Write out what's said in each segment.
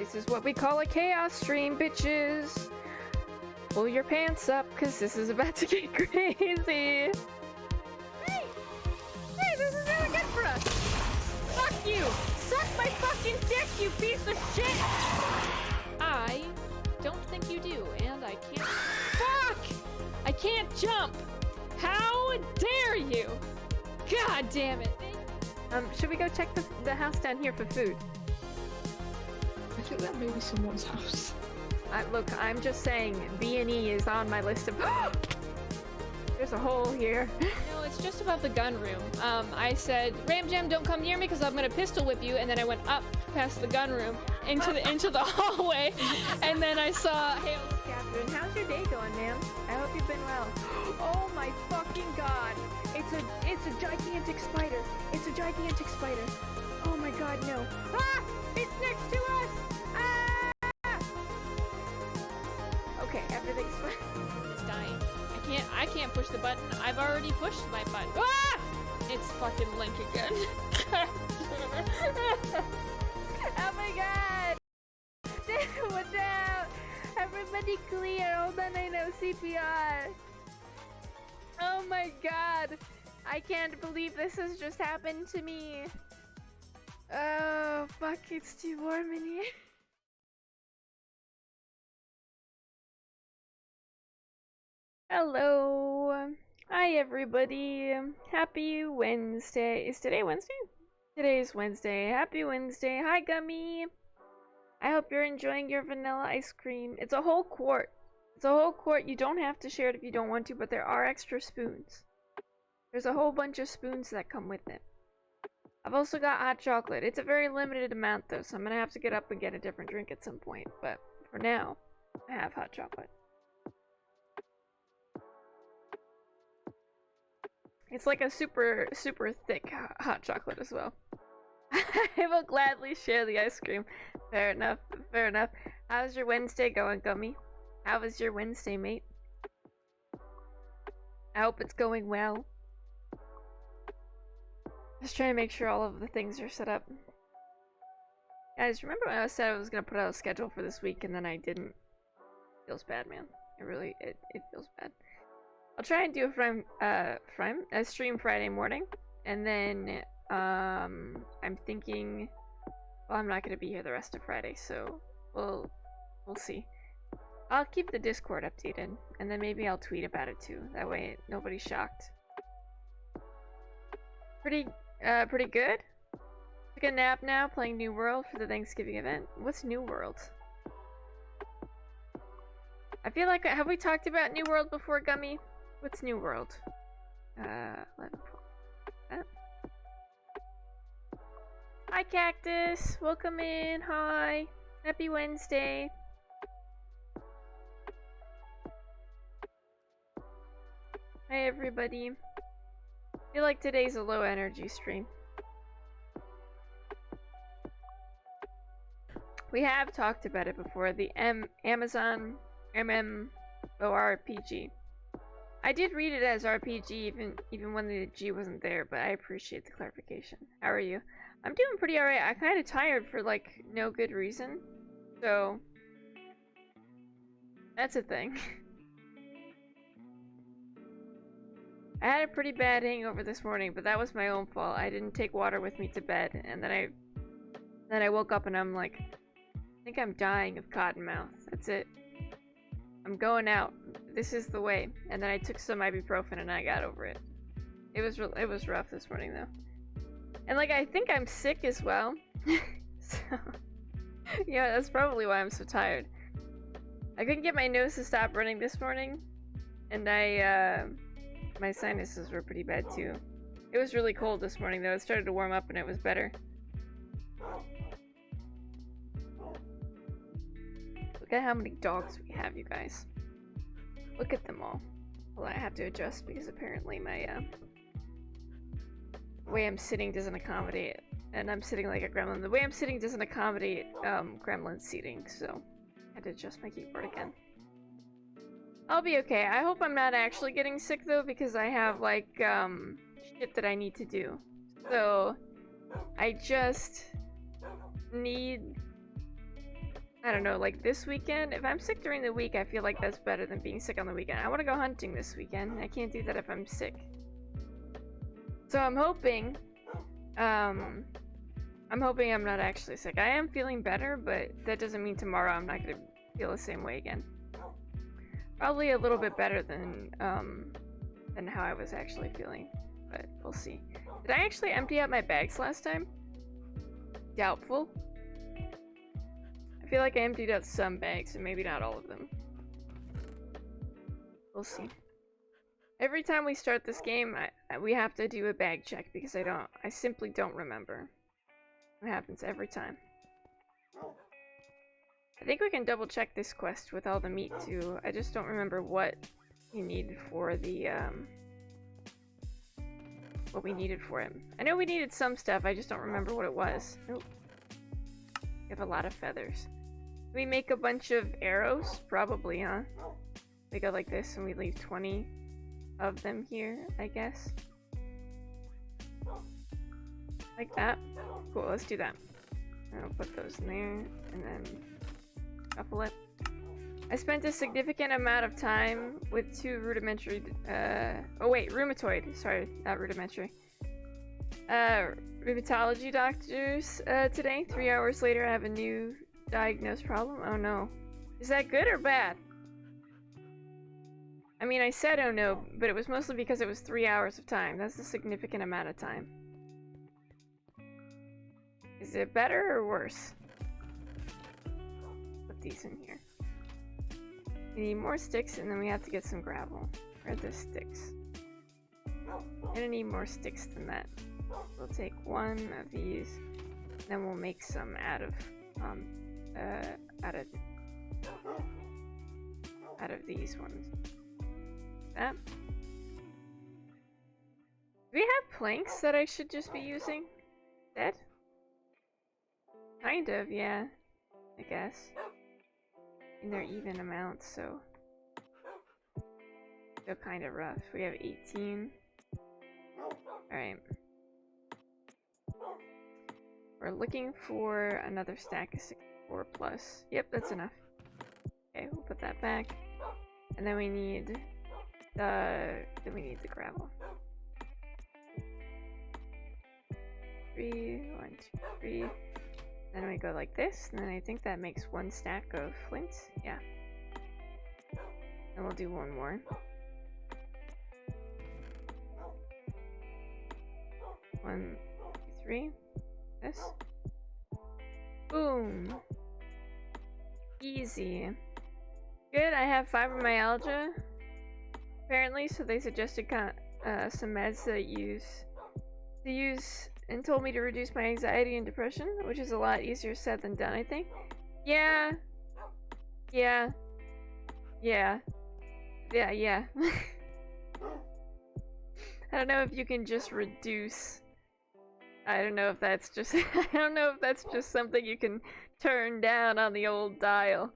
This is what we call a chaos stream, bitches. Pull your pants up, cause this is about to get crazy. Hey! Hey, this is really good for us! Fuck you! Suck my fucking dick, you piece of shit! I don't think you do, and I can't. Fuck! I can't jump! How dare you! God damn it! Should we go check the house down here for food? I think that may be someone's house. Look, I'm just saying, B&E is on my list of. There's a hole here. No, it's just about the gun room. I said, Ram Jam, don't come near me because I'm gonna pistol whip you, and then I went up past the gun room into the hallway, and then I saw. Hey, Catherine, how's your day going, ma'am? I hope you've been well. Oh my fucking god! It's a gigantic spider. It's a gigantic spider. Oh my god, no! Ah! It's next to us! Ah! Okay, everything's fine. it's dying. I can't push the button. I've already pushed my button. Ah! It's fucking Link again. Oh my god! Watch out! Everybody clear! Hold on, I know CPR! Oh my god! I can't believe this has just happened to me! Oh, fuck, it's too warm in here. Hello! Hi everybody! Happy Wednesday. Is today Wednesday? Today's Wednesday. Happy Wednesday. Hi Gummy! I hope you're enjoying your vanilla ice cream. It's a whole quart. It's a whole quart. You don't have to share it if you don't want to, but there are extra spoons. There's a whole bunch of spoons that come with it. I've also got hot chocolate. It's a very limited amount though, so I'm gonna have to get up and get a different drink at some point. But for now, I have hot chocolate. It's like a super thick hot chocolate as well. I will gladly share the ice cream. Fair enough, fair enough. How's your Wednesday going, Gummy? How was your Wednesday, mate? I hope it's going well. Just trying to make sure all of the things are set up. Guys, remember when I said I was gonna put out a schedule for this week and then I didn't? It feels bad, man. It feels bad. I'll try and do a stream Friday morning, and then I'm thinking, well, I'm not gonna be here the rest of Friday, so we'll see. I'll keep the Discord updated, and then maybe I'll tweet about it too. That way nobody's shocked. Pretty good. Took a nap now, playing New World for the Thanksgiving event. What's New World? I feel like, have we talked about New World before, Gummy? What's New World? Let me pull that. Hi, Cactus. Welcome in. Hi. Happy Wednesday. Hi, everybody. I feel like today's a low energy stream. We have talked about it before, the Amazon MMORPG. I did read it as RPG even when the G wasn't there, but I appreciate the clarification. How are you? I'm doing pretty alright. I'm kind of tired for like no good reason, so that's a thing. I had a pretty bad hangover this morning, but that was my own fault. I didn't take water with me to bed, and then I woke up and I'm like, I think I'm dying of cottonmouth. That's it. I'm going out. This is the way. And then I took some ibuprofen and I got over it. It was rough this morning though. And like I think I'm sick as well. So yeah, that's probably why I'm so tired. I couldn't get my nose to stop running this morning, and my sinuses were pretty bad too. It was really cold this morning though. It started to warm up and it was better. Look at how many dogs we have, you guys. Look at them all. Well, I have to adjust because apparently my way I'm sitting doesn't accommodate, and I'm sitting like a gremlin. The way I'm sitting doesn't accommodate gremlin seating, so I had to adjust my keyboard again. I'll be okay. I hope I'm not actually getting sick though, because I have like shit that I need to do. So I just need I don't know, like this weekend, if I'm sick during the week, I feel like that's better than being sick on the weekend. I want to go hunting this weekend. I can't do that if I'm sick. So I'm hoping I'm not actually sick. I am feeling better, but that doesn't mean tomorrow I'm not gonna feel the same way again. Probably a little bit better than how I was actually feeling, but we'll see. Did I actually empty out my bags last time? Doubtful. I feel like I emptied out some bags, and maybe not all of them. We'll see. Every time we start this game, we have to do a bag check because I simply don't remember. It happens every time. I think we can double check this quest with all the meat too. I just don't remember what you need for the, what we needed for it. I know we needed some stuff, I just don't remember what it was. Nope. We have a lot of feathers. Do we make a bunch of arrows? Probably, huh? We go like this and we leave 20 of them here, I guess. Like that. Cool, let's do that. I'll put those in there, and then shuffle it. I spent a significant amount of time with 2 rudimentary, rheumatoid, sorry, not rudimentary. Rheumatology doctors today. 3 hours later, I have a new diagnosed problem. Oh no. Is that good or bad? I mean, I said oh no, but it was mostly because it was 3 hours of time. That's a significant amount of time. Is it better or worse? Put these in here. We need more sticks, and then we have to get some gravel. Where are the sticks? I'm gonna need more sticks than that. We'll take 1 of these, then we'll make some out of these ones. That. Do we have planks that I should just be using? Dead? Kind of, yeah. I guess. And they're even amounts, so they're kind of rough. We have 18. Alright. We're looking for another stack of 64 plus. Yep, that's enough. Okay, we'll put that back. And then we need the gravel. 3, 1, 2, 3. Then we go like this, and then I think that makes 1 stack of flint. Yeah. And we'll do 1 more. One, 2, 3. This. Boom. Easy. Good, I have fibromyalgia. Apparently, so they suggested some meds that use and told me to reduce my anxiety and depression, which is a lot easier said than done, I think. Yeah. Yeah. Yeah. Yeah, yeah. I don't know if you can just reduce. I don't know if that's just I don't know if that's just something you can turn down on the old dial.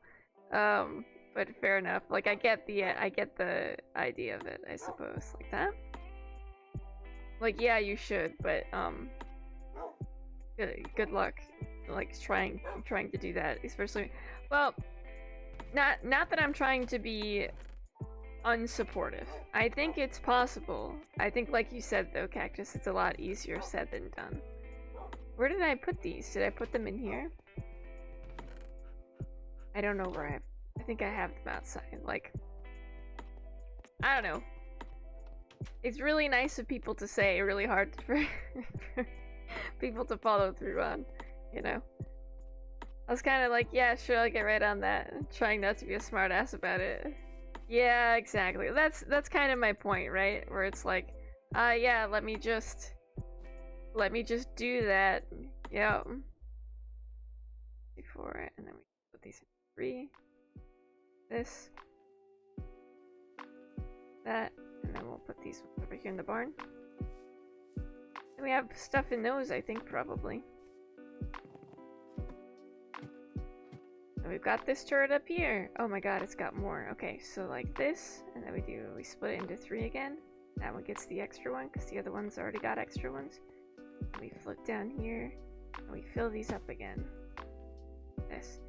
But fair enough. Like I get the idea of it, I suppose. Like that. Like yeah, you should, but good luck like trying to do that, especially well, not that I'm trying to be unsupportive. I think it's possible. I think like you said though, Cactus, it's a lot easier said than done. Where did I put these? Did I put them in here? I don't know where I think I have them outside. Like I don't know. It's really nice of people to say, really hard for people to follow through on, you know? I was kind of like, yeah, sure, I'll get right on that. Trying not to be a smartass about it. Yeah, exactly. That's kind of my point, right? Where it's like, yeah, let me just do that. Yep. Before, and then we put these in 3. This. That. And then we'll put these over here in the barn. And we have stuff in those, I think, probably. And we've got this turret up here. Oh my god, it's got more. Okay, so like this, and then we split it into 3 again. That one gets the extra one, because the other one's already got extra ones. And we flip down here, and we fill these up again. This.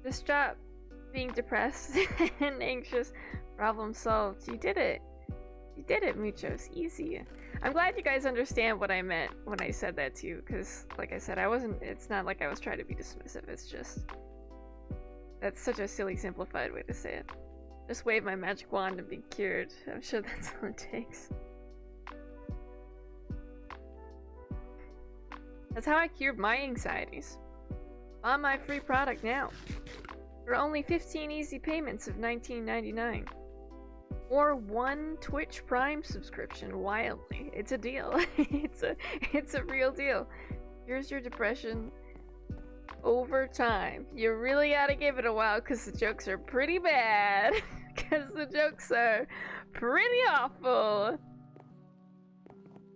Just stop being depressed and anxious. Problem solved. You did it. You did it, Muchos. Easy. I'm glad you guys understand what I meant when I said that to you, because, like I said, it's not like I was trying to be dismissive, it's just... That's such a silly, simplified way to say it. Just wave my magic wand and be cured. I'm sure that's all it takes. That's how I cured my anxieties. Buy my free product now. For only 15 easy payments of $19.99. Or 1 Twitch Prime subscription. Wildly. It's a deal. it's a real deal. Here's your depression over time. You really gotta give it a while because the jokes are pretty bad. Because the jokes are pretty awful.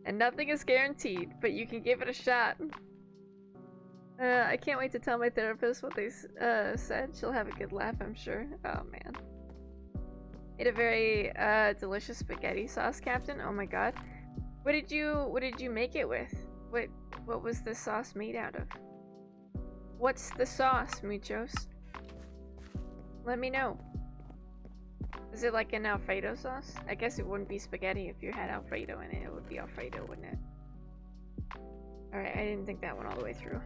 And nothing is guaranteed, but you can give it a shot. I can't wait to tell my therapist what they said. She'll have a good laugh, I'm sure. Oh man. Made a very delicious spaghetti sauce, Captain. Oh my god. What did you make it with? What was the sauce made out of? What's the sauce, Muchos? Let me know. Is it like an Alfredo sauce? I guess it wouldn't be spaghetti if you had Alfredo in it. It would be Alfredo, wouldn't it? Alright, I didn't think that one all the way through.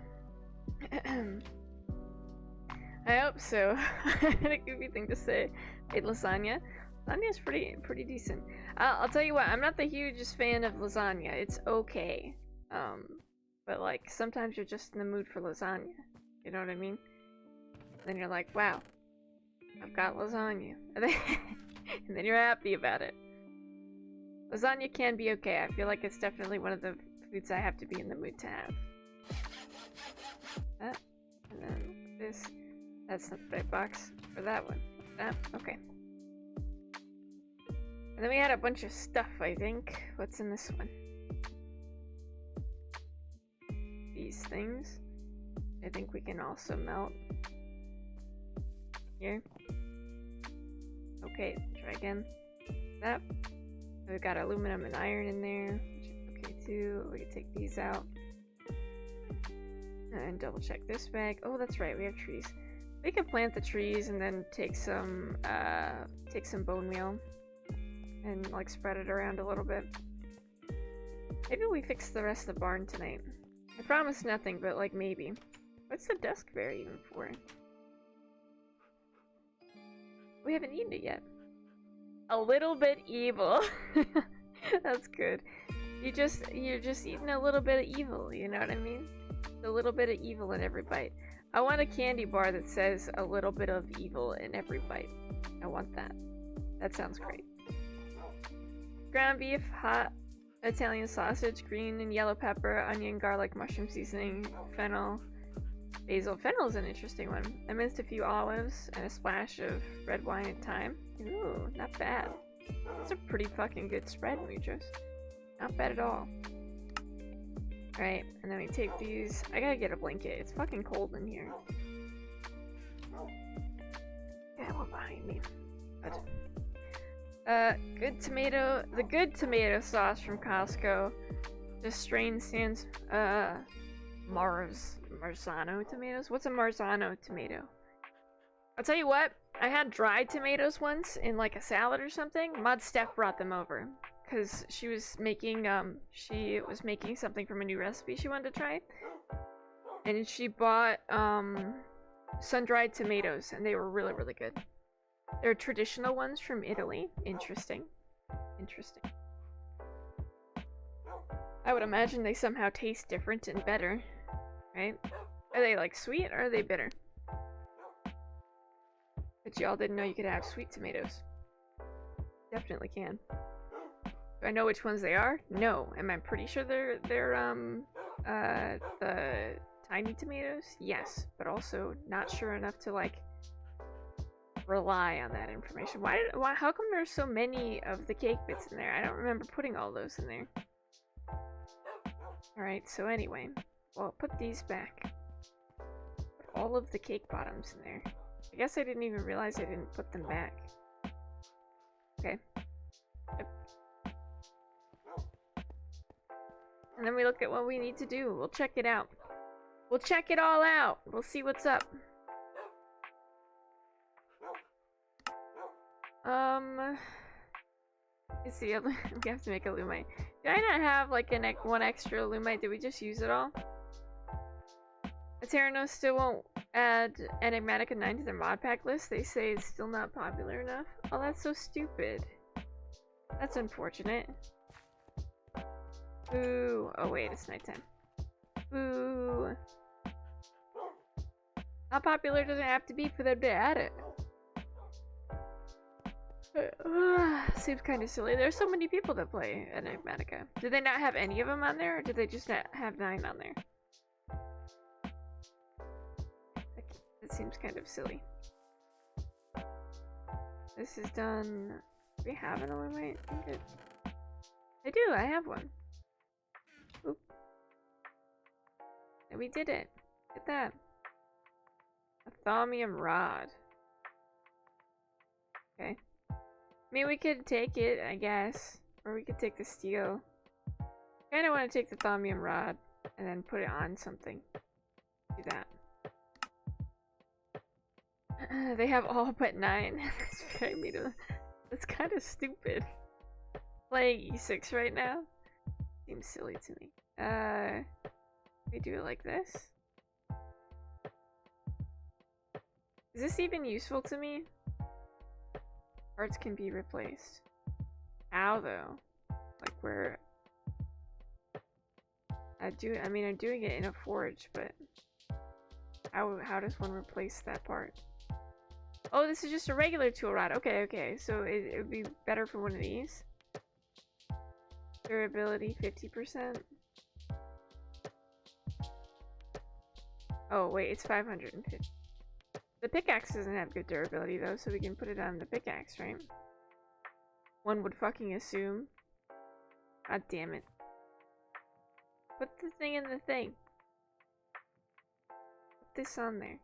I hope so. I had a goofy thing to say. Made lasagna. Lasagna's pretty decent. I'll tell you what, I'm not the hugest fan of lasagna. It's okay. But like, sometimes you're just in the mood for lasagna. You know what I mean? Then you're like, wow, I've got lasagna. And then you're happy about it. Lasagna can be okay. I feel like it's definitely one of the foods I have to be in the mood to have. That, and then this. That's not the right box for that one. That, okay. And then we had a bunch of stuff, I think. What's in this one? These things. I think we can also melt. Here. Okay, try again. That. We've got aluminum and iron in there, which is okay too. We can take these out. And double check this bag. Oh, that's right, we have trees. We can plant the trees and then take some bone meal and like spread it around a little bit. Maybe we fix the rest of the barn tonight. I promise nothing, but like maybe. What's the dusk bear even for? We haven't eaten it yet. A little bit evil. That's good. You're just eating a little bit of evil, you know what I mean? A little bit of evil in every bite. I want a candy bar that says a little bit of evil in every bite. I want that. That sounds great. Ground beef, hot Italian sausage, green and yellow pepper, onion, garlic, mushroom seasoning, fennel, basil. Fennel is an interesting one. I minced a few olives and a splash of red wine and thyme. Ooh, not bad. That's a pretty fucking good spread, Muchos. Not bad at all. Alright, and then we take these. I gotta get a blanket. It's fucking cold in here. Yeah, we're behind me. But, good tomato. The good tomato sauce from Costco. Just strain sans Marzano tomatoes. What's a Marzano tomato? I'll tell you what. I had dried tomatoes once in like a salad or something. Mod Steph brought them over. Because she was making something from a new recipe she wanted to try. And she bought sun-dried tomatoes, and they were really, really good. They're traditional ones from Italy. Interesting. Interesting. I would imagine they somehow taste different and better. Right? Are they like sweet or are they bitter? But y'all didn't know you could have sweet tomatoes. Definitely can. Do I know which ones they are? No. Am I pretty sure they're the tiny tomatoes? Yes, but also not sure enough to like rely on that information. How come there's so many of the cake bits in there? I don't remember putting all those in there. Alright, so anyway, well, put these back. Put all of the cake bottoms in there. I guess I didn't even realize I didn't put them back. Okay. Yep. And then we look at what we need to do. We'll check it out. We'll check it all out. We'll see what's up. Let's see. We have to make a lumite. Did I not have like one extra lumite? Did we just use it all? Aterno still won't add Enigmatica 9 to their mod pack list. They say it's still not popular enough. Oh, that's so stupid. That's unfortunate. Ooh. Oh wait, it's nighttime. Ooh. How popular does it have to be for them to add it? Seems kind of silly. There's so many people that play Enigmatica. Do they not have any of them on there, or do they just not have 9 on there? That seems kind of silly. This is done. Do we have an illuminate? I do. I have one. Oop. And we did it. Look at that. A thaumium rod. Okay. I mean, we could take it, I guess. Or we could take the steel. I kinda want to take the thaumium rod and then put it on something. Do that. They have all but 9. That's very mean. That's kind of stupid. Playing E6 right now? Seems silly to me. We do it like this? Is this even useful to me? Parts can be replaced. How though? Like where? I'm doing it in a forge, but how does one replace that part? Oh, this is just a regular tool rod. Okay. So it would be better for one of these. Durability 50%. Oh wait, it's 550. The pickaxe doesn't have good durability though, so we can put it on the pickaxe, right? One would fucking assume. God damn it. Put the thing in the thing. Put this on there.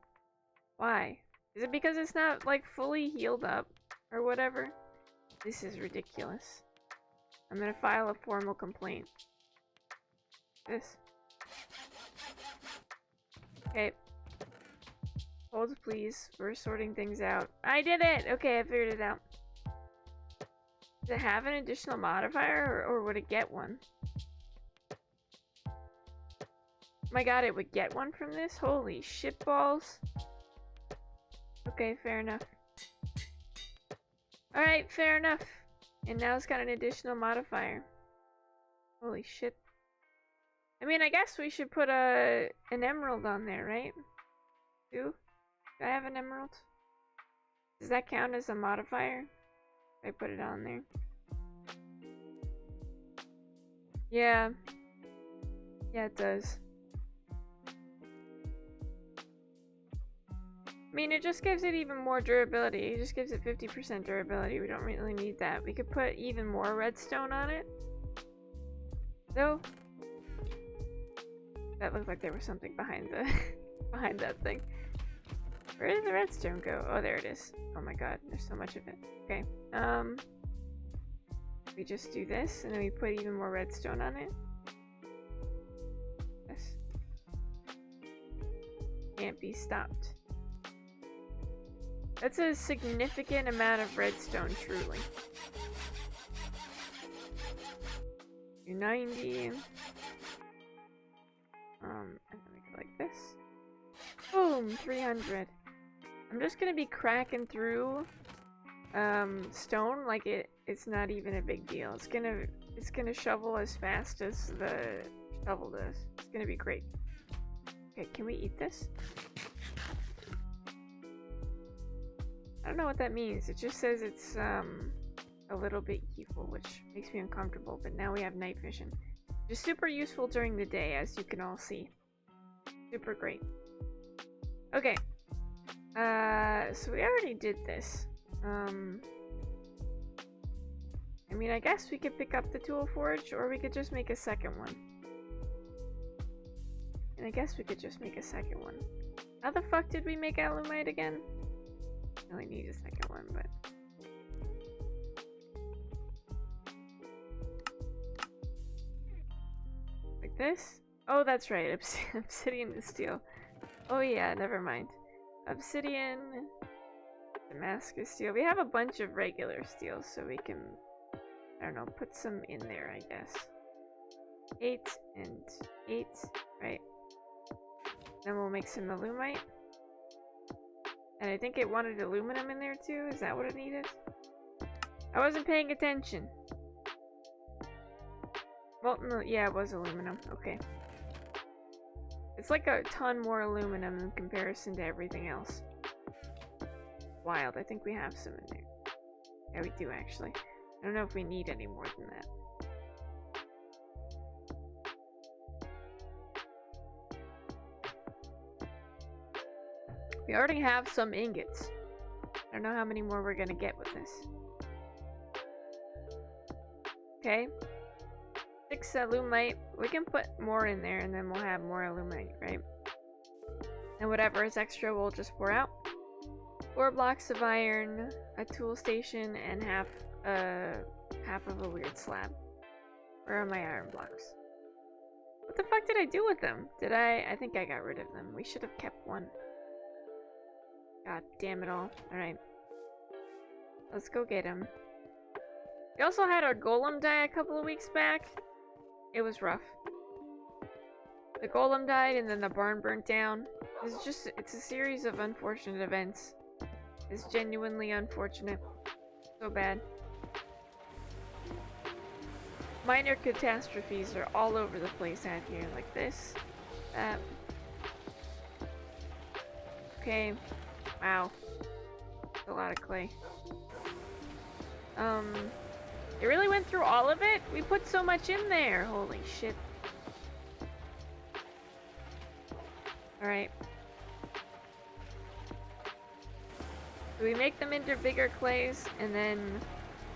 Why? Is it because it's not like fully healed up or whatever? This is ridiculous. I'm gonna file a formal complaint. This. Okay. Hold please. We're sorting things out. I did it! Okay, I figured it out. Does it have an additional modifier or would it get one? Oh my god, it would get one from this? Holy shitballs. Okay, fair enough. Alright, fair enough. And now it's got an additional modifier. Holy shit. I mean, I guess we should put an emerald on there, right? Do I have an emerald? Does that count as a modifier? If I put it on there. Yeah. Yeah, it does. I mean, it just gives it even more durability. It just gives it 50% durability. We don't really need that. We could put even more redstone on it. Though. That looked like there was something behind the behind that thing. Where did the redstone go? Oh, there it is. Oh my god, there's so much of it. Okay. We just do this and then we put even more redstone on it. Yes. Can't be stopped. That's a significant amount of redstone, truly. 290. And then we go like this. Boom! 300. I'm just gonna be cracking through stone like it's not even a big deal. It's gonna shovel as fast as the shovel does. It's gonna be great. Okay, can we eat this? I don't know what that means. It just says it's a little bit evil, which makes me uncomfortable, but now we have night vision. Just super useful during the day, as you can all see. Super great. Okay. So we already did this. I mean, I guess we could pick up the tool forge, or we could just make a second one. And I guess we could just make a second one. How the fuck did we make alumite again? I only need a second one, but... like this? Oh, that's right. Obsidian and steel. Oh yeah, never mind. Obsidian... Damascus steel. We have a bunch of regular steel, so we can, I don't know, put some in there, I guess. 8 and 8, right? Then we'll make some alumite. And I think it wanted aluminum in there too. Is that what it needed? I wasn't paying attention. Well, no, yeah, it was aluminum. Okay. It's like a ton more aluminum in comparison to everything else. Wild. I think we have some in there. Yeah, we do actually. I don't know if we need any more than that. We already have some ingots. I don't know how many more we're gonna get with this. Okay. 6 alumite. We can put more in there and then we'll have more alumite, right? And whatever is extra we'll just pour out. 4 blocks of iron, a tool station, and half of a weird slab. Where are my iron blocks? What the fuck did I do with them? I think I got rid of them. We should have kept one. God damn it all. Alright. Let's go get him. We also had our golem die a couple of weeks back. It was rough. The golem died and then the barn burnt down. It's a series of unfortunate events. It's genuinely unfortunate. So bad. Minor catastrophes are all over the place out here. Like this. That. Okay. Wow. That's a lot of clay. It really went through all of it? We put so much in there. Holy shit. Alright. So we make them into bigger clays, and then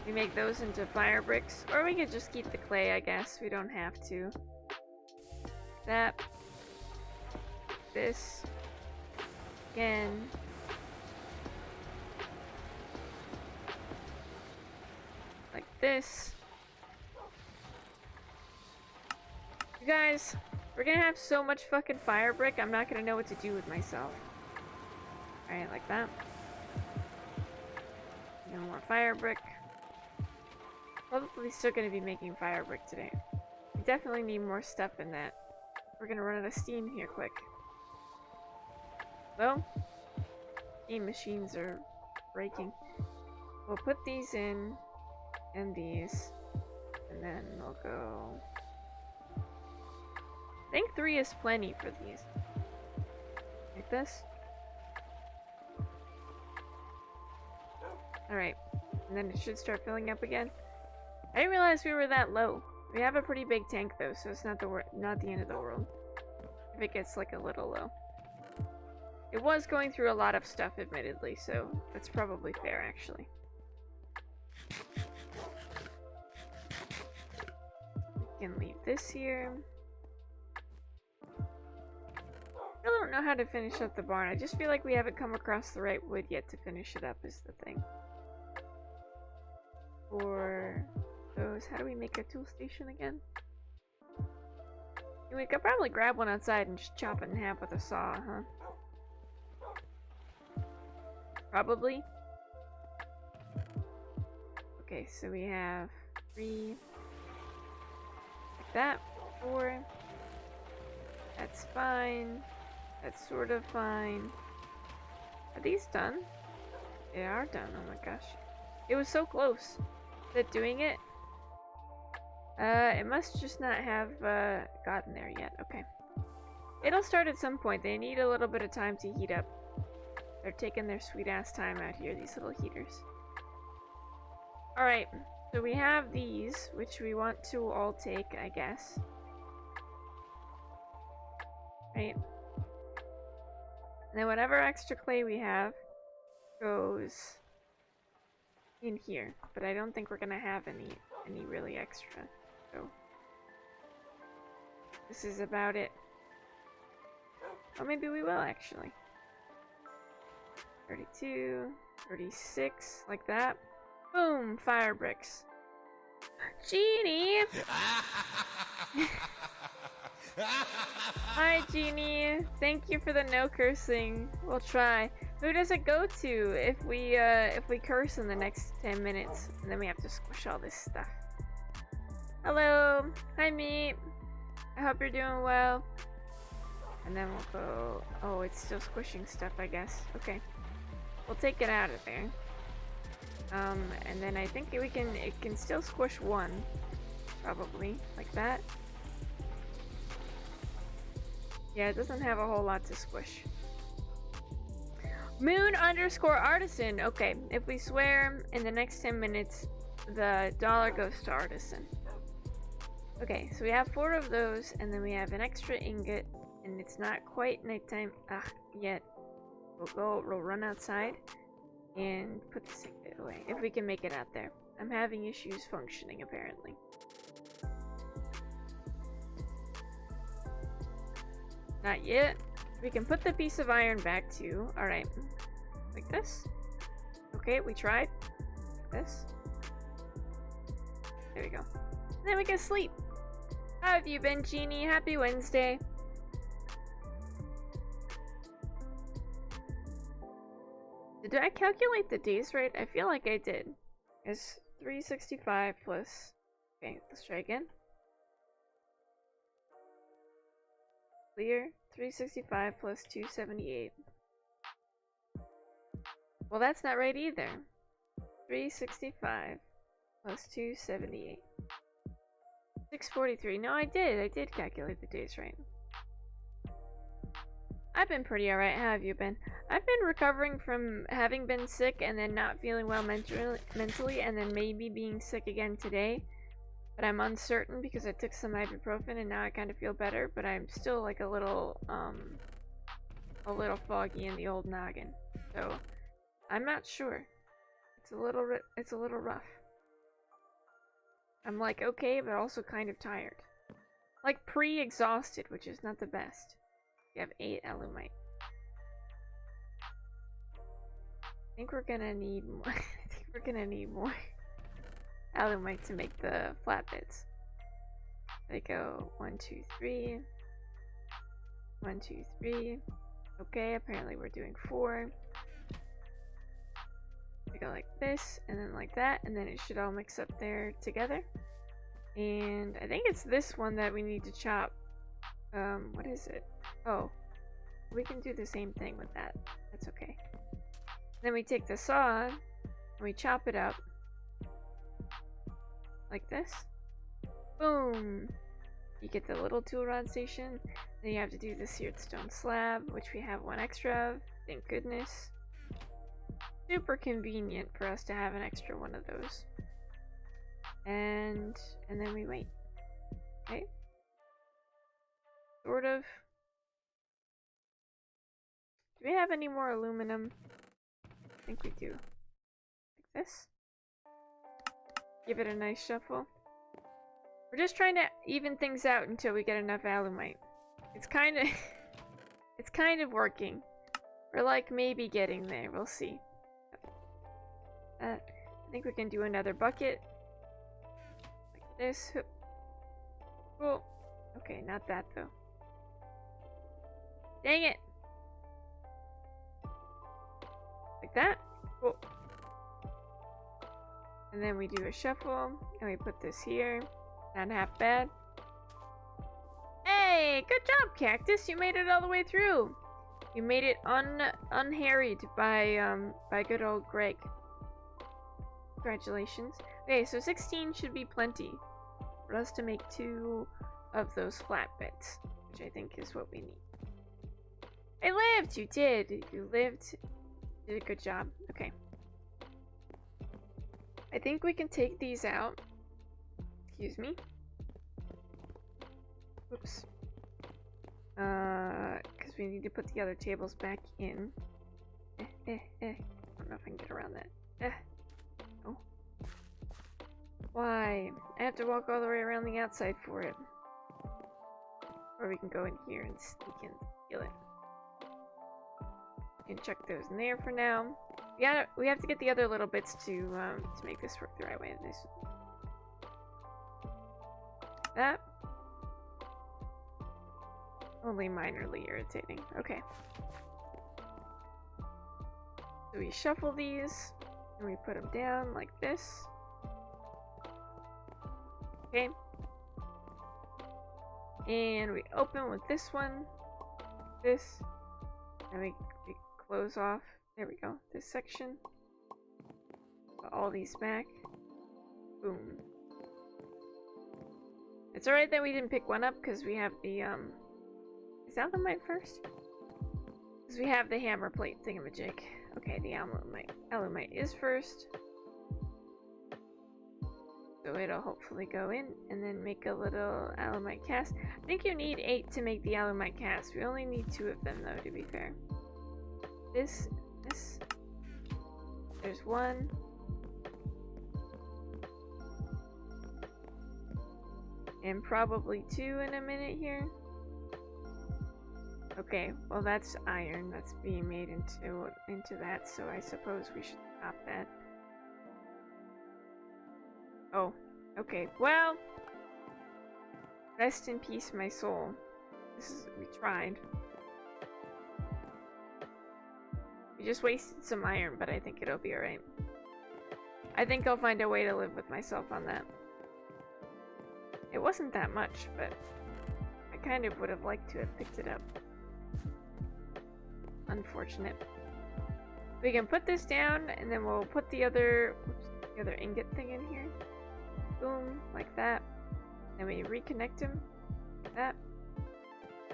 we make those into fire bricks. Or we could just keep the clay, I guess. We don't have to. That. This. Again. Like this. You guys, we're gonna have so much fucking fire brick, I'm not gonna know what to do with myself. Alright, like that. No more fire brick. Probably still gonna be making fire brick today. We definitely need more stuff in that. We're gonna run out of steam here quick. Well, steam machines are breaking. We'll put these in. And these. And then we'll go... I think 3 is plenty for these. Like this. Alright. And then it should start filling up again. I didn't realize we were that low. We have a pretty big tank though, so it's not the end of the world. If it gets like a little low. It was going through a lot of stuff admittedly, so that's probably fair actually. We can leave this here. I don't know how to finish up the barn. I just feel like we haven't come across the right wood yet to finish it up is the thing. For those, how do we make a tool station again? We could probably grab one outside and just chop it in half with a saw, huh? Probably. Okay, so we have 3. Like that. 4. That's fine. That's sort of fine. Are these done? They are done. Oh my gosh. It was so close. Is it doing it? It must just not have gotten there yet. Okay. It'll start at some point. They need a little bit of time to heat up. They're taking their sweet ass time out here, these little heaters. Alright, so we have these, which we want to all take, I guess. Right. And then whatever extra clay we have goes in here. But I don't think we're gonna have any really extra. So this is about it. Oh, maybe we will actually. 32, 36, like that. Boom! Fire bricks. Genie! Hi, Genie. Thank you for the no cursing. We'll try. Who does it go to if we curse in the next 10 minutes? And then we have to squish all this stuff. Hello. Hi, Meat. I hope you're doing well. And then we'll go... Oh, it's still squishing stuff, I guess. Okay. We'll take it out of there. And then I think it can still squish one. Probably. Like that. Yeah, it doesn't have a whole lot to squish. Moon_artisan. Okay, if we swear in the next 10 minutes, the dollar goes to artisan. Okay, so we have 4 of those, and then we have an extra ingot, and it's not quite nighttime yet. We'll run outside and put this ingot away, if we can make it out there. I'm having issues functioning, apparently. Not yet. We can put the piece of iron back too. Alright. Like this. Okay, we tried. Like this. There we go. And then we can sleep. How have you been, Genie? Happy Wednesday. Did I calculate the days right? I feel like I did. It's 365 plus... Okay, let's try again. Clear. 365 plus 278. Well, that's not right either. 365 plus 278. 643. No, I did calculate the days right. I've been pretty alright. How have you been? I've been recovering from having been sick and then not feeling well mentally and then maybe being sick again today. But I'm uncertain because I took some ibuprofen and now I kind of feel better, but I'm still like a little foggy in the old noggin. So, I'm not sure. It's a little rough. I'm like okay, but also kind of tired. Like pre-exhausted, which is not the best. You have 8 alumite. I think we're gonna need more. I think we're gonna need more alumite to make the flatbeds. They go 1, 2, 3. 1, 2, 3. Okay, apparently we're doing 4. We go like this, and then like that, and then it should all mix up there together. And I think it's this one that we need to chop. What is it? Oh, we can do the same thing with that. That's okay. Then we take the saw, and we chop it up. Like this. Boom! You get the little tool rod station. Then you have to do the seared stone slab, which we have 1 extra of. Thank goodness. Super convenient for us to have an extra one of those. And then we wait. Okay? Sort of. Do we have any more aluminum? I think we do. Like this. Give it a nice shuffle. We're just trying to even things out until we get enough alumite. It's kind of working. We're like maybe getting there. We'll see. I think we can do another bucket. Like this. Cool. Okay, not that though. Dang it! Like that. Cool. And then we do a shuffle, and we put this here. Not half bad. Hey! Good job, Cactus! You made it all the way through! You made it unharried by good old Greg. Congratulations. Okay, so 16 should be plenty for us to make 2 of those flatbeds, which I think is what we need. I lived! You did! You lived. You did a good job. Okay. I think we can take these out. Excuse me. Oops. Because we need to put the other tables back in. I don't know if I can get around that. Oh. Why? I have to walk all the way around the outside for it. Or we can go in here and sneak in and steal it. And chuck those in there for now. We have to get the other little bits to make this work the right way. that. Only minorly irritating. Okay. So we shuffle these, and we put them down like this. Okay. And we open with this one, this, and we close off. There we go. This section. Put all these back. Boom. It's alright that we didn't pick one up because we have the is alumite first? Because we have the hammer plate thingamajig. Okay, the alumite is first. So it'll hopefully go in and then make a little alumite cast. I think you need 8 to make the alumite cast. We only need 2 of them though, to be fair. This. There's 1. And probably 2 in a minute here. Okay, well that's iron that's being made into that, so I suppose we should stop that. Oh, okay. Well, rest in peace, my soul. We tried. We just wasted some iron, but I think it'll be alright. I think I'll find a way to live with myself on that. It wasn't that much, but I kind of would have liked to have picked it up. Unfortunate. We can put this down, and then we'll put the other ingot thing in here. Boom, like that. Then we reconnect them, like that.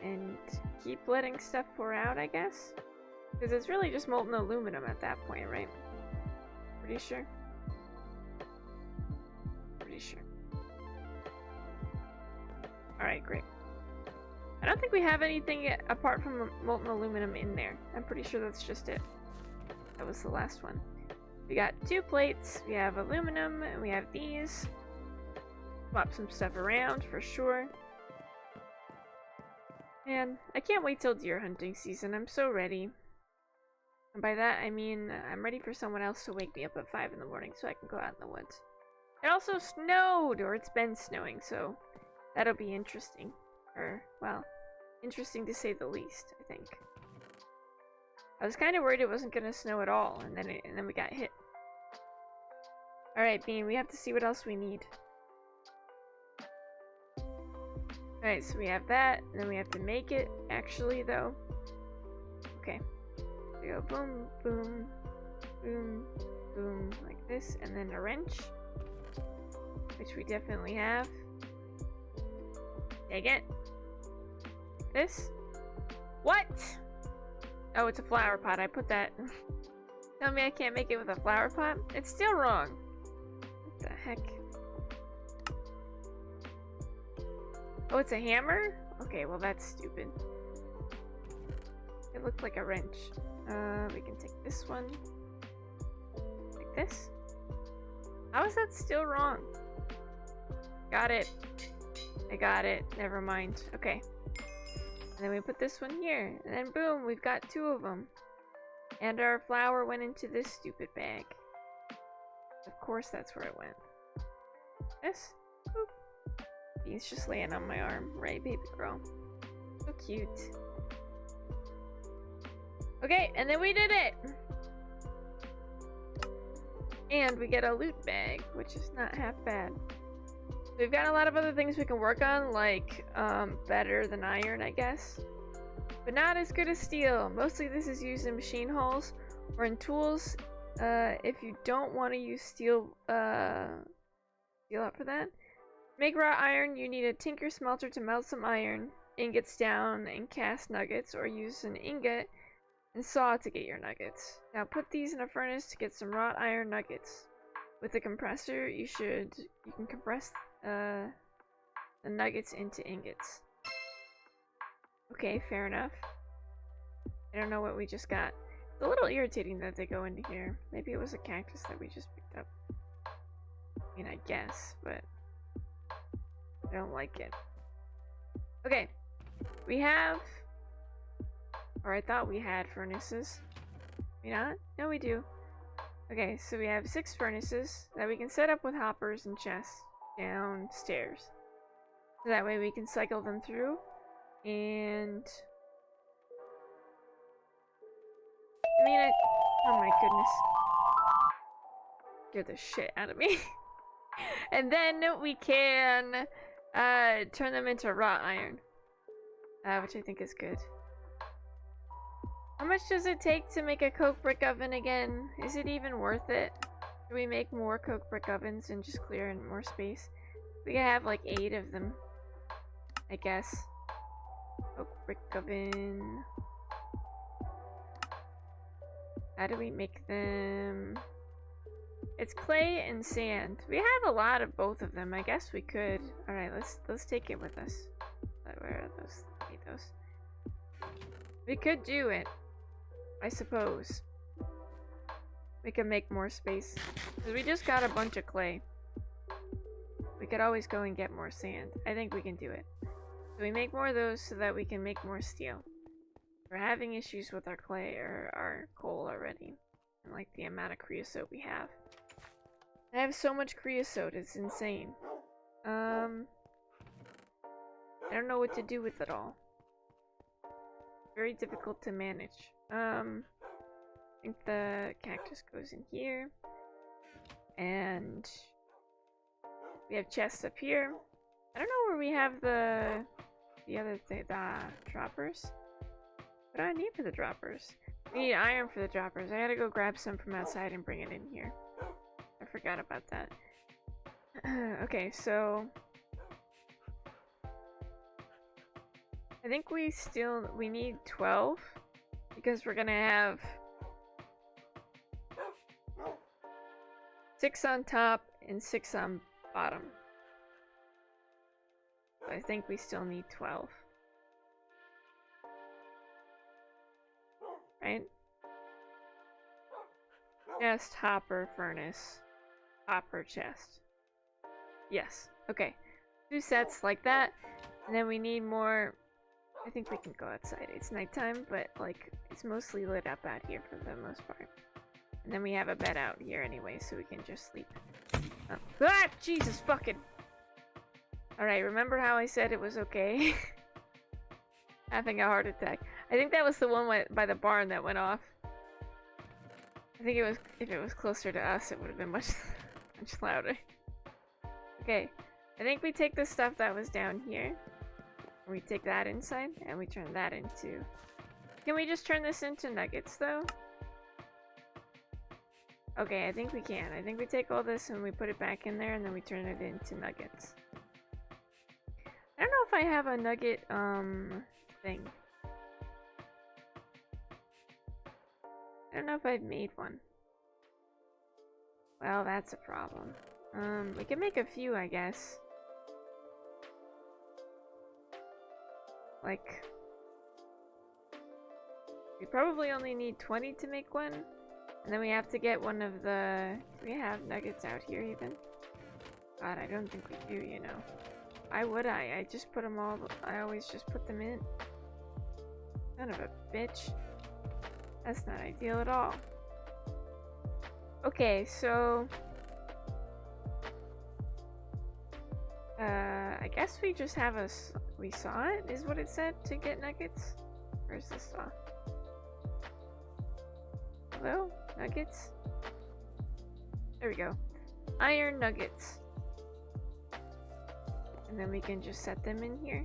And keep letting stuff pour out, I guess? Because it's really just molten aluminum at that point, right? Pretty sure. Pretty sure. Alright, great. I don't think we have anything apart from molten aluminum in there. I'm pretty sure that's just it. That was the last one. We got 2 plates, we have aluminum, and we have these. Swap some stuff around for sure. Man, I can't wait till deer hunting season. I'm so ready. And by that I mean I'm ready for someone else to wake me up at 5 in the morning so I can go out in the woods. It also snowed, or it's been snowing, so that'll be interesting. Or, well, interesting to say the least, I think. I was kind of worried it wasn't gonna snow at all, and then we got hit. Alright, Bean, we have to see what else we need. Alright, so we have that, and then we have to make it, actually, though. Okay. We go boom, boom, boom, boom, like this, and then a wrench. Which we definitely have. Take it. This? What? Oh, it's a flower pot. I put that. Tell me I can't make it with a flower pot? It's still wrong. What the heck? Oh, it's a hammer? Okay, well that's stupid. It looked like a wrench. We can take this one. Like this? How is that still wrong? Got it. I got it. Never mind. Okay. And then we put this one here. And then boom, we've got 2 of them. And our flour went into this stupid bag. Of course that's where it went. This? Boop. He's just laying on my arm. Right, baby girl? So cute. Okay, and then we did it! And we get a loot bag, which is not half bad. We've got a lot of other things we can work on, like, better than iron, I guess. But not as good as steel. Mostly this is used in machine holes or in tools. If you don't want to use steel up for that. Make raw iron, you need a tinker smelter to melt some iron, ingots down, and cast nuggets, or use an ingot and saw to get your nuggets. Now put these in a furnace to get some wrought iron nuggets. With the compressor, you can compress the nuggets into ingots. Okay, fair enough. I don't know what we just got. It's a little irritating that they go into here. Maybe it was a cactus that we just picked up. I mean, I guess, but I don't like it. Okay, we have, or I thought we had furnaces. We not? No, we do. Okay, so we have 6 furnaces that we can set up with hoppers and chests downstairs. So that way we can cycle them through. And I mean, oh my goodness. Scared the shit out of me. And then we can turn them into wrought iron. Which I think is good. How much does it take to make a coke brick oven again? Is it even worth it? Do we make more coke brick ovens and just clear in more space? We can have like 8 of them, I guess. Coke brick oven. How do we make them? It's clay and sand. We have a lot of both of them. I guess we could. All right, let's take it with us. Where are those? I need those. We could do it, I suppose. We could make more space because we just got a bunch of clay. We could always go and get more sand. I think we can do it. So we make more of those so that we can make more steel. We're having issues with our clay or our coal already. And like the amount of creosote we have. I have so much creosote, it's insane. I don't know what to do with it all. Very difficult to manage. I think the cactus goes in here. And we have chests up here. I don't know where we have the other thing, the droppers. What do I need for the droppers? We need iron for the droppers. I gotta go grab some from outside and bring it in here. I forgot about that. Okay, so I think we need 12 because we're gonna have 6 on top and 6 on bottom. So I think we still need 12. Right? Chest, hopper, furnace, hopper, chest. Yes. Okay. 2 sets like that. And then we need more. I think we can go outside. It's nighttime, but like it's mostly lit up out here for the most part. And then we have a bed out here anyway, so we can just sleep. Oh. Ah! Jesus fucking. Alright, remember how I said it was okay? Having a heart attack. I think that was the one by the barn that went off. I think it was, if it was closer to us, it would have been much louder. Okay, I think we take the stuff that was down here. We take that inside, and we turn that into... Can we just turn this into nuggets, though? Okay, I think we can. I think we take all this and we put it back in there, and then we turn it into nuggets. I don't know if I have a nugget, thing. I don't know if I've made one. Well, that's a problem. We can make a few, I guess. Like, we probably only need 20 to make one. And then we have to get one of the... Do we have nuggets out here even? God, I don't think we do, you know. Why would I? I just put them all... I always just put them in. Son of a bitch. That's not ideal at all. Okay, so... I guess we just have a... We saw it, is what it said, to get nuggets? Where's the saw? Hello? Nuggets? There we go. Iron nuggets. And then we can just set them in here.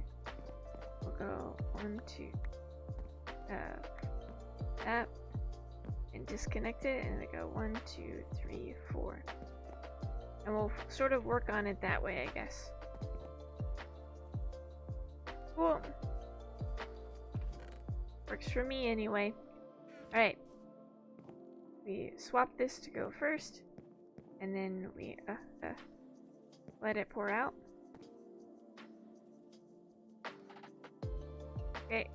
We'll go 1, 2... that. And disconnect it, and we go 1, 2, 3, 4. And we'll sort of work on it that way, I guess. Cool. Works for me anyway. Alright. We swap this to go first. And then we let it pour out. Okay.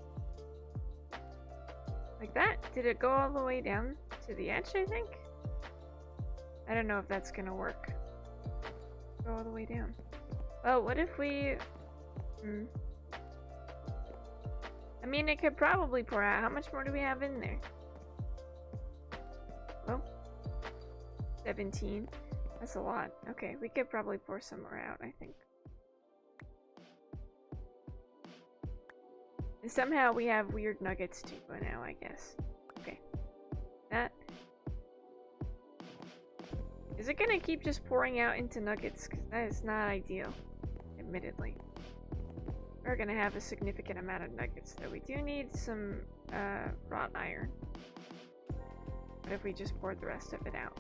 Like that? Did it go all the way down to the edge, I think? I don't know if that's gonna work. Go all the way down. Oh, what if we... I mean, it could probably pour out. How much more do we have in there? Well, 17. That's a lot. Okay, we could probably pour some more out, I think. And somehow we have weird nuggets too by now, I guess. Okay. That. Is it gonna keep just pouring out into nuggets? Because that is not ideal, admittedly. We're gonna have a significant amount of nuggets, though. We do need some wrought iron. What if we just poured the rest of it out?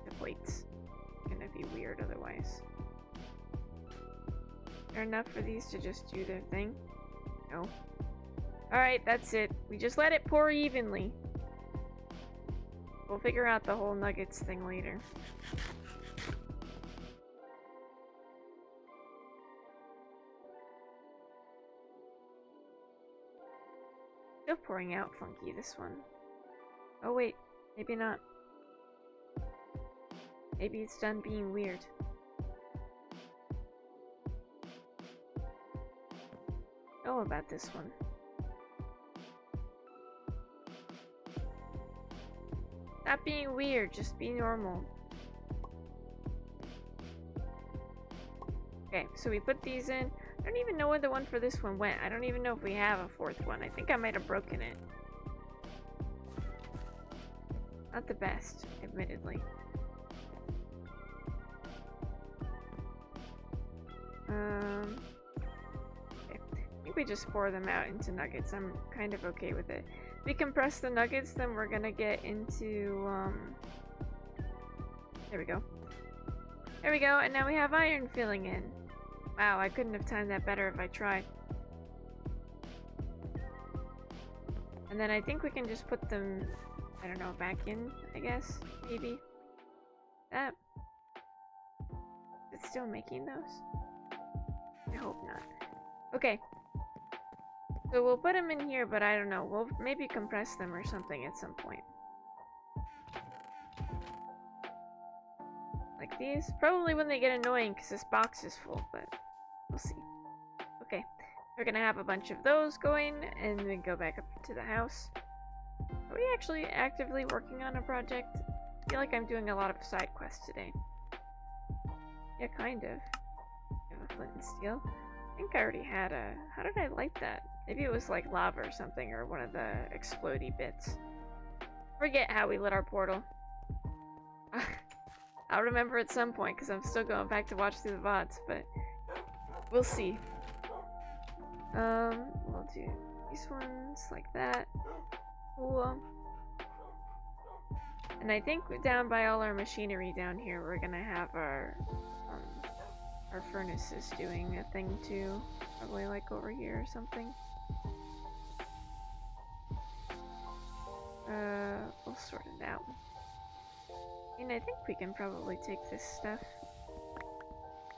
The plate's gonna be weird otherwise. Is there enough for these to just do their thing? No. Alright, that's it. We just let it pour evenly. We'll figure out the whole nuggets thing later. Still pouring out funky, this one. Oh wait, maybe not. Maybe it's done being weird. Know about this one. Not being weird, just be normal. Okay, so we put these in. I don't even know where the one for this one went. I don't even know if we have a fourth one. I think I might have broken it. Not the best, admittedly. Okay. I think we just pour them out into nuggets. I'm kind of okay with it. If we compress the nuggets, then we're gonna get into, there we go. There we go, and now we have iron filling in. Wow, I couldn't have timed that better if I tried. And then I think we can just put them, I don't know, back in, I guess, maybe. That. Is it still making those? I hope not. Okay. So we'll put them in here, but I don't know. We'll maybe compress them or something at some point. Like these. Probably when they get annoying because this box is full, but we'll see. Okay. We're gonna have a bunch of those going and then go back up to the house. Are we actually actively working on a project? I feel like I'm doing a lot of side quests today. Yeah, kind of. I have a flint and steel. I think I already had a... How did I light that? Maybe it was like lava or something, or one of the explodey bits. Forget how we lit our portal. I'll remember at some point, because I'm still going back to watch through the VODs, but we'll see. We'll do these ones like that. Cool. And I think down by all our machinery down here, we're gonna have our furnaces doing a thing too. Probably like over here or something. We'll sort it out. And I think we can probably take this stuff.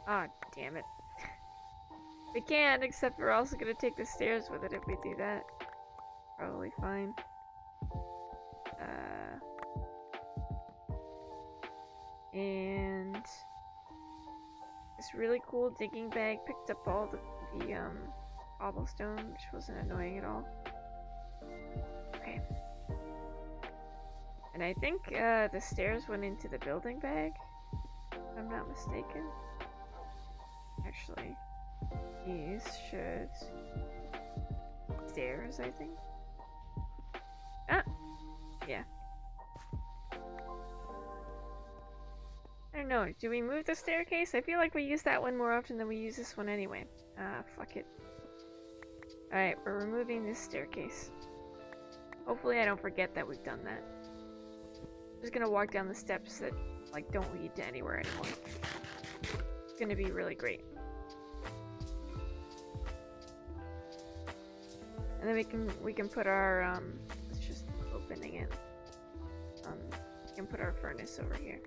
Ah, oh, damn it. We can, except we're also gonna take the stairs with it if we do that. Probably fine. And this really cool digging bag picked up all the cobblestone, which wasn't annoying at all. Okay. And I think the stairs went into the building bag, if I'm not mistaken. Actually, these should... Stairs, I think. Ah! Yeah. I don't know, do we move the staircase? I feel like we use that one more often than we use this one anyway. Ah, fuck it. Alright, we're removing this staircase. Hopefully I don't forget that we've done that. I'm just gonna walk down the steps that, like, don't lead to anywhere anymore. It's gonna be really great. And then we can put our, let's just opening it. We can put our furnace over here.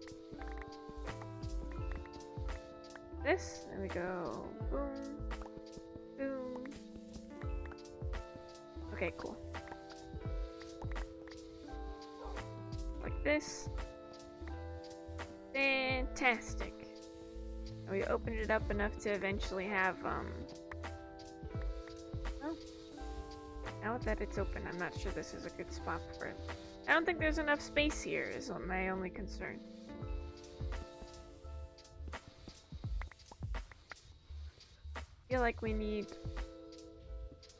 This, there we go. Boom. Boom. Okay, cool. Like this. Fantastic. And we opened it up enough to eventually have, oh. Now that it's open, I'm not sure this is a good spot for it. I don't think there's enough space here, is my only concern. feel like we need,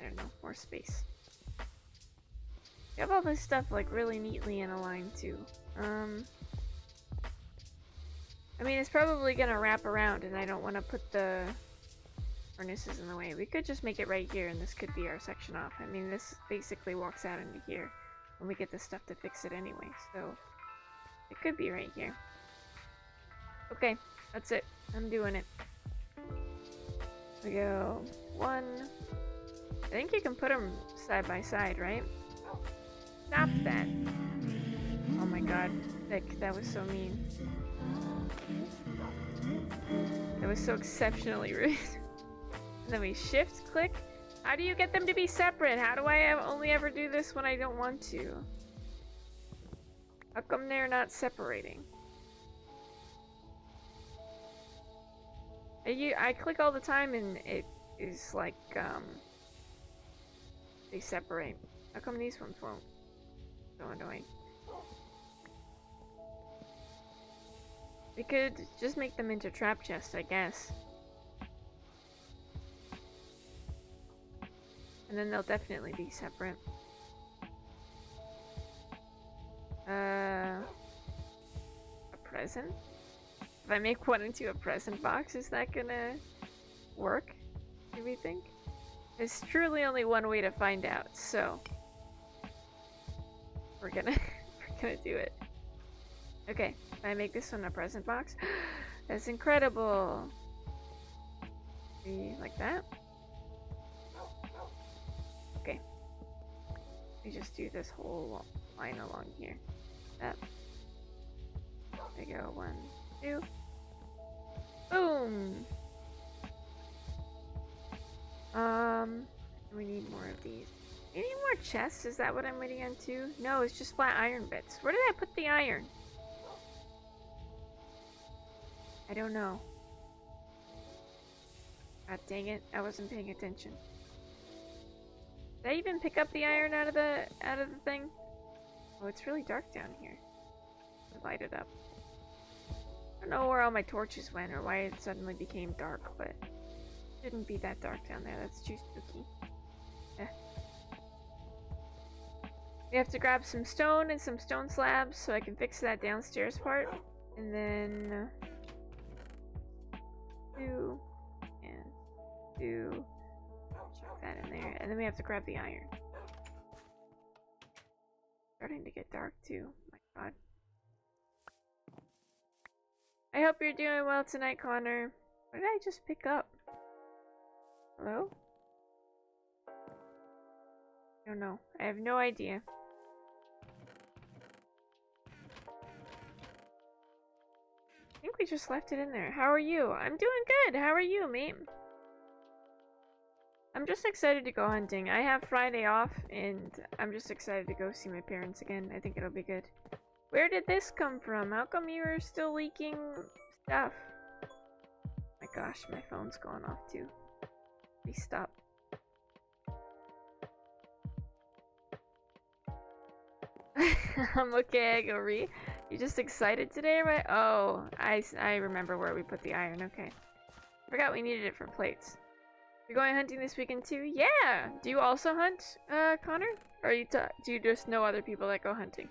I don't know, more space. We have all this stuff like really neatly in a line too. I mean, it's probably gonna wrap around and I don't want to put the furnaces in the way. We could just make it right here and this could be our section off. I mean, this basically walks out into here and we get the stuff to fix it anyway, so it could be right here. Okay, that's it. I'm doing it. We go 1. I think you can put them side by side, right? Stop that. Oh my god, Vic, that was so mean. That was so exceptionally rude. And then we shift click. How do you get them to be separate? How do I only ever do this when I don't want to? How come they're not separating? I click all the time and it is like, they separate. How come these ones won't? So annoying. We could just make them into trap chests, I guess. And then they'll definitely be separate. A present? If I make one into a present box, is that gonna work? Do we think? There's truly only one way to find out, so we're gonna do it. Okay, if I make this one a present box, that's incredible. See, like that. Okay. We just do this whole line along here. That. There you go. 1, 2. Boom. We need more of these. Any more chests? Is that what I'm waiting on too? No, it's just flat iron bits. Where did I put the iron? I don't know. God dang it, I wasn't paying attention. Did I even pick up the iron out of the thing? Oh, it's really dark down here. Light it up. I don't know where all my torches went or why it suddenly became dark, but it shouldn't be that dark down there. That's too spooky. Eh. We have to grab some stone and some stone slabs so I can fix that downstairs part. And then 2 and 2. Chuck that in there. And then we have to grab the iron. Starting to get dark too. My god. I hope you're doing well tonight, Connor. What did I just pick up? Hello? I don't know. I have no idea. I think we just left it in there. How are you? I'm doing good. How are you, mate? I'm just excited to go hunting. I have Friday off, and I'm just excited to go see my parents again. I think it'll be good. Where did this come from? How come you are still leaking stuff? My gosh, my phone's going off too. Please stop. I'm okay, I go read. You just excited today, right? Oh, I remember where we put the iron. Okay. Forgot we needed it for plates. You're going hunting this weekend too? Yeah! Do you also hunt, Connor? Or do you just know other people that go hunting?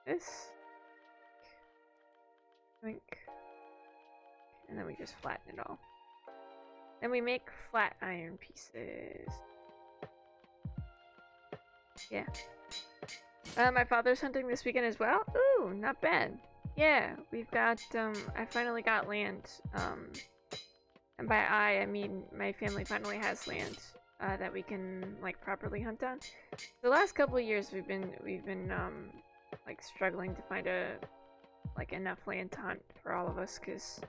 This. Think. And then we just flatten it all. Then we make flat iron pieces. Yeah. My father's hunting this weekend as well? Ooh, not bad. Yeah, we've got, I finally got land. And by I mean my family finally has land that we can, like, properly hunt on. The last couple of years we've been like, struggling to find enough land to hunt for all of us, because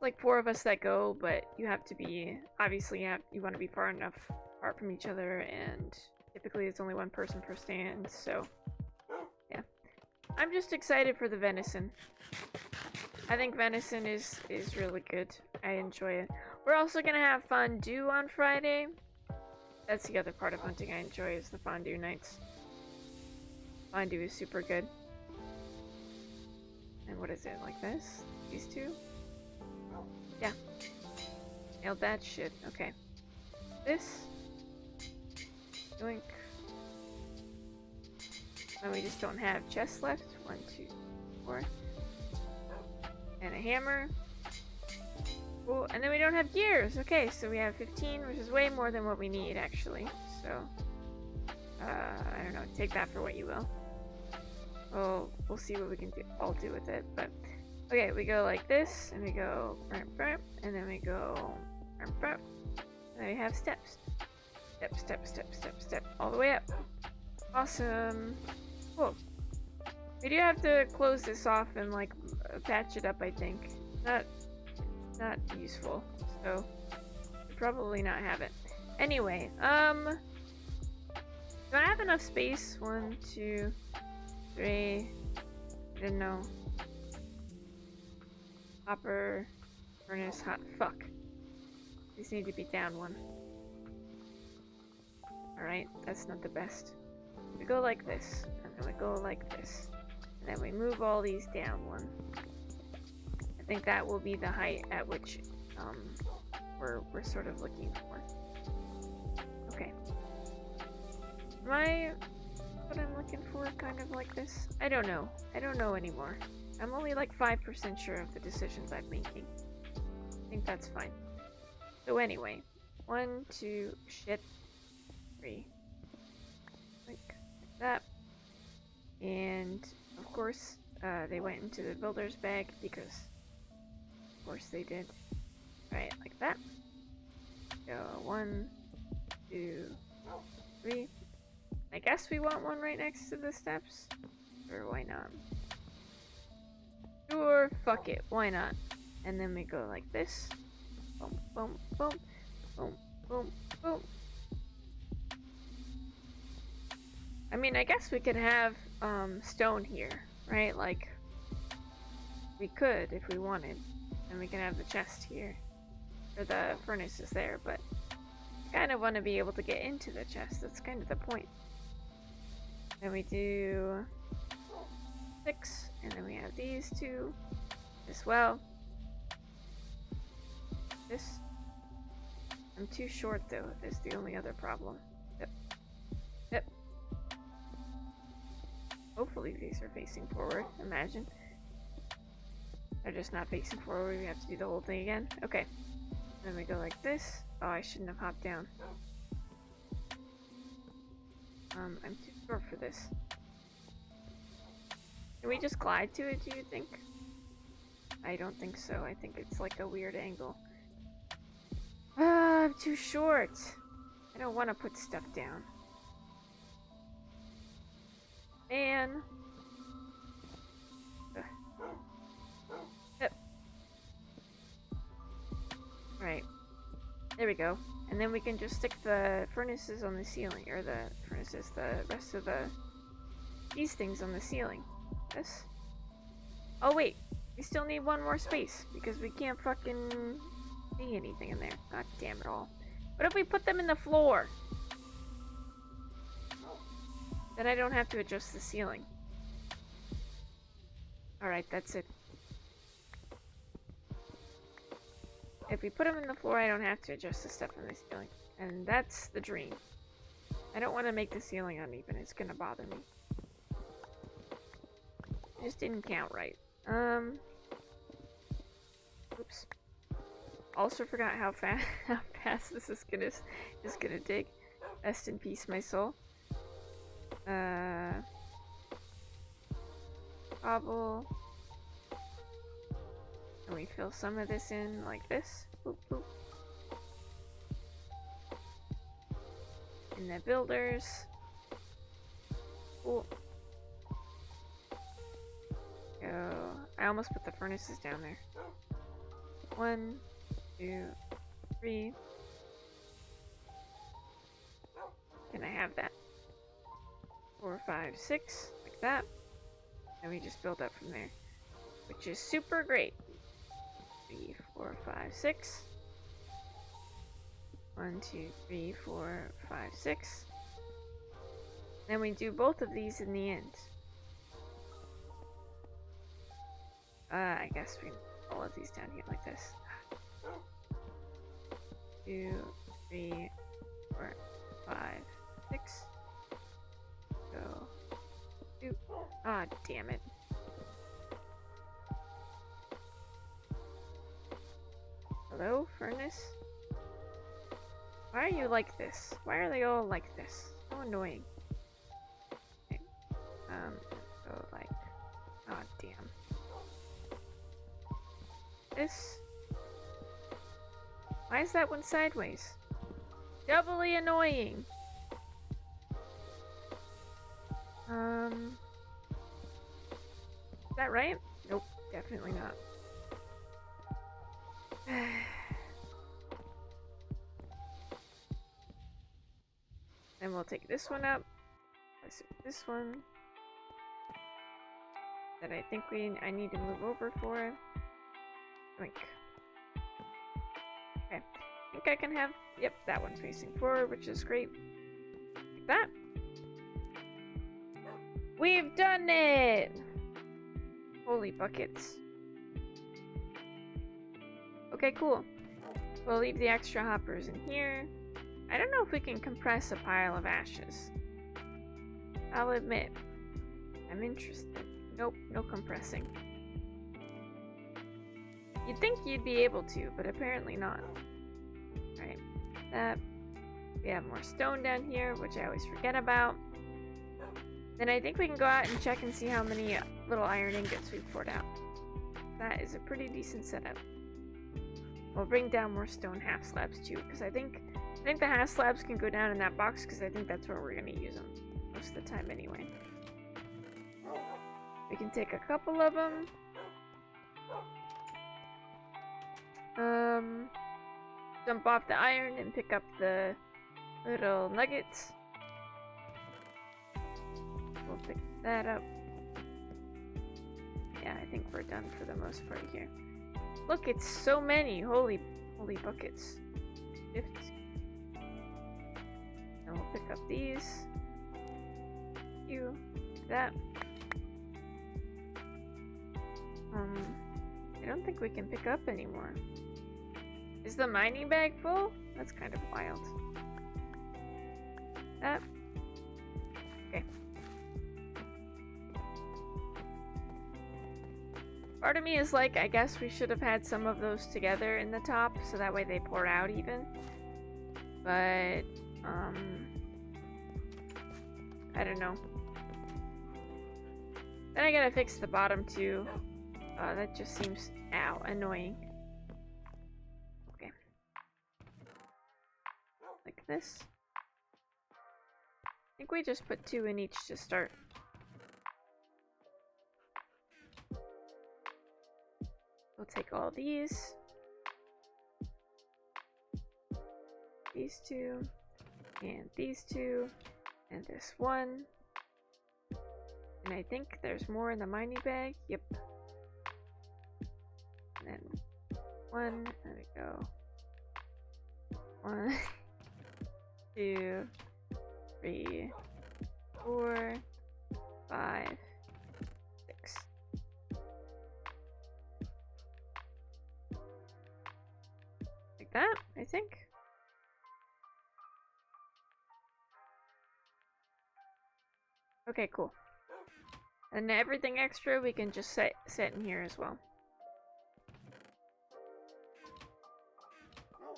like 4 of us that go, but you have to be, obviously you want to be far enough apart from each other, and typically it's only 1 person per stand, so yeah. I'm just excited for the venison. I think venison is really good. I enjoy it. We're also gonna have fondue on Friday. That's the other part of hunting I enjoy, is the fondue nights. Fondue is super good. And what is it, like this? These two? Nailed that shit. Okay. This. Doink. And we just don't have chests left. 1, 2, 4. And a hammer. Cool. And then we don't have gears. Okay, so we have 15, which is way more than what we need, actually. So, I don't know. Take that for what you will. Well, we'll see what we can do. I'll do with it. But okay, we go like this, and we go, and then we go, and then we have steps. Step, step, step, step, step, all the way up. Awesome. Cool. We do have to close this off and like patch it up, I think. Not useful, so we'll probably not have it. Anyway, do I have enough space? 1, 2, 3. I didn't know. Hopper, furnace, hot. Fuck. These need to be down 1. Alright, that's not the best. We go like this, and then we go like this. And then we move all these down 1. I think that will be the height at which we're sort of looking for. Okay. Am I what I'm looking for kind of like this? I don't know. I don't know anymore. I'm only like 5% sure of the decisions I'm making. I think that's fine. So anyway, 1, 2, shit, 3. Like that. And of course, they went into the builder's bag because of course they did. Right, like that. Go 1, 2, 3. I guess we want one right next to the steps. Or why not? Sure, fuck it, why not? And then we go like this. Boom, boom, boom, boom, boom, boom. I mean, I guess we could have stone here, right? Like, we could if we wanted. And we can have the chest here. Or the furnace is there, but I kind of want to be able to get into the chest. That's kind of the point. Then we do 6, and then we have these 2 as well. This. I'm too short though, is the only other problem. Yep. Yep. Hopefully these are facing forward, imagine. They're just not facing forward, we have to do the whole thing again. Okay. Then we go like this. Oh, I shouldn't have hopped down. I'm too short for this. Can we just glide to it, do you think? I don't think so. I think it's like a weird angle. Ah, I'm too short. I don't want to put stuff down. Man. Ugh. Yep. Right. There we go. And then we can just stick the furnaces on the ceiling, or the furnaces, the rest of these things on the ceiling. This. Oh wait, we still need one more space, because we can't fucking see anything in there. God damn it all. What if we put them in the floor? Then I don't have to adjust the ceiling. Alright, that's it. If we put them in the floor, I don't have to adjust the stuff on the ceiling. And that's the dream. I don't want to make the ceiling uneven. It's going to bother me. It just didn't count right. Oops. Also forgot how fast this is gonna dig. Rest in peace, my soul. Cobble. And we fill some of this in like this. Boop, boop. And the builders. Cool. Go. I almost put the furnaces down there. 1, 2, 3. Can I have that? 4, 5, 6. Like that. And we just build up from there. Which is super great. 3, 4, 5, 6. 1, 2, 3, 4, 5, 6. Then we do both of these in the end. I guess we can put all of these down here like this. 2, 3, 4, 5, 6. Go. 2. Ah, damn it. Hello, furnace? Why are you like this? Why are they all like this? So annoying. Okay. So like, ah, damn. This. Why is that one sideways? Doubly annoying. Is that right? Nope, definitely not. Then we'll take this one up. Let's do this one. That I think I need to move over for. Oink. Okay. I think I can have, yep, that one's facing forward, which is great. Like that. We've done it! Holy buckets. Okay, cool. We'll leave the extra hoppers in here. I don't know if we can compress a pile of ashes. I'll admit, I'm interested. Nope, no compressing. You'd think you'd be able to, but apparently not. Alright, that. We have more stone down here, which I always forget about. Then I think we can go out and check and see how many little iron ingots we've poured out. That is a pretty decent setup. We'll bring down more stone half slabs too, because I think the half slabs can go down in that box, because I think that's where we're going to use them most of the time anyway. We can take a couple of them. Dump off the iron and pick up the little nuggets. We'll pick that up. Yeah, I think we're done for the most part here. Look, it's so many. Holy buckets. 50. And we'll pick up these. You. That. I don't think we can pick up anymore. Is the mining bag full? That's kind of wild. That. Okay. Part of me is like, I guess we should have had some of those together in the top, so that way they pour out even. But, I don't know. Then I gotta fix the bottom too. That just seems, ow, annoying. Okay. Like this. I think we just put 2 in each to start. We'll take all these. These 2. And these 2. And this one. And I think there's more in the mining bag. Yep. And then 1. There we go. 1, 2, 3, 4, 5, 6. Like that, I think. Okay, cool. And everything extra we can just set in here as well.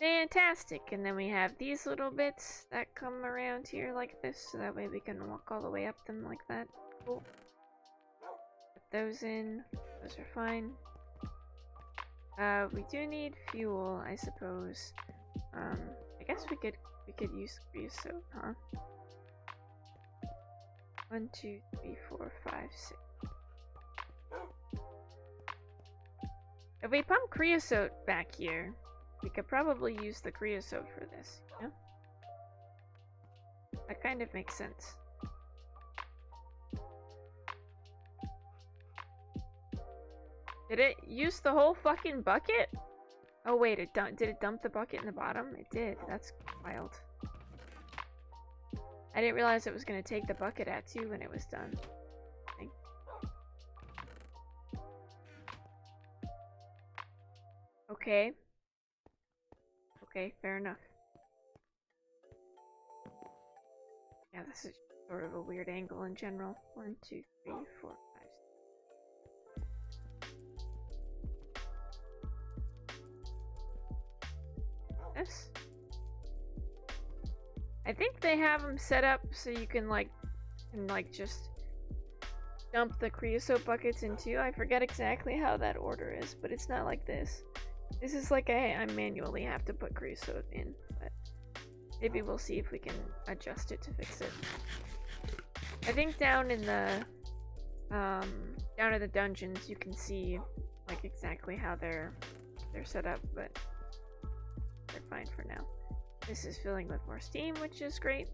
Fantastic! And then we have these little bits that come around here like this, so that way we can walk all the way up them like that. Cool. Put those in. Those are fine. We do need fuel, I suppose. I guess we could use creosote, huh? 1, 2, 3, 4, 5, 6. If we pump creosote back here, we could probably use the creosote for this, you know? That kind of makes sense. Did it use the whole fucking bucket? Oh wait, did it dump the bucket in the bottom? It did. That's wild. I didn't realize it was going to take the bucket out too when it was done. Okay. Okay, fair enough. Yeah, this is sort of a weird angle in general. 1, 2, 3, 4, 5. This? I think they have them set up so you can just dump the creosote buckets into. I forget exactly how that order is, but it's not like this. This is like I manually have to put creosote in, but maybe we'll see if we can adjust it to fix it. I think down in the dungeons you can see like exactly how they're set up, but they're fine for now. This is filling with more steam, which is great.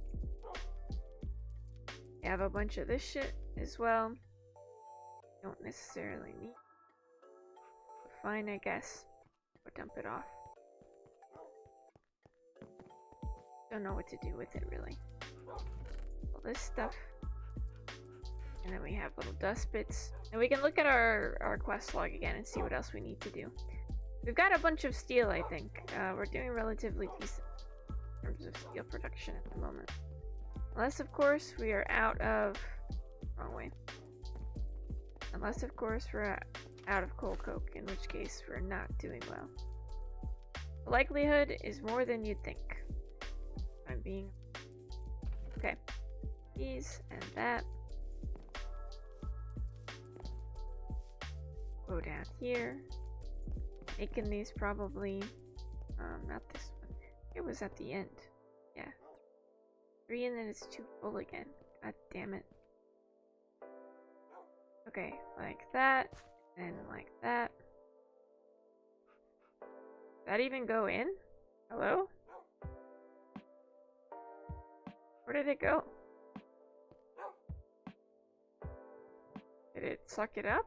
We have a bunch of this shit as well. Don't necessarily need. Fine, I guess. We'll dump it off. Don't know what to do with it really. All this stuff. And then we have little dust bits. And we can look at our quest log again and see what else we need to do. We've got a bunch of steel, I think. We're doing relatively decent in terms of steel production at the moment. Unless, of course, we are out of... Wrong way. Unless, of course, we're out of coal coke, in which case we're not doing well. The likelihood is more than you'd think. I'm being... Okay. These and that. Go down here. Making these probably... not this one. It was at the end. Yeah. 3 and then it's too full again. God damn it. Okay, like that. And like that. Did that even go in? Hello? Where did it go? Did it suck it up?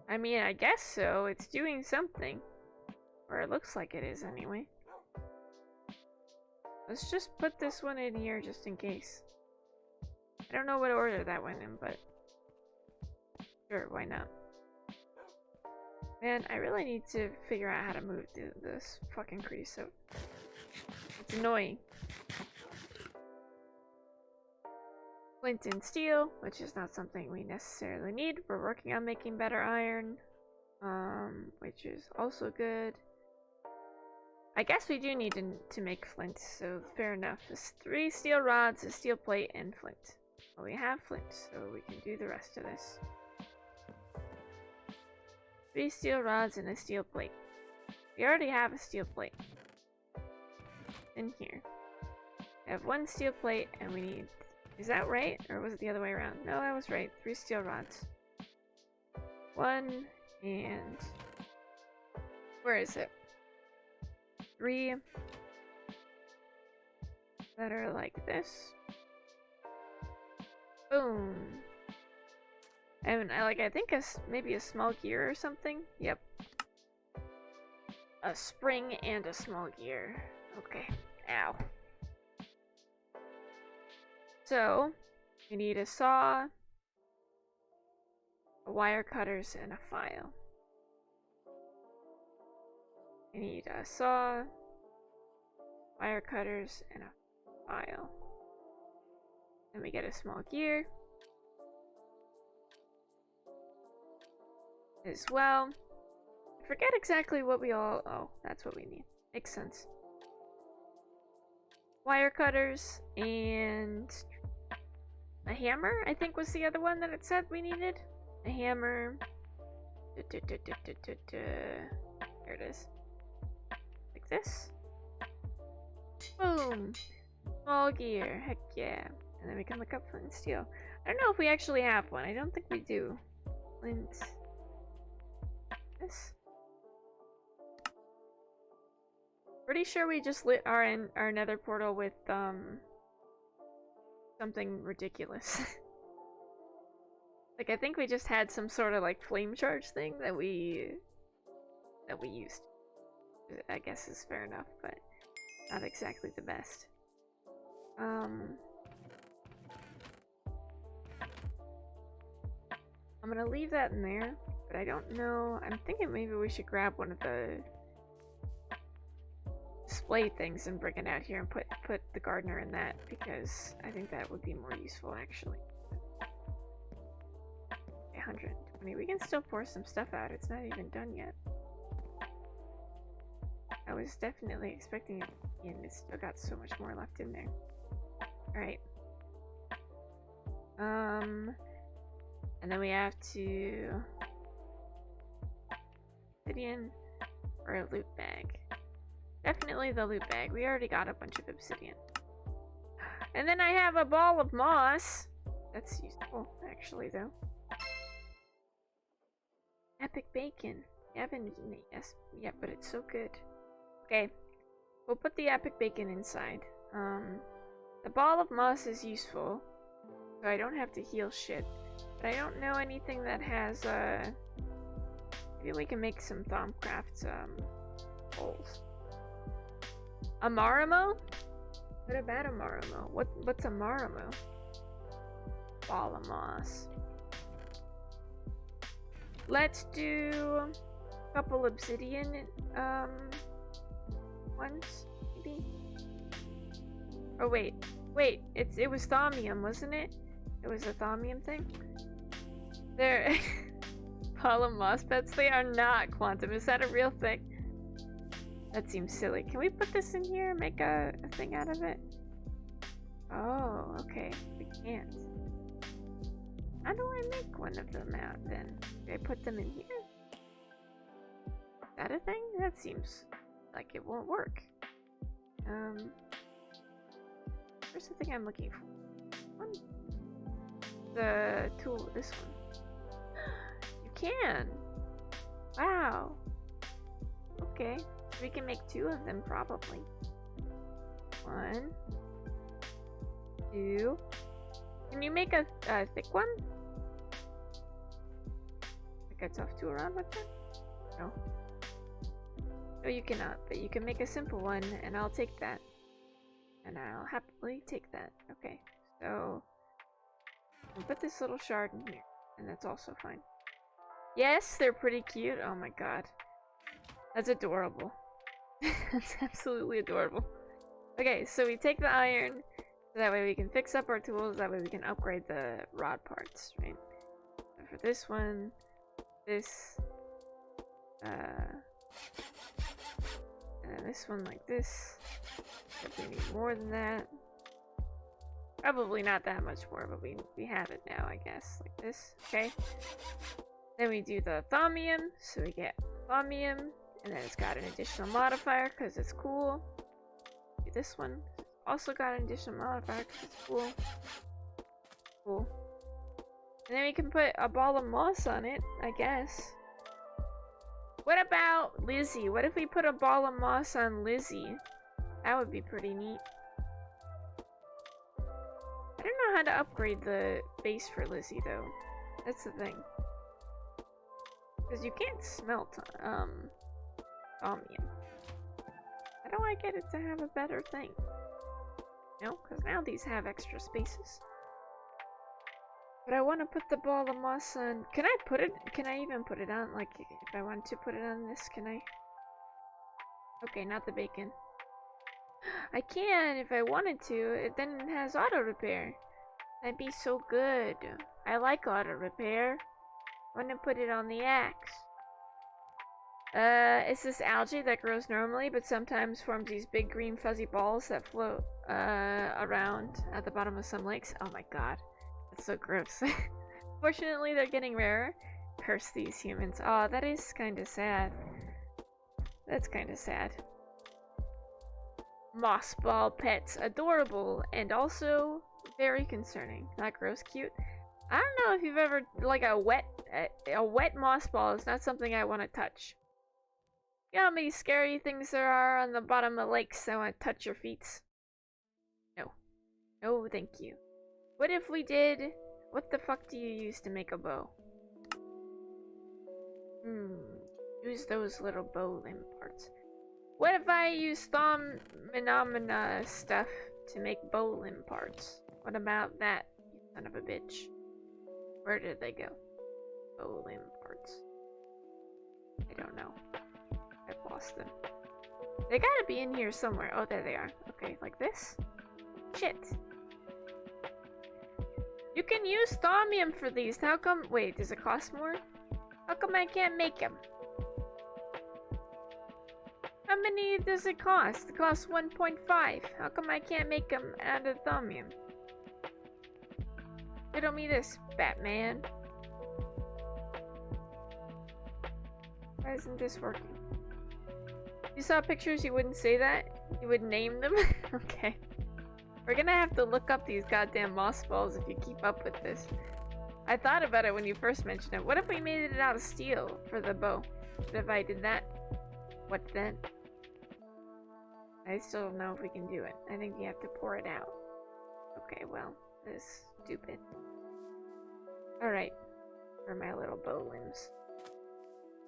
I mean, I guess so. It's doing something. Or it looks like it is anyway. Let's just put this one in here just in case. I don't know what order that went in, but sure, why not? Man, I really need to figure out how to move this fucking creosote. It's annoying. Flint and steel, which is not something we necessarily need. We're working on making better iron, which is also good. I guess we do need to make flint, so fair enough. It's 3 steel rods, a steel plate, and flint. Well, we have flint, so we can do the rest of this. 3 steel rods and a steel plate. We already have a steel plate in here. We have 1 steel plate, and we need... Is that right? Or was it the other way around? No, I was right. 3 steel rods. 1 and... Where is it? 3 that are like this. Boom. And I think maybe a small gear or something. Yep. A spring and a small gear. Okay. Ow. So, we need a saw, a wire cutters, and a file. We need a saw, wire cutters, and a file. Then we get a small gear as well. I forget exactly what we all... Oh, that's what we need. Makes sense. Wire cutters and a hammer, I think was the other one that it said we needed. A hammer. There it is. Like this. Boom. Small gear. Heck yeah. And then we can look up flint and steel. I don't know if we actually have one. I don't think we do. Flint. This. Pretty sure we just lit our nether portal with something ridiculous. Like I think we just had some sort of like flame charge thing that we used. I guess is fair enough, but not exactly the best. I'm gonna leave that in there. But I don't know. I'm thinking maybe we should grab one of the display things and bring it out here and put the gardener in that, because I think that would be more useful actually. 120. We can still pour some stuff out. It's not even done yet. I was definitely expecting it, and it's still got so much more left in there. Alright. And then we have to obsidian or a loot bag. Definitely the loot bag. We already got a bunch of obsidian. And then I have a ball of moss. That's useful, actually, though. Epic bacon. I haven't eaten it yet, but it's so good. Okay, we'll put the epic bacon inside. The ball of moss is useful, so I don't have to heal shit. But I don't know anything that has, maybe we can make some Thaumcraft, bowls. A Marimo? What about a Marimo? What's a Marimo? Ball of moss. Let's do a couple obsidian, ones, maybe? Oh, wait, it was thaumium, wasn't it? It was a thaumium thing? They're ball of moss beds, they are not quantum. Is that a real thing? That seems silly. Can we put this in here and make a thing out of it? Oh, okay. We can't. How do I make one of them out then? Do I put them in here? Is that a thing? That seems like it won't work. Where's the thing I'm looking for? One? The tool, this one. You can! Wow! Okay. We can make 2 of them, probably. 1, 2. Can you make a thick one? Like a tough tool around with that? No. No, you cannot, but you can make a simple one, and I'll take that. And I'll happily take that. Okay, so we'll put this little shard in here, and that's also fine. Yes, they're pretty cute. Oh my god. That's adorable. That's absolutely adorable. Okay, so we take the iron, so that way we can fix up our tools, that way we can upgrade the rod parts, right? So for this one, this, and then this one like this. If we need more than that. Probably not that much more, but we have it now, I guess. Like this, okay? Then we do the thaumium, so we get thaumium, and then it's got an additional modifier because it's cool. Do this one, also got an additional modifier because it's cool. Cool. And then we can put a ball of moss on it, I guess. What about Lizzie? What if we put a ball of moss on Lizzie? That would be pretty neat. I don't know how to upgrade the base for Lizzie though. That's the thing. Because you can't smelt thaumium. How do I get it to have a better thing? No, because now these have extra spaces. But I want to put the ball of moss on. Can I put it? Can I even put it on? Like, if I want to put it on this, can I? Okay, not the bacon. I can if I wanted to. It then has auto repair. That'd be so good. I like auto repair. I want to put it on the axe. It's this algae that grows normally, but sometimes forms these big green fuzzy balls that float around at the bottom of some lakes. Oh my god, that's so gross. Fortunately, they're getting rarer. Curse these humans. Aw, that is kind of sad. That's kind of sad. Moss ball pets, adorable and also very concerning. Not gross, cute. I don't know if you've ever like a wet moss ball is not something I want to touch. You know how many scary things there are on the bottom of lakes that want to touch your feet? No. No, thank you. What if we did? What the fuck do you use to make a bow? Use those little bow limb parts. What if I use Thauminomina stuff to make bow limb parts? What about that, you son of a bitch? Where did they go? Bow limb parts. I don't know. I've lost them. They gotta be in here somewhere. Oh, there they are. Okay, like this? Shit. You can use thaumium for these. How come? Wait, does it cost more? How come I can't make them? How many does it cost? It costs 1.5. How come I can't make them out of thaumium? Riddle me this, Batman. Why isn't this working? If you saw pictures, you wouldn't say that? You would name them? Okay. We're gonna have to look up these goddamn moss balls if you keep up with this. I thought about it when you first mentioned it. What if we made it out of steel for the bow? What if I did that? What then? I still don't know if we can do it. I think you have to pour it out. Okay, well, this is stupid. Alright. For my little bow limbs.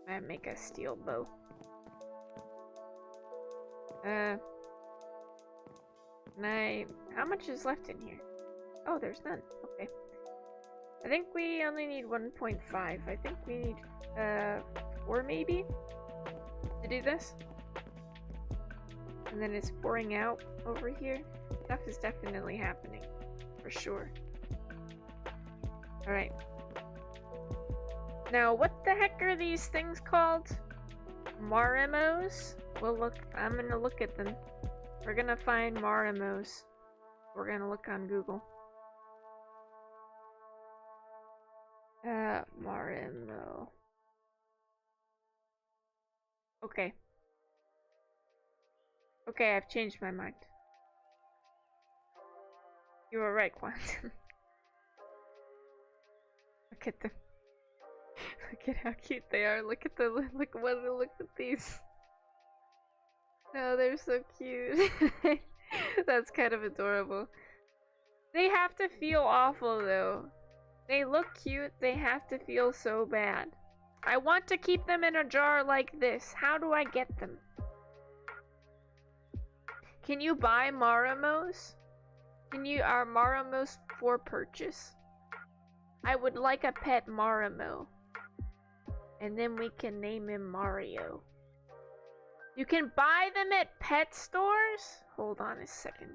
I make a steel bow. How much is left in here? Oh, there's none. Okay. I think we only need 1.5. I think we need, 4 maybe? To do this? And then it's pouring out over here. Stuff is definitely happening. For sure. Alright. Now, what the heck are these things called? Maramos? We'll look. I'm gonna look at them. We're gonna find Maramos. We're gonna look on Google. Marimo. Okay. Okay, I've changed my mind. You were right, Quantum. Look at them. Look at how cute they are. Look at the look at these. Oh, they're so cute. That's kind of adorable. They have to feel awful though. They look cute, they have to feel so bad. I want to keep them in a jar like this. How do I get them? Can you buy Maramos? Are Maramos for purchase? I would like a pet Maramo. And then we can name him Mario. You can buy them at pet stores? Hold on a second.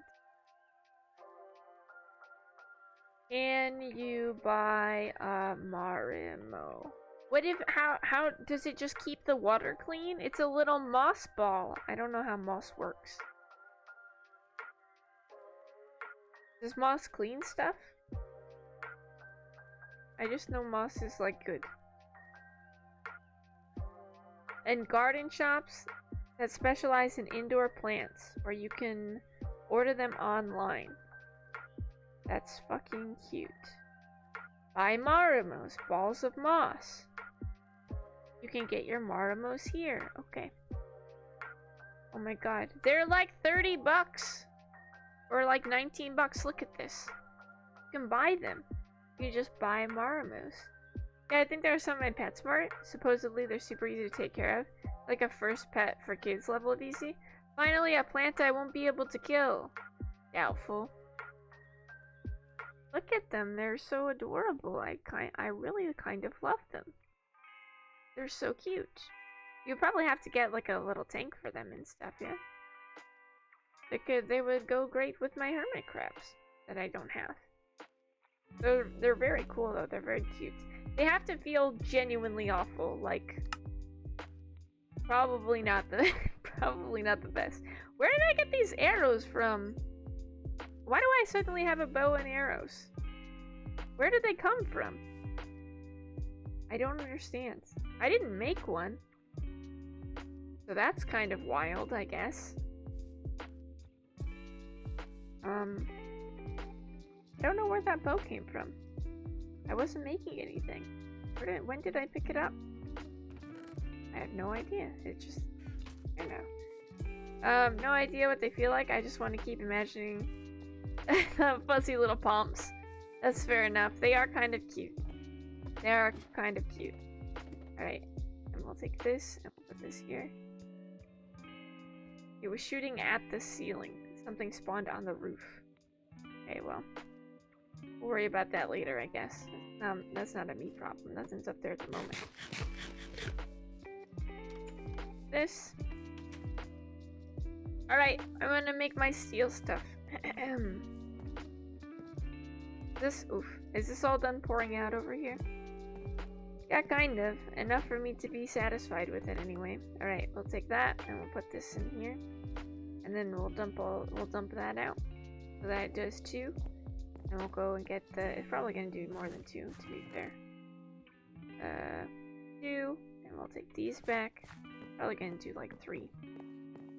Can you buy a Marimo? What if, how does it just keep the water clean? It's a little moss ball. I don't know how moss works. Does moss clean stuff? I just know moss is like good. And garden shops that specialize in indoor plants, or you can order them online. That's fucking cute. Buy Marimos, balls of moss. You can get your Marimos here. Okay. Oh my god. They're like 30 bucks. Or like 19 bucks. Look at this. You can buy them. You just buy Marimos. Yeah, I think there are some in PetSmart. Supposedly they're super easy to take care of. Like a first pet for kids level of easy. Finally, a plant I won't be able to kill. Doubtful. Look at them, they're so adorable. I really kind of love them. They're so cute. You probably have to get like a little tank for them and stuff, yeah? They would go great with my hermit crabs that I don't have. They're very cool though, they're very cute. They have to feel genuinely awful, like probably not the best. Where did I get these arrows from? Why do I suddenly have a bow and arrows? Where did they come from? I don't understand. I didn't make one. So that's kind of wild, I guess. I don't know where that bow came from. I wasn't making anything. When did I pick it up? I have no idea. It just, I don't know. No idea what they feel like. I just want to keep imagining fuzzy little palms. That's fair enough. They are kind of cute. They are kind of cute. Alright. And we'll take this and we'll put this here. It was shooting at the ceiling. Something spawned on the roof. Okay, well. We'll worry about that later, I guess. That's not a me problem. Nothing's up there at the moment. this. Alright, I'm gonna make my steel stuff. Is this all done pouring out over here? Yeah, kind of. Enough for me to be satisfied with it anyway. Alright, we'll take that and we'll put this in here. And then we'll dump that out. So that it does 2. And we'll go and get it's probably gonna do more than 2, to be fair. 2, and we'll take these back. Probably gonna do like 3.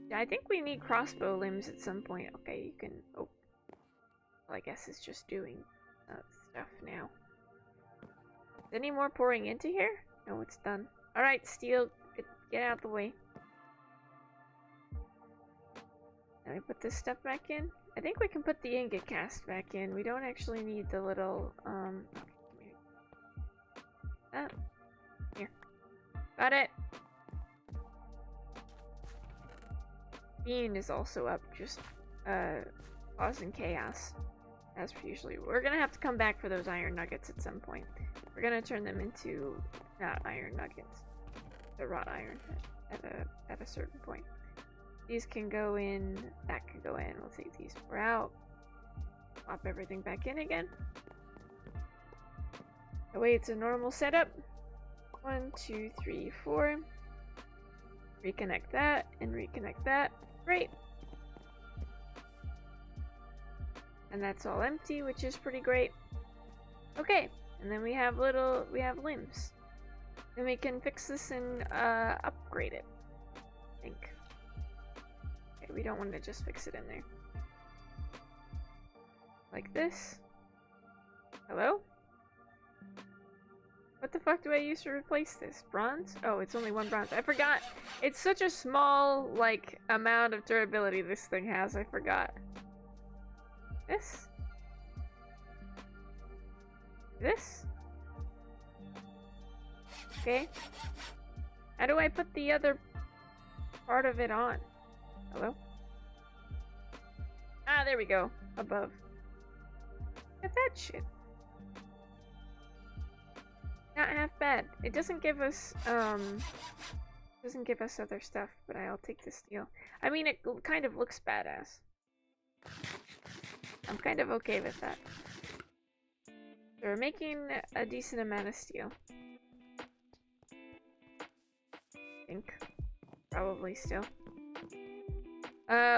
Yeah, I think we need crossbow limbs at some point. Okay, you can, well, I guess it's just doing stuff now. Is any more pouring into here? No, it's done. Alright, steel, get out the way. Let me put this stuff back in. I think we can put the ingot cast back in. We don't actually need the little, here. Got it! Bean is also up, just, causing chaos. As per usually. We're gonna have to come back for those iron nuggets at some point. We're gonna turn them into, not iron nuggets, the wrought iron at a certain point. These can go in, that can go in. We'll take these 4 out. Pop everything back in again. That way it's a normal setup. 1, 2, 3, 4. Reconnect that and reconnect that. Great. And that's all empty, which is pretty great. Okay, and then we have limbs. Then we can fix this and upgrade it, I think. Okay, we don't want to just fix it in there. Like this. Hello? What the fuck do I use to replace this? Bronze? Oh, it's only 1 bronze. I forgot. It's such a small, like, amount of durability this thing has. I forgot. This? This? Okay. How do I put the other part of it on? Hello? Ah, there we go. Above. Look at that shit. Not half bad. It doesn't give us other stuff, but I'll take the steel. I mean, it kind of looks badass. I'm kind of okay with that. So we're making a decent amount of steel. I think. Probably still.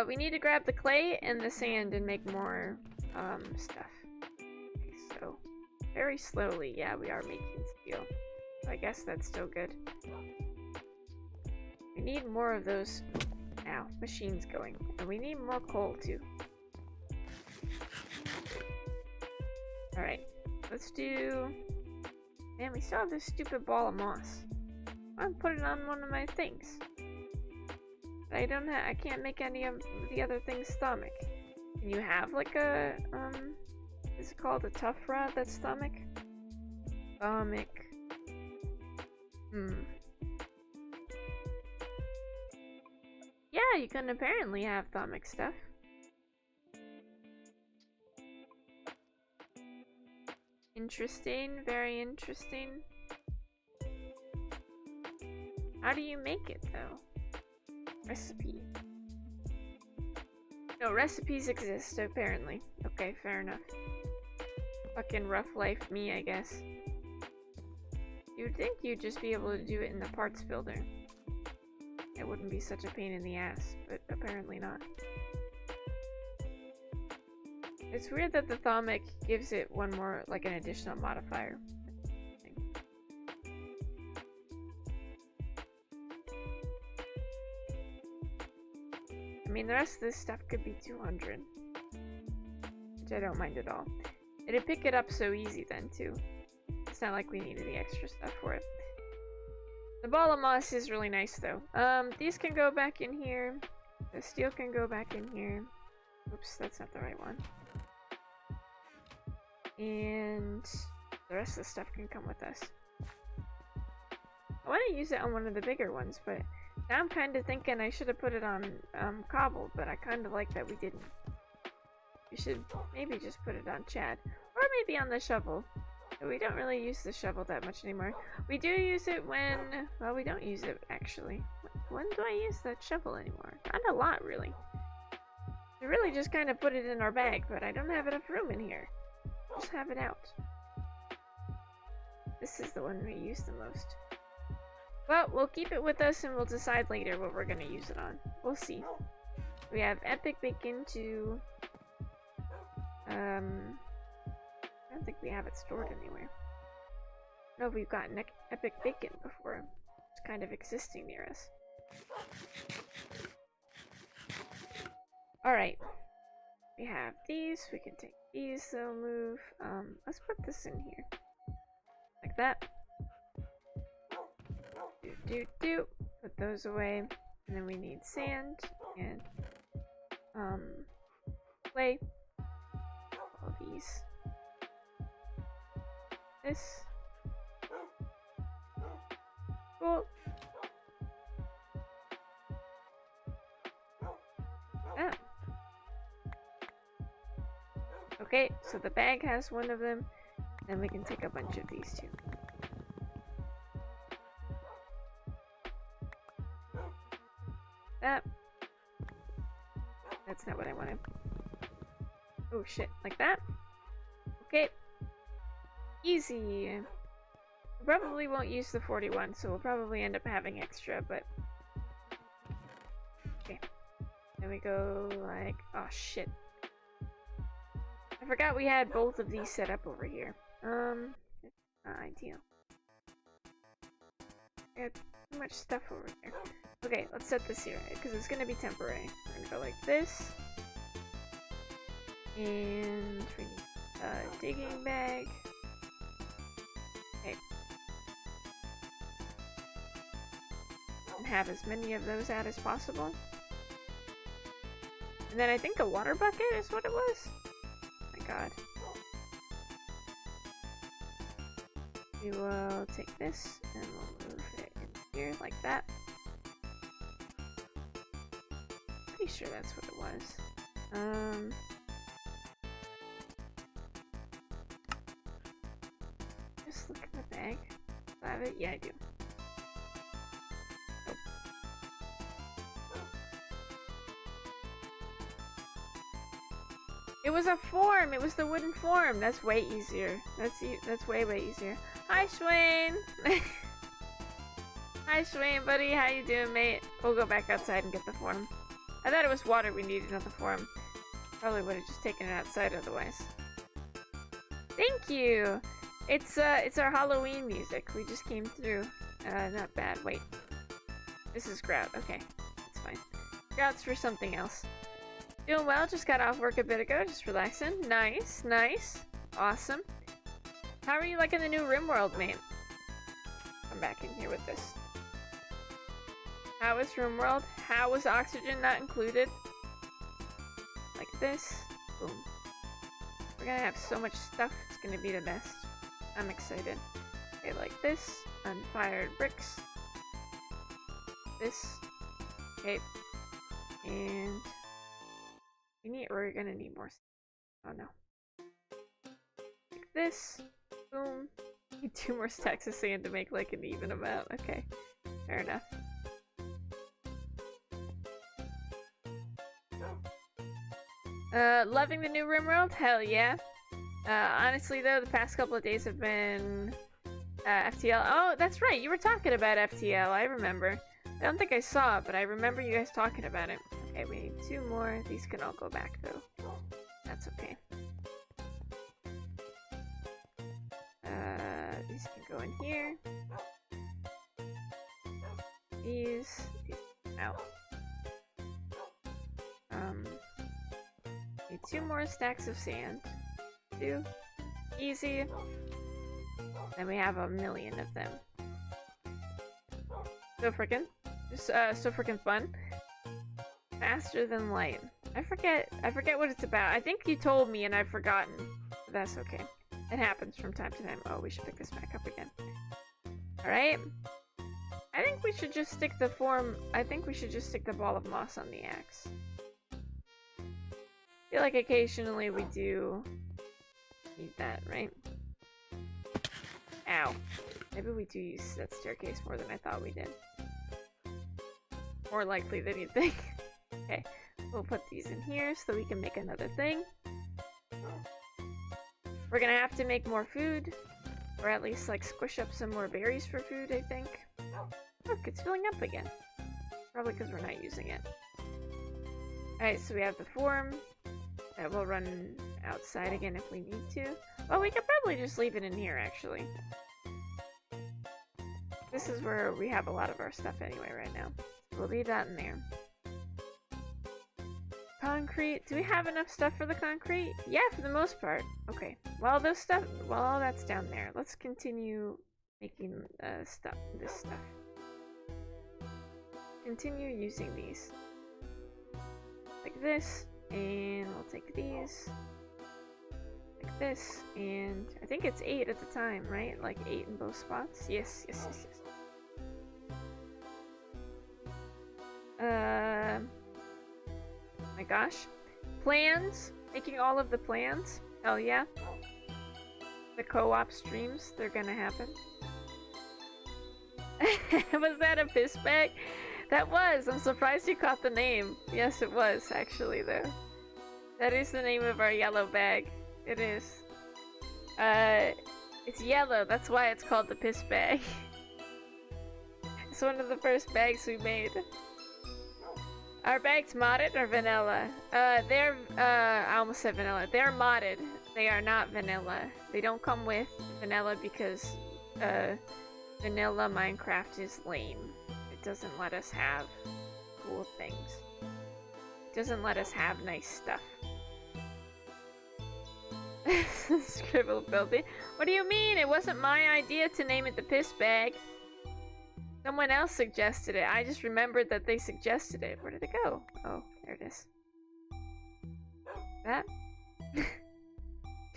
We need to grab the clay and the sand and make more, stuff. Okay, so, very slowly, yeah, we are making steel. So I guess that's still good. We need more of those, now, machines going. And we need more coal, too. Alright, let's do... Man, we still have this stupid ball of moss. I'm putting it on one of my things. I don't have, I can't make any of the other things stomach. Can you have like a, is it called a tough rod that's stomach? Stomach. Yeah, you can apparently have stomach stuff. Interesting, very interesting. How do you make it though? Recipe. No, recipes exist apparently. Okay, fair enough. Fucking rough life me, I guess. You'd think you'd just be able to do it in the parts builder. It wouldn't be such a pain in the ass, but apparently not. It's weird that the Thaumic gives it one more, like an additional modifier. I mean, the rest of this stuff could be 200. Which I don't mind at all. It'd pick it up so easy then, too. It's not like we need any extra stuff for it. The ball of moss is really nice, though. These can go back in here. The steel can go back in here. Oops, that's not the right one. And the rest of the stuff can come with us. I want to use it on one of the bigger ones, but now I'm kind of thinking I should have put it on cobble, but I kind of like that we didn't. We should maybe just put it on Chad. Or maybe on the shovel. But we don't really use the shovel that much anymore. We do use it when... Well, we don't use it, actually. when do I use that shovel anymore? Not a lot, really. I really just kind of put it in our bag, but I don't have enough room in here. Just have it out. This is the one we use the most. Well, we'll keep it with us and we'll decide later what we're gonna use it on. We'll see. We have epic bacon to... I don't think we have it stored anywhere. No, we've gotten epic bacon before. It's kind of existing near us. Alright. We have these. We can take these. They'll move. Let's put this in here. Like that. Do. Put those away. And then we need sand and clay. All these. This. Cool. Ah. Okay, so the bag has one of them. Then we can take a bunch of these too. That. That's not what I wanted. Oh shit, like that? Okay. Easy. We probably won't use the 41, so we'll probably end up having extra, but... Okay. Then we go like... Oh shit. I forgot we had both of these set up over here. It's not ideal. I got too much stuff over here. Okay, let's set this here, because it's gonna be temporary. We're gonna go like this. And we need a digging bag. Okay. And have as many of those out as possible. And then I think a water bucket is what it was. Oh my god. We will take this and we'll move it in here like that. Pretty sure that's what it was. Just look at the bag. Do I have it? Yeah, I do. Oh. It was a form! It was the wooden form! That's way easier. That's way easier. Hi, Schwain! Hi, Schwain, buddy. How you doing, mate? We'll go back outside and get the form. I thought it was water we needed, not the form. Probably would have just taken it outside otherwise. Thank you! It's our Halloween music. We just came through. Not bad. Wait. This is grout. Okay. That's fine. Grout's for something else. Doing well. Just got off work a bit ago. Just relaxing. Nice. Nice. Awesome. How are you liking the new RimWorld, mate? Come back in here with this. How is RimWorld? How was oxygen not included? Like this. Boom. We're gonna have so much stuff. It's gonna be the best. I'm excited. Okay, like this. Unfired bricks. This. Okay. And we're gonna need more. Oh no. Like this. Boom. Need 2 more stacks of sand to make like an even amount. Okay. Fair enough. Loving the new RimWorld? Hell yeah. Honestly though, the past couple of days have been FTL. Oh, that's right, you were talking about FTL, I remember. I don't think I saw it, but I remember you guys talking about it. Okay, we need 2 more. These can all go back though. That's okay. These can go in here. These out. Need 2 more stacks of sand. 2. Easy. Then we have 1,000,000 of them. So freaking. Just so freaking fun. Faster than light. I forget what it's about. I think you told me and I've forgotten. But that's okay. It happens from time to time. Oh, we should pick this back up again. Alright. I think we should just stick the ball of moss on the axe. I feel like occasionally we do need that, right? Ow. Maybe we do use that staircase more than I thought we did. more likely than you'd think. Okay, we'll put these in here so we can make another thing. We're gonna have to make more food, or at least like squish up some more berries for food, I think. Look, it's filling up again. Probably because we're not using it. Alright, so we have the form that will run outside again if we need to. Well, we could probably just leave it in here, actually. This is where we have a lot of our stuff anyway right now. We'll leave that in there. Concrete. Do we have enough stuff for the concrete? Yeah, for the most part. Okay. While all that's down there, let's continue making this stuff. Continue using these. Like this, and we'll take these. Like this, and I think it's 8 at the time, right? Like 8 in both spots? Yes. My gosh. Plans? Making all of the plans? Hell yeah. The co-op streams, they're gonna happen. Was that a piss bag? That was! I'm surprised you caught the name. Yes, it was, actually, though. That is the name of our yellow bag. It is. It's yellow, that's why it's called the piss bag. It's one of the first bags we made. Our bags modded or vanilla? I almost said vanilla. They're modded. They are not vanilla. They don't come with vanilla because, vanilla Minecraft is lame. It doesn't let us have cool things. It doesn't let us have nice stuff. Scribble built it. What do you mean? It wasn't my idea to name it the piss bag. Someone else suggested it. I just remembered that they suggested it. Where did it go? Oh, there it is. That?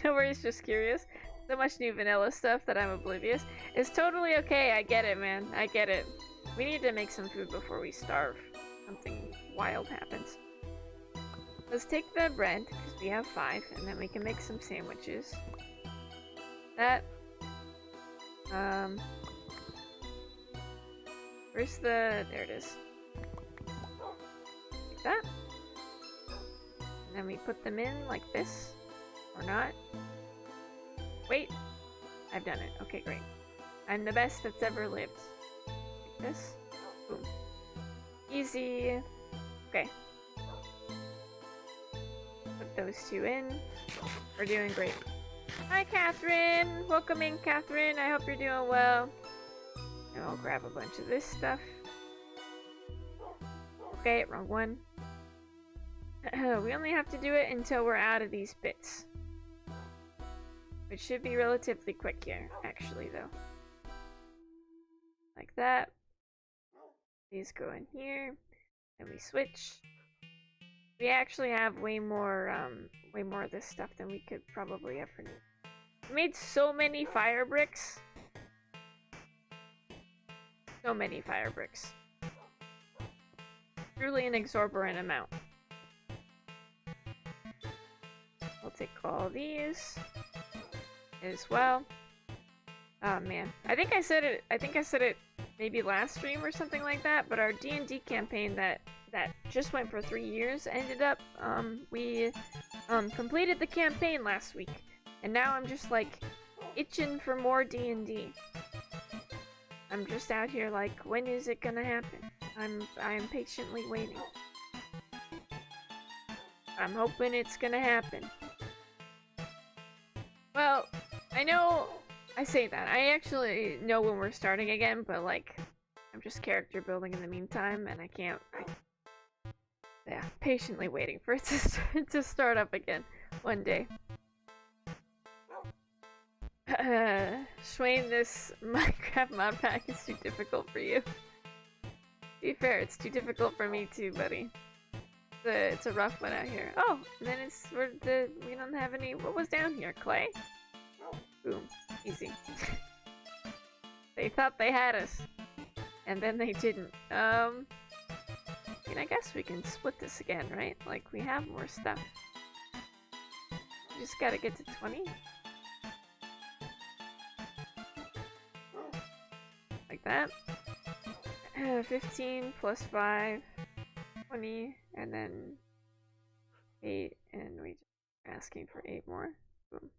No worries, just curious. So much new vanilla stuff that I'm oblivious. It's totally okay. I get it, man. I get it. We need to make some food before we starve. Something wild happens. Let's take the bread, because we have 5, and then we can make some sandwiches. That. Where's the... There it is. Like that. And then we put them in like this. Or not. Wait. I've done it. Okay, great. I'm the best that's ever lived. Like this. Boom. Easy. Okay. Put those 2 in. We're doing great. Hi, Catherine! Welcome in, Catherine. I hope you're doing well. And I'll grab a bunch of this stuff. Okay, wrong one. We only have to do it until we're out of these bits. Which should be relatively quick here, actually, though. Like that. These go in here. And we switch. We actually have way more of this stuff than we could probably ever need. We made so many fire bricks. So many fire bricks. Truly an exorbitant amount. We'll take all these as well. Oh man, I think I said it maybe last stream or something like that. But our D&D campaign that just went for 3 years ended up. We completed the campaign last week, and now I'm just like itching for more D&D. I'm just out here like, when is it gonna happen? I'm patiently waiting. I'm hoping it's gonna happen. Well, I know I say that. I actually know when we're starting again, but like, I'm just character building in the meantime, and I can't. Yeah, patiently waiting for it to start up again one day. Schwain, this Minecraft mod pack is too difficult for you. To be fair, it's too difficult for me too, buddy. It's a rough one out here. Oh, and then we don't have any. What was down here? Clay? Boom, easy. They thought they had us, and then they didn't. I mean, I guess we can split this again, right? Like, we have more stuff. We just gotta get to 20. Like that. 15 plus 5. 20, and then 8, and we just asking for 8 more. Boom.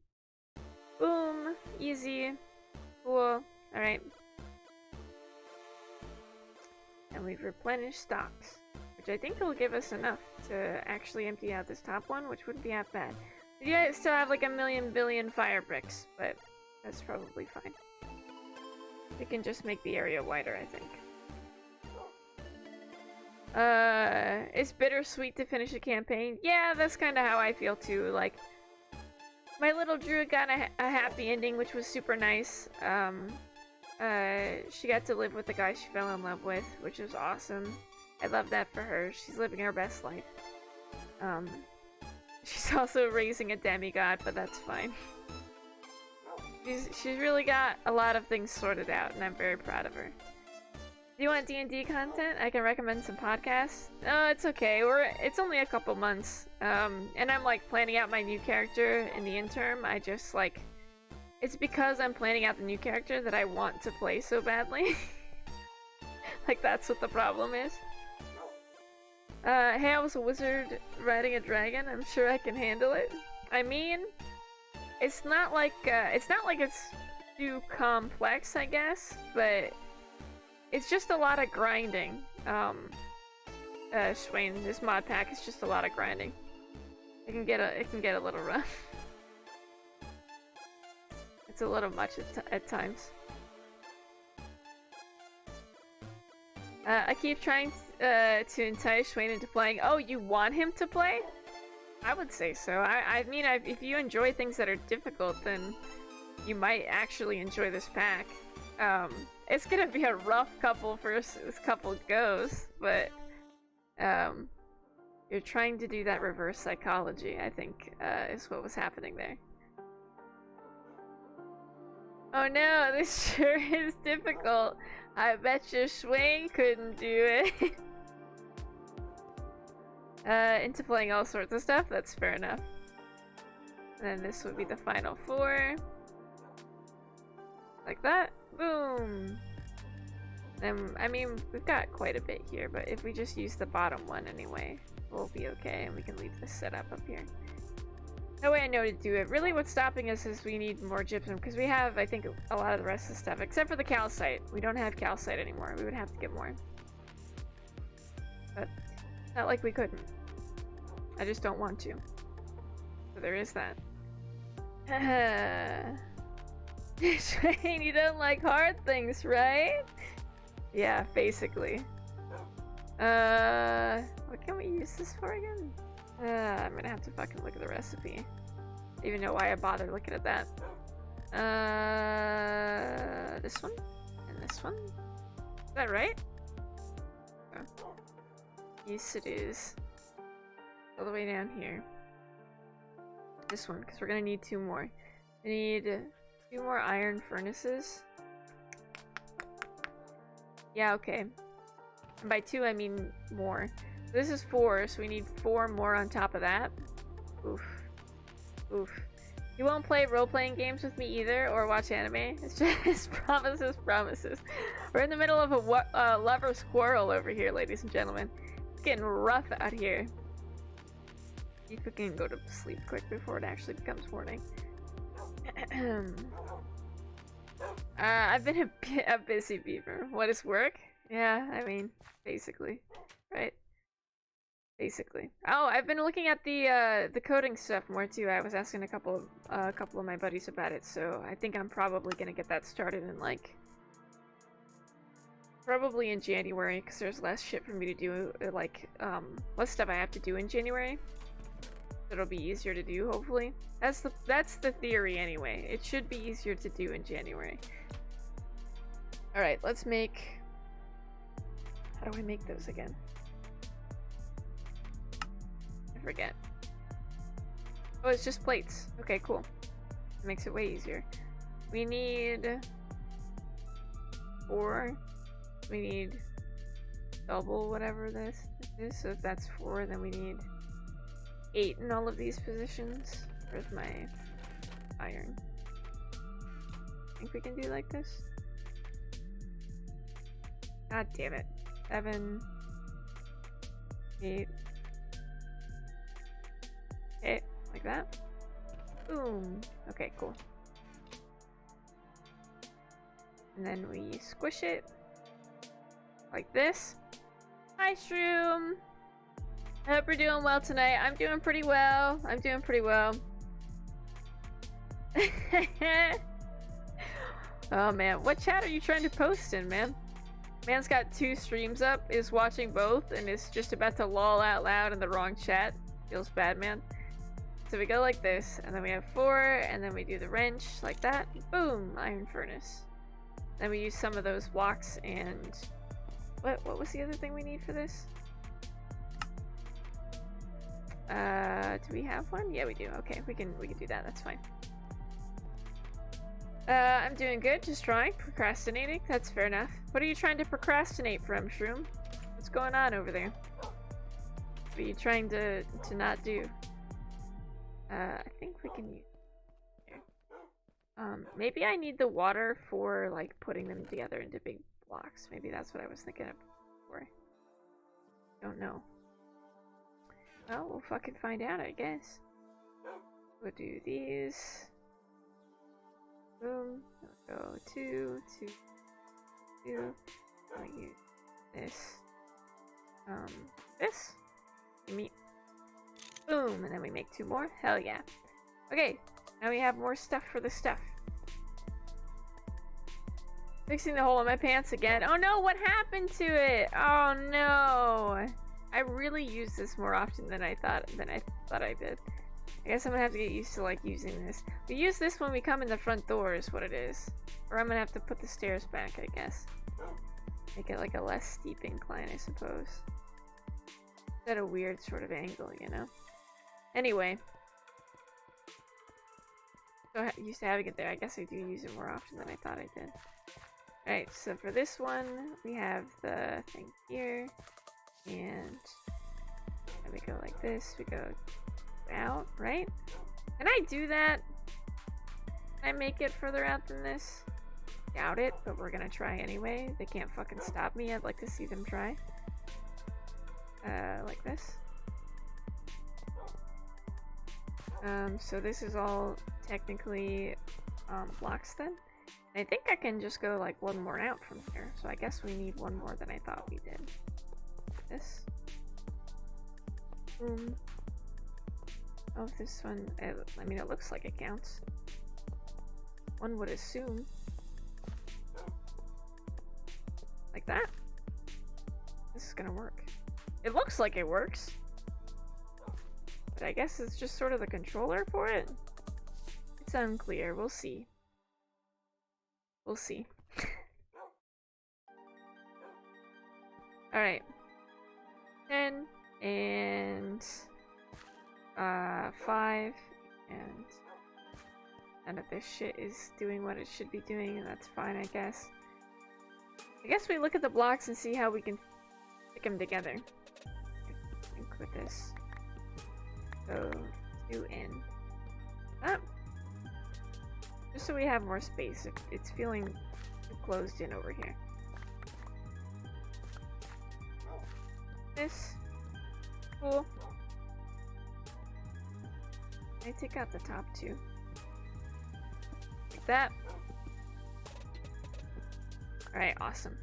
Boom! Easy. Cool. Alright. And we've replenished stocks, which I think will give us enough to actually empty out this top one, which wouldn't be that bad. We do still have like a million billion fire bricks, but that's probably fine. We can just make the area wider, I think. It's bittersweet to finish a campaign. Yeah, that's kind of how I feel too. Like, my little druid got a happy ending, which was super nice. She got to live with the guy she fell in love with, which was awesome. I love that for her. She's living her best life. She's also raising a demigod, but that's fine. She's really got a lot of things sorted out, and I'm very proud of her. Do you want D&D content? I can recommend some podcasts. No, it's okay. It's only a couple months. And I'm like planning out my new character in the interim. I just like, it's because I'm planning out the new character that I want to play so badly. Like, that's what the problem is. Hey, I was a wizard riding a dragon. I'm sure I can handle it. I mean, it's not like it's too complex, I guess, but it's just a lot of grinding. Swain, this mod pack is just a lot of grinding. It can get a little rough. It's a little much at times. I keep trying to entice Swain into playing. Oh, you want him to play? I would say so. I mean, if you enjoy things that are difficult, then you might actually enjoy this pack. It's gonna be a rough couple goes, but you're trying to do that reverse psychology, I think, is what was happening there. Oh no, this sure is difficult. I bet your Swain couldn't do it. Into playing all sorts of stuff, that's fair enough. And then this would be the final 4. Like that. Boom! And, I mean, we've got quite a bit here, but if we just use the bottom one anyway, we'll be okay, and we can leave this set up here. That way I know to do it. Really what's stopping us is we need more gypsum, because we have, I think, a lot of the rest of the stuff, except for the calcite. We don't have calcite anymore. We would have to get more. But, not like we couldn't. I just don't want to. So there is that. Shane, you don't like hard things, right? Yeah, basically. What can we use this for again? I'm gonna have to fucking look at the recipe. I don't even know why I bothered looking at that. This one? And this one? Is that right? Oh. Yes, it is. All the way down here. This one, because we're gonna need 2 more. We need 2 more iron furnaces. Yeah, okay. And by 2, I mean more. This is 4, so we need 4 more on top of that. Oof. Oof. You won't play role-playing games with me either, or watch anime. It's just promises, promises. We're in the middle of a lover's quarrel over here, ladies and gentlemen. It's getting rough out here. You can go to sleep quick before it actually becomes morning. I've been a busy beaver. What is work? Yeah, I mean, basically, right? Basically. Oh, I've been looking at the coding stuff more too. I was asking a couple of my buddies about it, so I think I'm probably gonna get that started in like probably in January, because there's less shit for me to do, like less stuff I have to do in January. It'll be easier to do, hopefully. That's the theory anyway. It should be easier to do in January. All right, let's make. How do I make those again? I forget. Oh, it's just plates. Okay, cool. It makes it way easier. We need 4. We need double whatever this is. So if that's 4, then we need 8 in all of these positions. Where's my iron? Think we can do like this? God damn it. 7. 8. Okay, like that. Boom. Okay, cool. And then we squish it like this. Hi, Shroom. I hope you're doing well tonight. I'm doing pretty well. I'm doing pretty well. Oh man, what chat are you trying to post in, man? Man's got 2 streams up, is watching both, and is just about to lol out loud in the wrong chat. Feels bad, man. So we go like this, and then we have 4, and then we do the wrench like that. Boom! Iron furnace. Then we use some of those blocks and... What was the other thing we need for this? Do we have one? Yeah, we do. Okay, we can do that. That's fine. I'm doing good. Just trying. Procrastinating. That's fair enough. What are you trying to procrastinate from, Shroom? What's going on over there? What are you trying to not do? I think we can use... Here. Maybe I need the water for, like, putting them together into big blocks. Maybe that's what I was thinking of before. Don't know. Well, we'll fucking find out, I guess. We'll do these. Boom. We'll go 2, 2, 2. I'll use this. This. Give me. Boom, and then we make 2 more. Hell yeah. Okay, now we have more stuff for the stuff. Fixing the hole in my pants again. Oh no, what happened to it? Oh no. I really use this more often than I thought I did. I guess I'm gonna have to get used to like using this. We use this when we come in the front door is what it is. Or I'm gonna have to put the stairs back, I guess. Make it like a less steep incline, I suppose. At a weird sort of angle, you know? Anyway. So used to having it there. I guess I do use it more often than I thought I did. Alright, so for this one, we have the thing here. And then we go like this. We go out, right? Can I do that? Can I make it further out than this? Doubt it, but we're gonna try anyway. They can't fucking stop me. I'd like to see them try. Like this. So this is all technically blocks then. And I think I can just go like 1 more out from here. So I guess we need 1 more than I thought we did. This. Boom. Oh, this one, I mean, it looks like it counts. One would assume. Like that. This is gonna work. It looks like it works. But I guess it's just sort of the controller for it. It's unclear. We'll see. We'll see. Alright. 10 and 5 and none of this shit is doing what it should be doing, and that's fine, I guess. I guess we look at the blocks and see how we can stick them together. With this. Go 2 in. Up. Just so we have more space. It's feeling too closed in over here. This. Cool. I take out the top 2. Like that. Alright, awesome.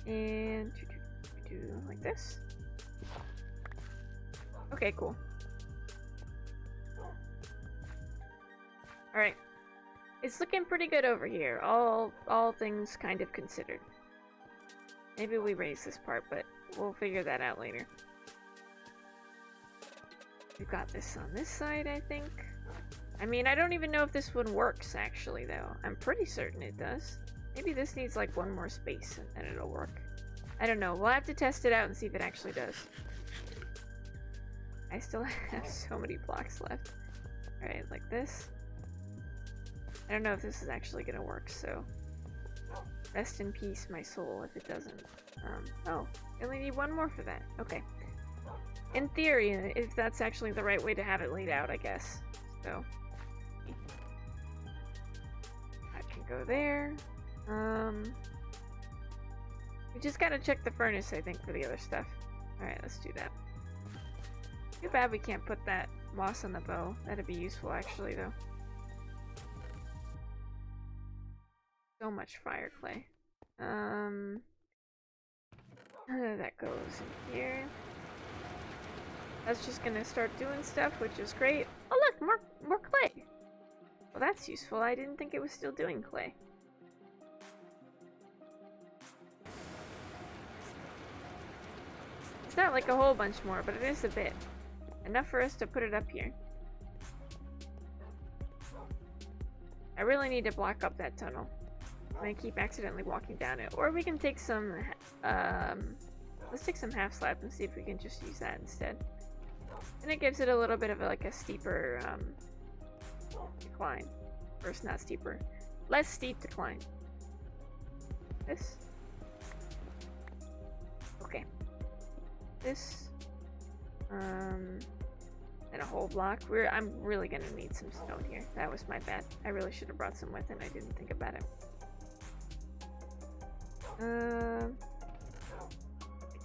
And do like this. Okay, cool. Alright. It's looking pretty good over here, all things kind of considered. Maybe we raise this part, but we'll figure that out later. We've got this on this side, I think. I mean, I don't even know if this one works, actually, though. I'm pretty certain it does. Maybe this needs, like, 1 more space, and then it'll work. I don't know. We'll have to test it out and see if it actually does. I still have so many blocks left. Alright, like this. I don't know if this is actually gonna work, so... Rest in peace, my soul, if it doesn't. Oh, I only need 1 more for that. Okay. In theory, if that's actually the right way to have it laid out, I guess. So... I can go there. We just gotta check the furnace, I think, for the other stuff. Alright, let's do that. Too bad we can't put that moss on the bow. That'd be useful, actually, though. So much fire clay. That goes in here. That's just gonna start doing stuff, which is great. Oh look, more clay! Well, that's useful. I didn't think it was still doing clay. It's not like a whole bunch more, but it is a bit. Enough for us to put it up here. I really need to block up that tunnel. I keep accidentally walking down it. Or we can take some, let's take some half slabs and see if we can just use that instead. And it gives it a little bit of like a steeper, decline. Or it's not steeper. Less steep decline. This. Okay. This. And a whole block. I'm really gonna need some stone here. That was my bad. I really should have brought some with and I didn't think about it. Like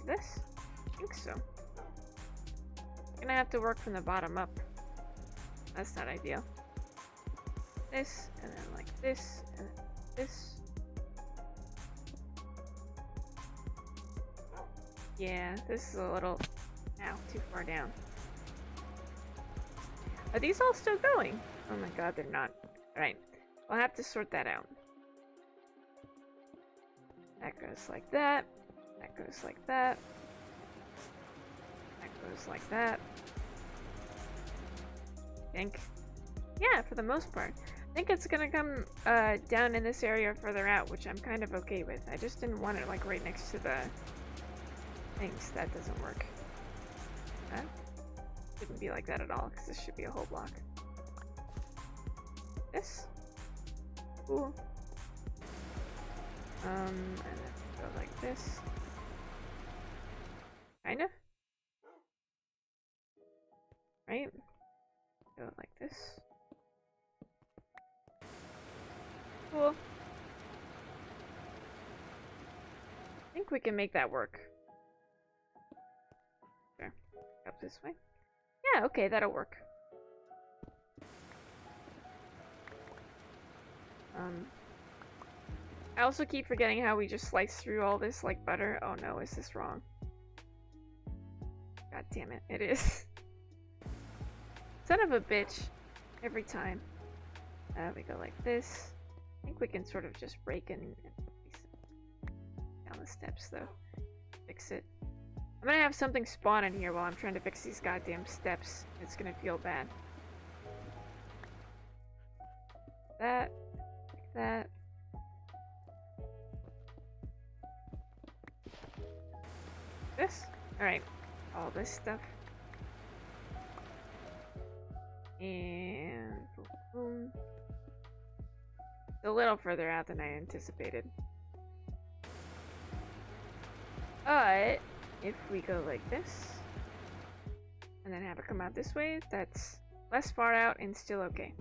this? I think so. Gonna have to work from the bottom up. That's not ideal. This, and then like this, and then this. Yeah, this is a little... Ow, too far down. Are these all still going? Oh my god, they're not. Alright, we'll have to sort that out. That goes like that. That goes like that. That goes like that. I think. Yeah, for the most part. I think it's gonna come down in this area further out, which I'm kind of okay with. I just didn't want it like right next to the things. That doesn't work. Huh? Shouldn't be like that at all, because this should be a whole block. This? Cool. And then go like this. Kind of? Right? Go like this. Cool. I think we can make that work. Sure. Up this way. Yeah, okay, that'll work. I also keep forgetting how we just slice through all this like butter. Oh no, is this wrong? God damn it, it is. Son of a bitch. Every time. We go like this. I think we can sort of just break and down the steps though. Fix it. I'm gonna have something spawn in here while I'm trying to fix these goddamn steps. It's gonna feel bad. That. Like that. This? Alright. All this stuff. And boom, boom. A little further out than I anticipated. But if we go like this and then have it come out this way, that's less far out and still okay.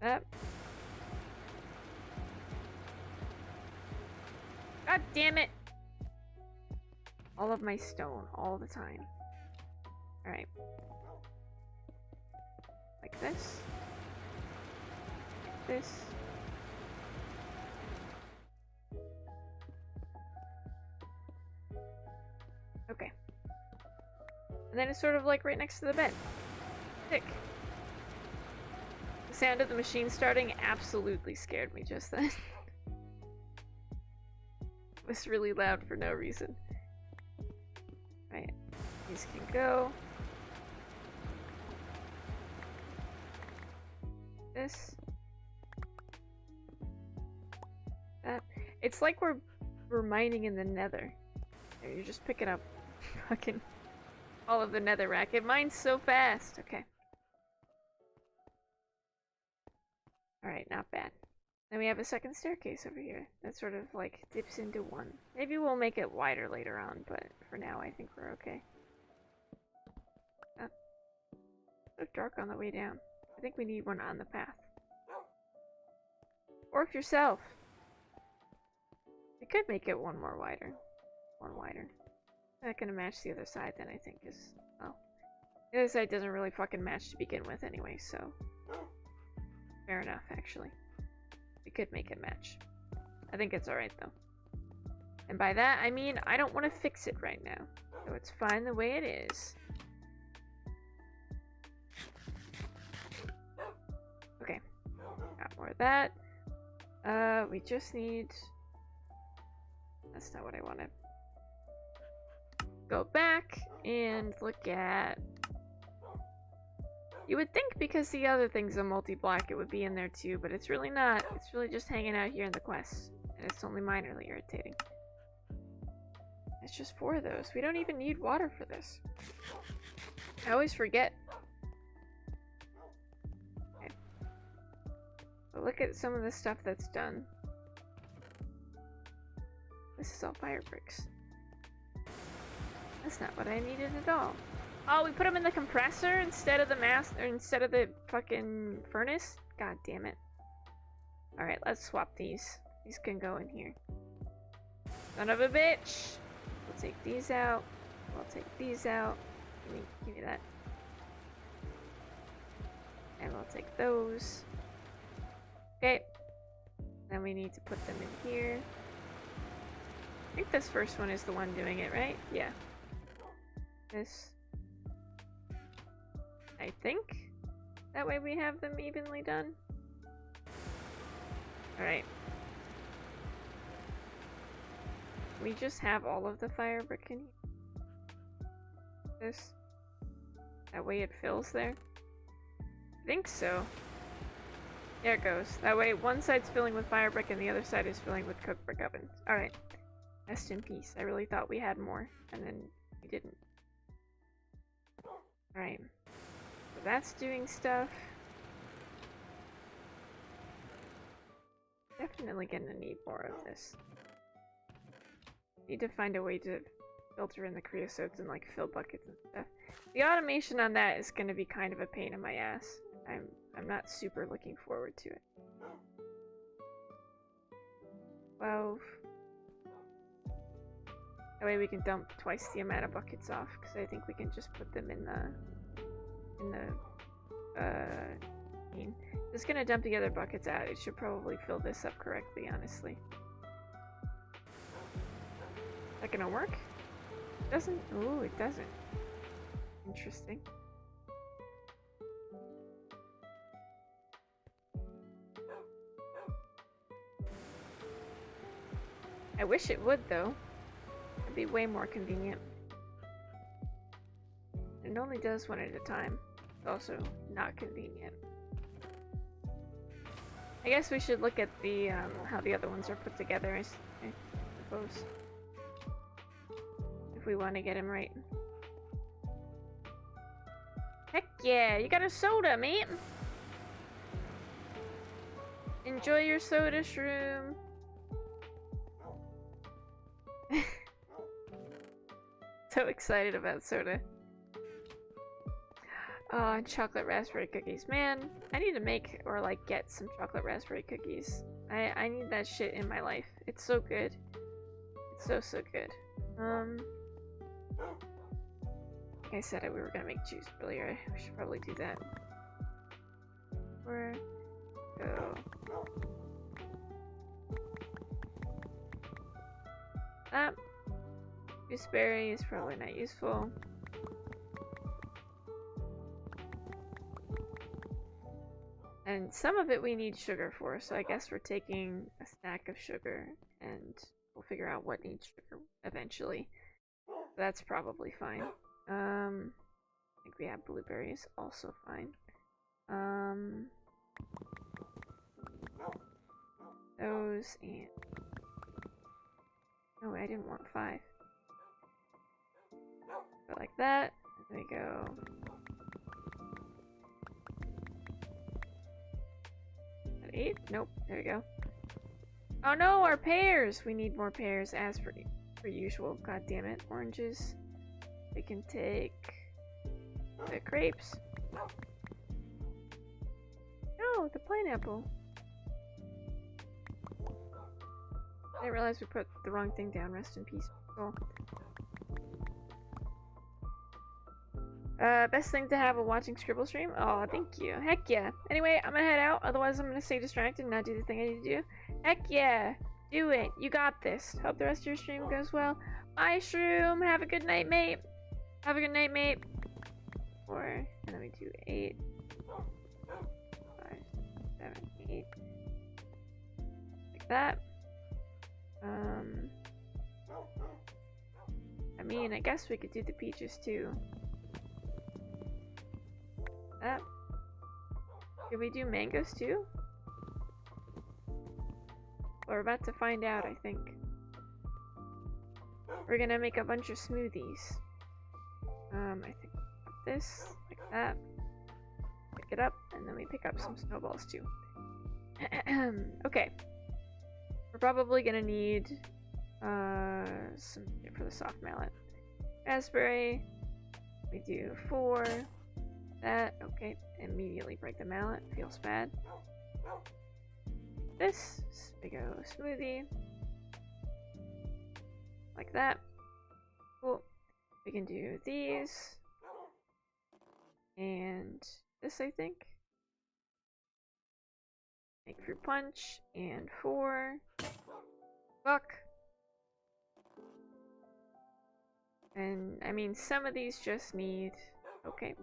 Up. God damn it! All of my stone, all the time. Alright. Like this. Like this. Okay. And then it's sort of like right next to the bed. Sick. The sound of the machine starting absolutely scared me just then. It was really loud for no reason. Right. These can go. This. That. It's like we're mining in the nether. There, you're just picking up fucking all of the netherrack. It mines so fast. Okay. Alright, not bad. Then we have a second staircase over here that sort of like dips into one. Maybe we'll make it wider later on, but for now I think we're okay. Oh. So dark on the way down. I think we need one on the path. Orc yourself! could make it one more wider. One wider. Not gonna match the other side then, I think, is... well, the other side doesn't really fucking match to begin with anyway, so... fair enough, actually. We could make it match. I think it's alright, though. And by that, I mean I don't want to fix it right now. So it's fine the way it is. Okay. Got more of that. We just need... that's not what I wanted. Go back and look at... you would think because the other thing's a multi-block it would be in there too, but it's really not. It's really just hanging out here in the quest. And it's only minorly irritating. It's just 4 of those. We don't even need water for this. I always forget. Okay. But look at some of the stuff that's done. This is all fire bricks. That's not what I needed at all. Oh, we put them in the compressor instead of the or instead of the fucking furnace? God damn it. Alright, let's swap these. These can go in here. Son of a bitch! We'll take these out. We'll take these out. Give me that. And we'll take those. Okay. Then we need to put them in here. I think this first one is the one doing it, right? Yeah. This. I think. That way we have them evenly done. Alright. We just have all of the fire brick in here. This. That way it fills there. I think so. There it goes. That way one side's filling with fire brick and the other side is filling with cooked brick ovens. Alright. Rest in peace. I really thought we had more, and then we didn't. Alright. So that's doing stuff. Definitely gonna need more of this. Need to find a way to filter in the creosotes and like fill buckets and stuff. The automation on that is gonna be kind of a pain in my ass. I'm not super looking forward to it. 12. That way we can dump twice the amount of buckets off, because I think we can just put them in just gonna dump the other buckets out. It should probably fill this up correctly, honestly. Is that gonna work? It doesn't? Ooh, it doesn't. Interesting. I wish it would, though. It'd be way more convenient. It only does one at a time. It's also not convenient. I guess we should look at the how the other ones are put together, I suppose. If we want to get them right. Heck yeah, you got a soda, mate! Enjoy your soda, shroom. So excited about soda. Oh, and chocolate raspberry cookies. Man, I need to make or like get some chocolate raspberry cookies. I need that shit in my life. It's so good. It's so good. Like I said, we were gonna make juice earlier. We should probably do that. Where go? Gooseberry is probably not useful. And some of it we need sugar for, so I guess we're taking a stack of sugar and we'll figure out what needs sugar eventually. That's probably fine. I think we have blueberries, also fine. Those and... no, I didn't want 5. Go like that. There we go. At 8? Nope. There we go. Oh no, our pears! We need more pears as per usual. God damn it. Oranges. We can take the grapes. No, the pineapple. I didn't realize we put the wrong thing down. Rest in peace. Cool. Best thing to have while watching Scribble stream? Oh, thank you. Heck yeah. Anyway, I'm gonna head out. Otherwise, I'm gonna stay distracted and not do the thing I need to do. Heck yeah. Do it. You got this. Hope the rest of your stream goes well. Bye, Shroom. Have a good night, mate. Have a good night, mate. 4, and then we do 8, 5, 7, 8. Like that. I mean, I guess we could do the peaches too. That. Could we do mangoes too? We're about to find out, I think. We're gonna make a bunch of smoothies. I think this, like that. Pick it up, and then we pick up some snowballs too. Okay. We're probably gonna need some for the soft mallet. Raspberry. We do 4. That. Okay. Immediately break the mallet. Feels bad. This. We go smoothie. Like that. Cool. We can do these. And this, I think. Make fruit punch. And 4. Buck. And, I mean, some of these just need... Okay.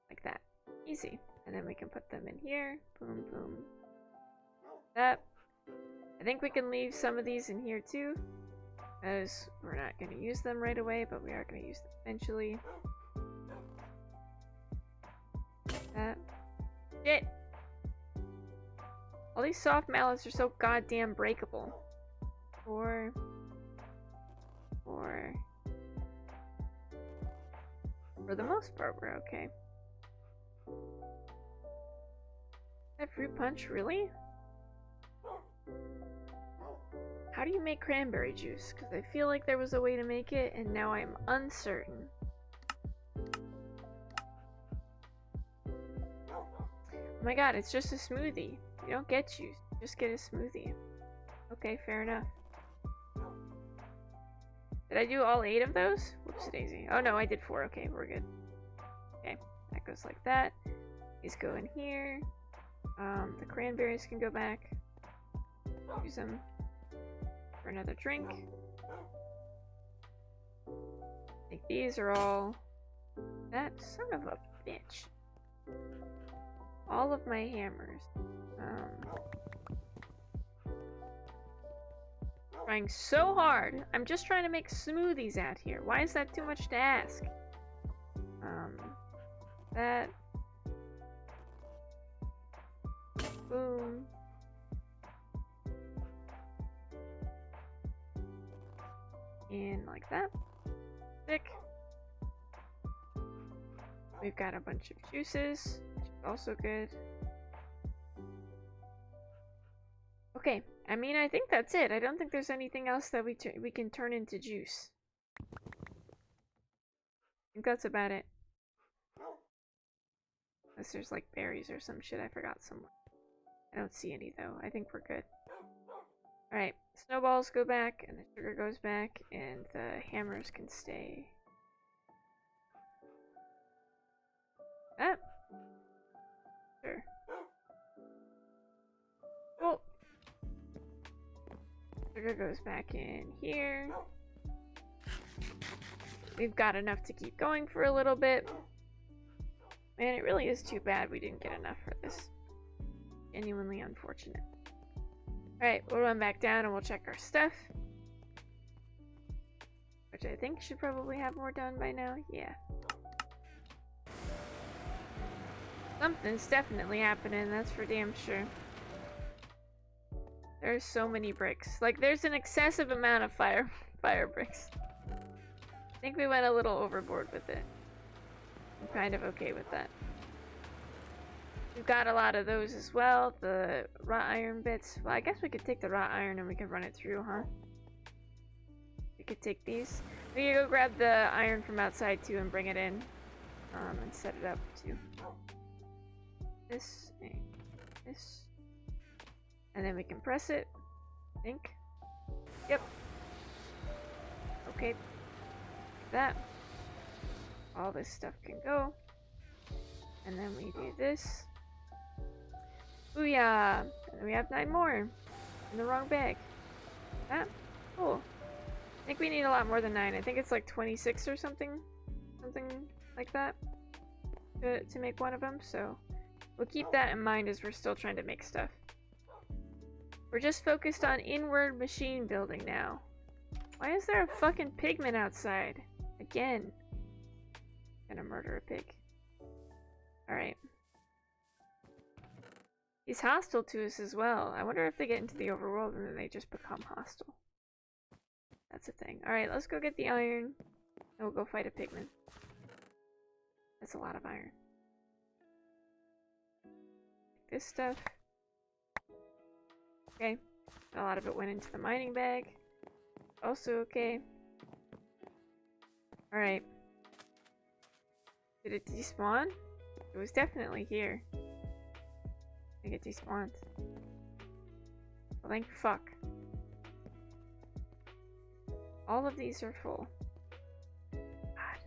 Like that. Easy. And then we can put them in here. Boom, boom. That. I think we can leave some of these in here too. Because we're not going to use them right away, but we are going to use them eventually. That. Shit! All these soft mallets are so goddamn breakable. 4. For the most part, we're okay. That fruit punch, really? How do you make cranberry juice? Because I feel like there was a way to make it, and now I'm uncertain. Oh my god, it's just a smoothie. You don't get juice, you just get a smoothie. Okay, fair enough. Did I do all 8 of those? Whoops daisy. Oh no, I did 4. Okay, we're good. Okay, that goes like that. These go in here. The cranberries can go back. Use them for another drink. I think these are all... That son of a bitch. All of my hammers. Trying so hard. I'm just trying to make smoothies out here. Why is that too much to ask? That. Boom. And like that. Thick. We've got a bunch of juices, which is also good. Okay, I mean, I think that's it. I don't think there's anything else that we can turn into juice. I think that's about it. Unless there's like berries or some shit I forgot somewhere. I don't see any though. I think we're good. Alright, snowballs go back, and the sugar goes back, and the hammers can stay. Ah! Sure. Cool. Sugar goes back in here. We've got enough to keep going for a little bit. Man, it really is too bad we didn't get enough for this. Genuinely unfortunate. Alright, we'll run back down and we'll check our stuff. Which I think should probably have more done by now. Yeah. Something's definitely happening, that's for damn sure. There's so many bricks. Like, there's an excessive amount of fire bricks. I think we went a little overboard with it. I'm kind of okay with that. We've got a lot of those as well. The wrought iron bits. Well, I guess we could take the wrought iron and we could run it through, huh? We could take these. We could go grab the iron from outside too and bring it in. And set it up too. This and this. And then we can press it. think. Yep. Okay. That. All this stuff can go. And then we do this. Booyah! And then we have 9 more. In the wrong bag. That? Cool. I think we need a lot more than 9. I think it's like 26 or something. Something like that. To make one of them, so we'll keep that in mind as we're still trying to make stuff. We're just focused on inward machine building now. Why is there a fucking pigman outside? Again. Gonna murder a pig. Alright. He's hostile to us as well. I wonder if they get into the overworld and then they just become hostile. That's a thing. Alright, let's go get the iron. And we'll go fight a pigman. That's a lot of iron. This stuff. Okay. A lot of it went into the mining bag. Also okay. Alright. Did it despawn? It was definitely here. I think it despawned. Well, thank fuck. All of these are full. God.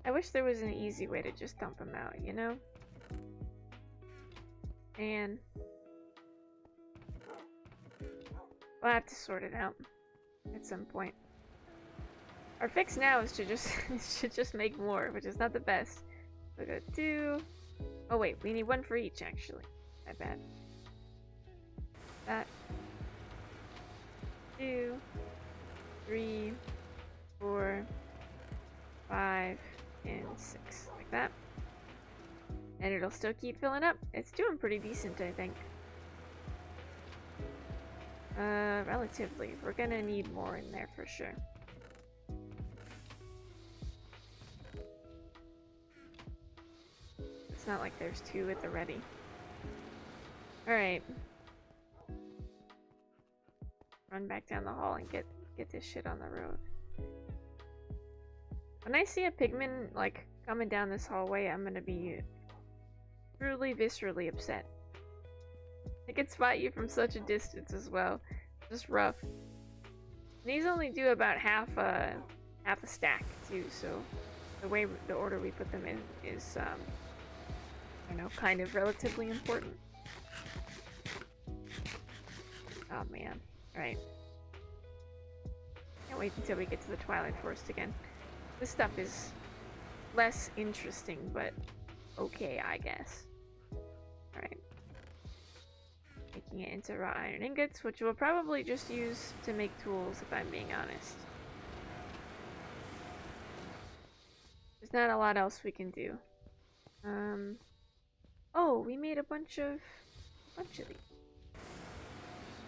I wish there was an easy way to just dump them out, you know? And we'll have to sort it out at some point. Our fix now is to just make more, which is not the best. We'll go 2. Oh wait, we need 1 for each actually. My bad. That. 2, 3, 4, 5, and 6. Like that. And it'll still keep filling up. It's doing pretty decent, I think. Relatively. We're gonna need more in there for sure. It's not like there's 2 at the ready. Alright. Run back down the hall and get this shit on the road. When I see a pigman, like, coming down this hallway, I'm gonna be truly viscerally upset. I can spot you from such a distance as well. Just rough. And these only do about half a stack too, so the order we put them in is I don't know, kind of relatively important. Oh man. Alright. Can't wait until we get to the Twilight Forest again. This stuff is less interesting, but okay, I guess. Alright. Making it into raw iron ingots, which we'll probably just use to make tools, if I'm being honest. There's not a lot else we can do. Oh, we made a bunch of these.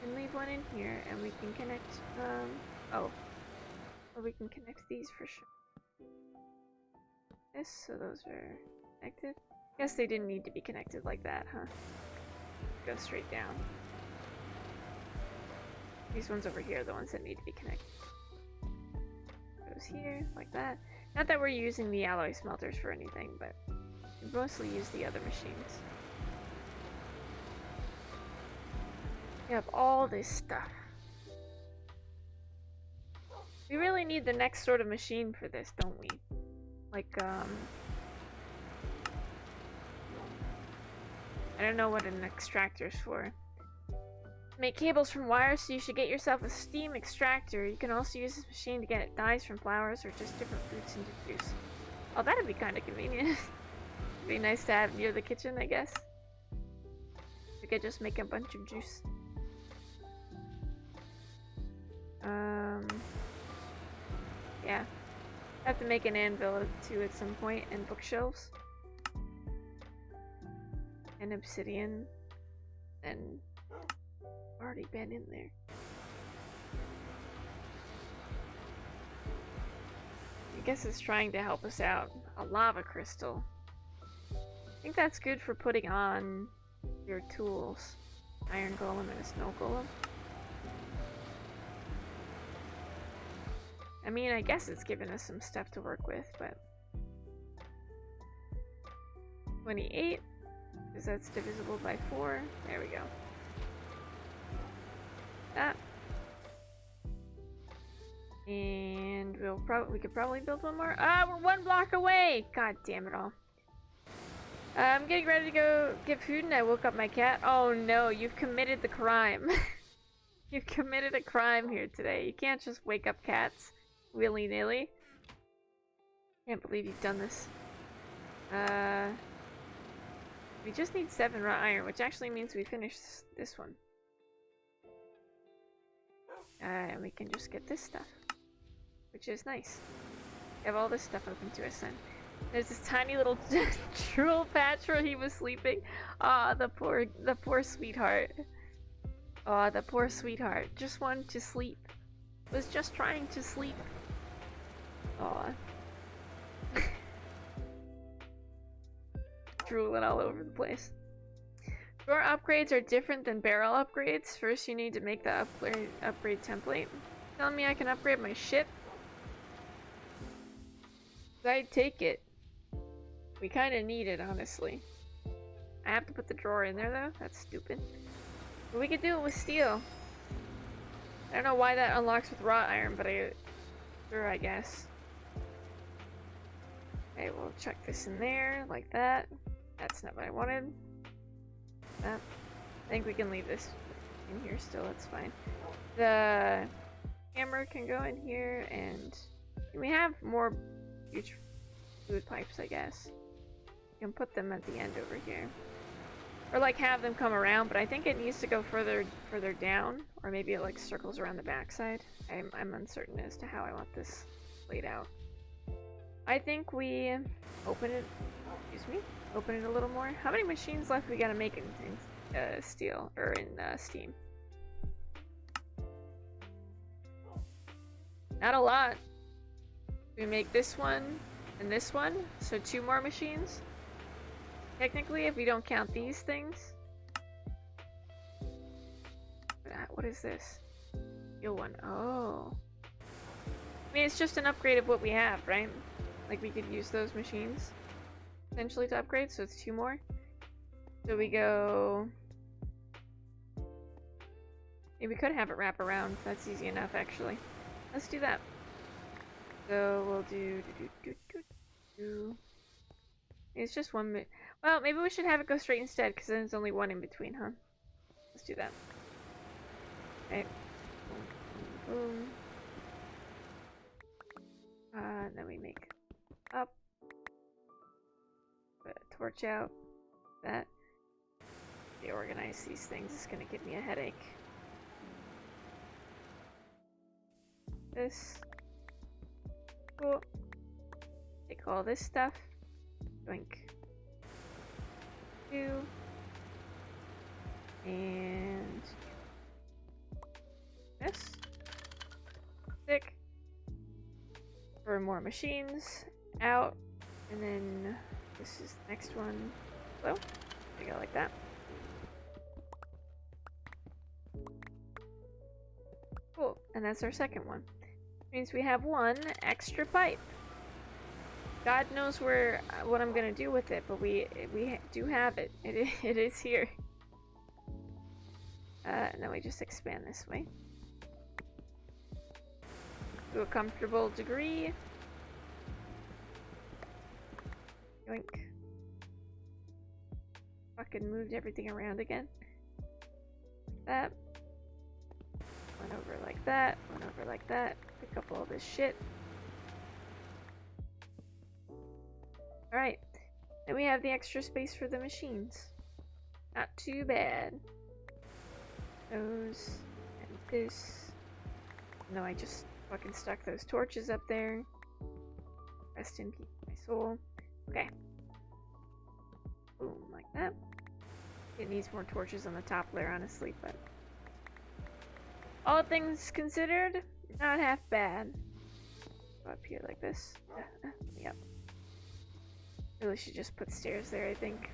And leave one in here, and we can connect, oh. Well, we can connect these for sure. This, so those are connected. Guess they didn't need to be connected like that, huh? Go straight down. These ones over here are the ones that need to be connected. Goes here, like that. Not that we're using the alloy smelters for anything, but we mostly use the other machines. We have all this stuff. We really need the next sort of machine for this, don't we? Like, I don't know what an extractor's for. Make cables from wires, so you should get yourself a steam extractor. You can also use this machine to get dyes from flowers or just different fruits into juice. Oh, that'd be kind of convenient. Be nice to have near the kitchen, I guess. We could just make a bunch of juice. Yeah. Have to make an anvil too at some point, and bookshelves. And obsidian. And already been in there. I guess it's trying to help us out. A lava crystal. I think that's good for putting on your tools. Iron golem and a snow golem. I mean, I guess it's given us some stuff to work with, but 28, because that's divisible by 4. There we go. that. And we could probably build one more. Ah, we're 1 block away! God damn it all. I'm getting ready to go get food and I woke up my cat. Oh no, you've committed the crime. You've committed a crime here today. You can't just wake up cats willy-nilly. Can't believe you've done this. We just need 7 raw iron, which actually means we finish this one. And we can just get this stuff, which is nice. We have all this stuff open to us then. There's this tiny little drool patch where he was sleeping. Ah, the poor sweetheart. Aw, the poor sweetheart. Just wanted to sleep. Was just trying to sleep. Aw. Drooling all over the place. Door upgrades are different than barrel upgrades. First you need to make the upgrade template. Telling me I can upgrade my ship? I'd take it. We kinda need it, honestly. I have to put the drawer in there though? That's stupid. But we could do it with steel. I don't know why that unlocks with wrought iron, but sure, I guess. Okay, we'll chuck this in there, like that. That's not what I wanted. I think we can leave this in here still, that's fine. The hammer can go in here, and we have more huge food pipes, I guess. We can put them at the end over here. Or like have them come around, but I think it needs to go further down, or maybe it like circles around the backside. I'm uncertain as to how I want this laid out. I think we open it, open it a little more. How many machines left we gotta make in steel, or in Steam? Not a lot. We make this one and this one, so 2 more machines. Technically, if we don't count these things. What is this? Steel one. Oh. I mean, it's just an upgrade of what we have, right? Like, we could use those machines essentially to upgrade, so it's 2 more. So we go... Maybe we could have it wrap around. That's easy enough, actually. Let's do that. So we'll do... It's just 1 Well, maybe we should have it go straight instead, because then there's only 1 in between, huh? Let's do that. Okay. Boom. And then we make up. Put a torch out. That. They organize these things. It's gonna give me a headache. This. Cool. Take all this stuff. Doink. 2. And this. Stick. For more machines. Out. And then this is the next one. So, we go like that. Cool. And that's our second one. Means we have 1 extra pipe. God knows what I'm gonna do with it, but we do have it. It is here. And then we just expand this way to a comfortable degree. Yoink. Fucking moved everything around again. Like that. Went over like that. Went over like that. Pick up all this shit. Alright. Then we have the extra space for the machines. Not too bad. Those. And this. No, I just fucking stuck those torches up there. Rest in peace, my soul. Okay. Boom, like that. It needs more torches on the top layer, honestly, but... all things considered, not half bad. Go up here like this. Yep. Really should just put stairs there, I think.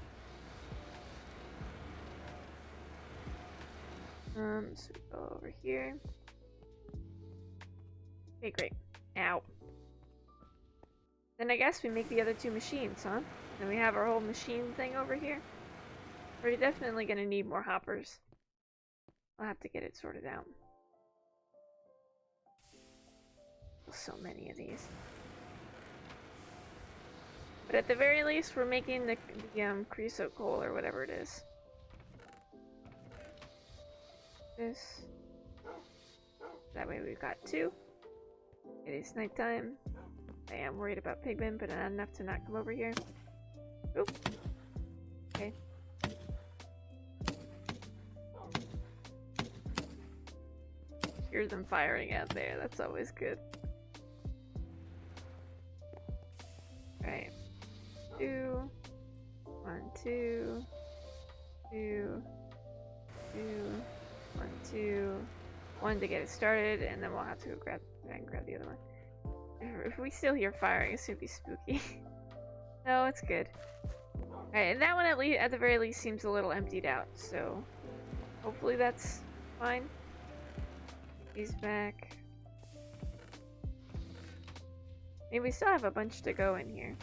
So we go over here. Okay, great. Ow. Then I guess we make the other 2 machines, huh? Then we have our whole machine thing over here. We're definitely gonna need more hoppers. I'll have to get it sorted out. So many of these. But at the very least, we're making the creosote coal or whatever it is. This. That way we've got 2. It is nighttime. I am worried about pigmen, but not enough to not come over here. Oop. Okay. Hear them firing out there. That's always good. Right. 2. 1, 2. 2. 2. 1, 2. 1 to get it started, and then we'll have to go grab the other one. If we still hear firing, it's gonna be spooky. No, it's good. Alright, and that one at the very least seems a little emptied out, so hopefully that's fine. He's back. I mean, we still have a bunch to go in here.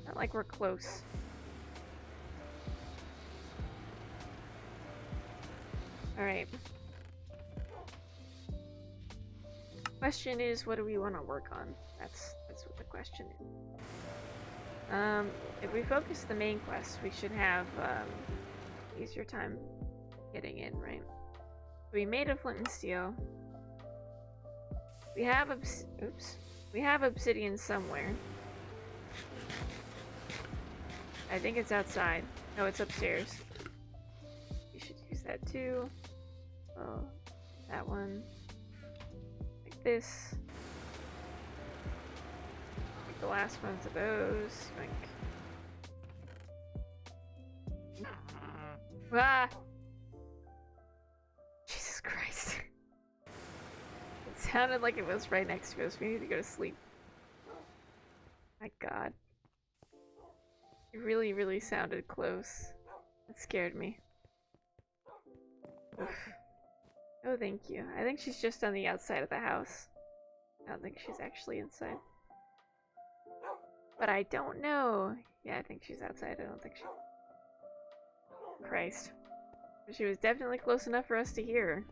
Not like we're close. Alright. Question is, what do we want to work on? That's what the question is. If we focus the main quest, we should have easier time getting in, right? We made a flint and steel. We have we have obsidian somewhere. I think it's outside. No, it's upstairs. We should use that too. Oh, that one. Like this. Like the last ones of those. Like. Ah! Jesus Christ. It sounded like it was right next to us. We need to go to sleep. My God. It really, really sounded close. It scared me. Oof. Oh, thank you. I think she's just on the outside of the house. I don't think she's actually inside. But I don't know. Yeah, I think she's outside. I don't think she... Christ. But she was definitely close enough for us to hear her.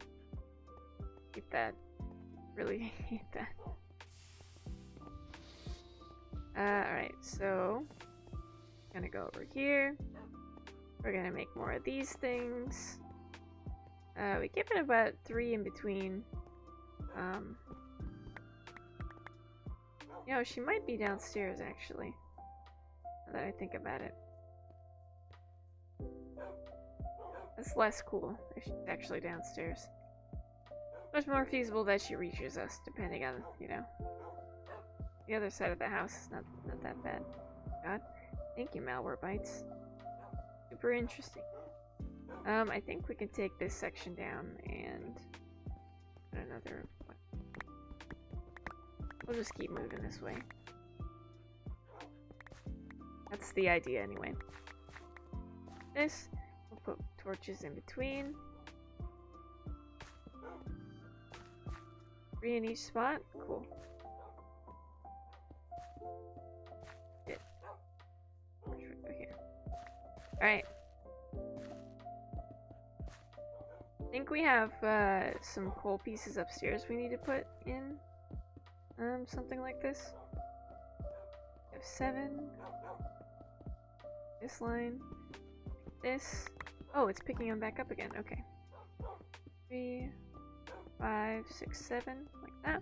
Hate that. Really hate that. Alright, so... Gonna go over here. We're gonna make more of these things. We give it about 3 in between. You know, she might be downstairs actually. Now that I think about it. That's less cool if she's actually downstairs. Much more feasible that she reaches us, depending on, you know. The other side of the house is not that bad. God. Thank you, Malware Bites. Super interesting. I think we can take this section down and put another one. We'll just keep moving this way. That's the idea anyway. This, we'll put torches in between. 3 in each spot? Cool. Alright. I think we have some coal pieces upstairs we need to put in. Something like this. We have 7. This line. This. Oh, it's picking them back up again. Okay. 3, 5, 6, 7. Like that.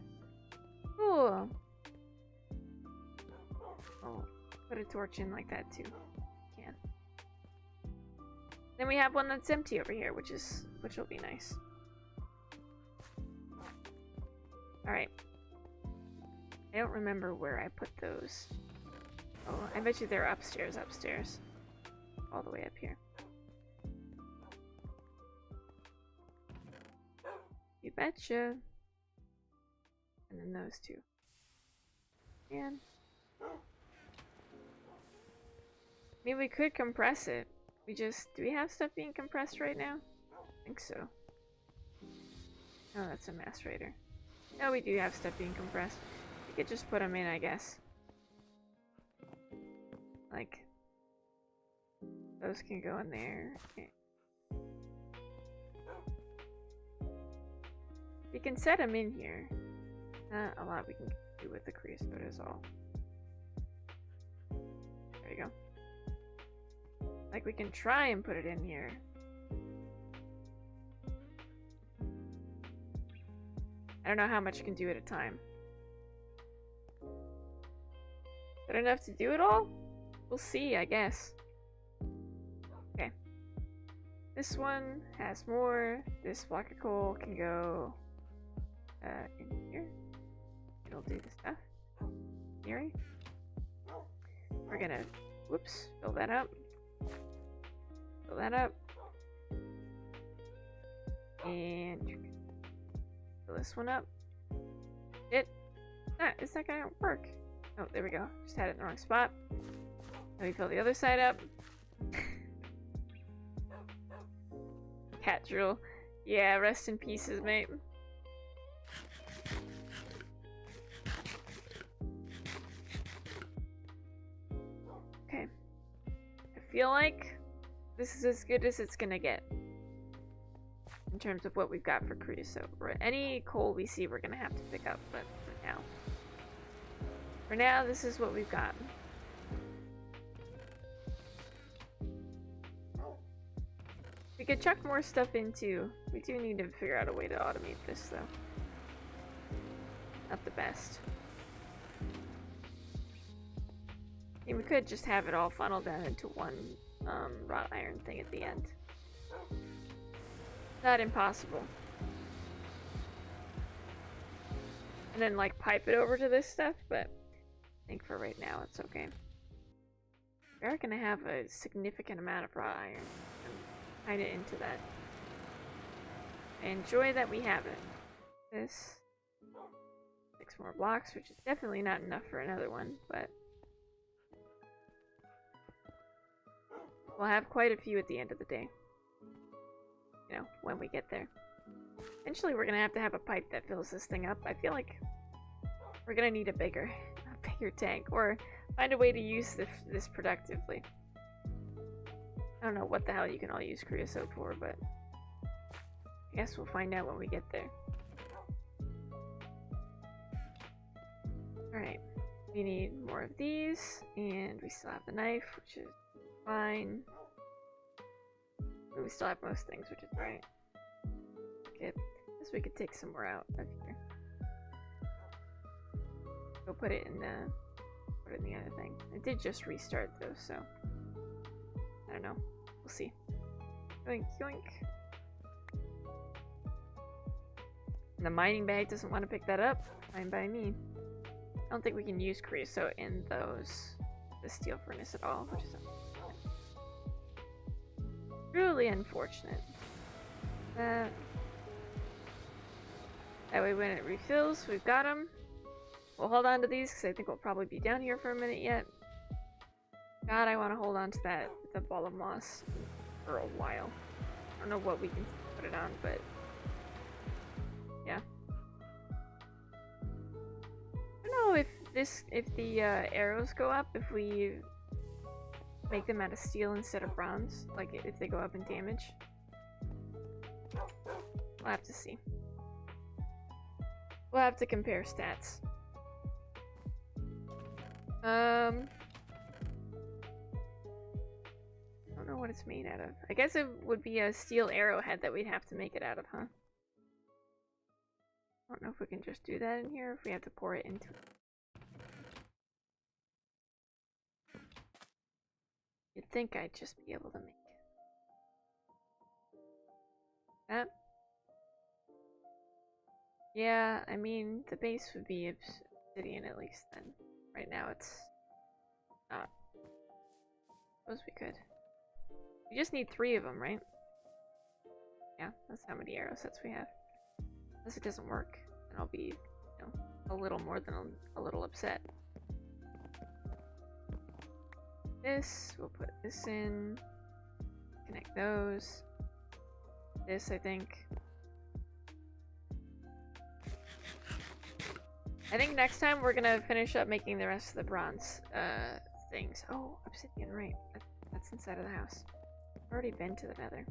Cool. Oh, put a torch in like that too. Then we have one that's empty over here, which will be nice. Alright. I don't remember where I put those. Oh, I bet you they're upstairs. All the way up here. You betcha. And then those 2. And maybe we could compress it. Do we have stuff being compressed right now? I think so. Oh, that's a macerator. No, we do have stuff being compressed. We could just put them in, I guess. Like, those can go in there. Okay. We can set them in here. Not a lot we can do with the creosote is all. There you go. Like, we can try and put it in here. I don't know how much you can do at a time. Is that enough to do it all? We'll see, I guess. Okay. This one has more. This block of coal can go in here. It'll do the stuff. Here. We're gonna, whoops, fill that up. Fill that up. And fill this one up. It's not gonna work. Oh, there we go. Just had it in the wrong spot. Let me fill the other side up. Cat drool. Yeah, rest in pieces, mate. Okay. I feel like this is as good as it's gonna get in terms of what we've got for creosote. Any coal we see, we're gonna have to pick up, but for now, this is what we've got. We could chuck more stuff into. We do need to figure out a way to automate this, though. Not the best. I mean, we could just have it all funnel down into one wrought iron thing at the end. Not impossible. And then, like, pipe it over to this stuff, but I think for right now it's okay. We are gonna have a significant amount of wrought iron. Hide it into that. I enjoy that we have it. This 6 more blocks, which is definitely not enough for another one, but we'll have quite a few at the end of the day. You know, when we get there. Eventually we're gonna have a pipe that fills this thing up. I feel like we're gonna need a bigger tank, or find a way to use this productively. I don't know what the hell you can all use creosote for, but I guess we'll find out when we get there. Alright, we need more of these, and we still have the knife, which is fine. But we still have most things, which is right. Okay, I guess we could take some more out of here. Go put it in the other thing. It did just restart though, so I don't know. We'll see. Yoink, yoink. And the mining bag doesn't want to pick that up. Fine by me. I don't think we can use creosote in the steel furnace at all, which is truly unfortunate. That way when it refills, we've got them. We'll hold on to these because I think we'll probably be down here for a minute yet. God, I want to hold on to the ball of moss for a while. I don't know what we can put it on, but yeah. I don't know if the arrows go up if we make them out of steel instead of bronze, like if they go up in damage. We'll have to see. We'll have to compare stats. I don't know what it's made out of. I guess it would be a steel arrowhead that we'd have to make it out of, huh? I don't know if we can just do that in here, or if we have to pour it into it. You'd think I'd just be able to make that. Yeah, I mean, the base would be obsidian at least then. Right now it's not. Suppose we could. We just need 3 of them, right? Yeah, that's how many arrow sets we have. Unless it doesn't work, then I'll be, you know, a little more than a little upset. This, we'll put this in. Connect those. This, I think. I think next time we're gonna finish up making the rest of the bronze things. Oh, obsidian, right. That's inside of the house. I've already been to the nether.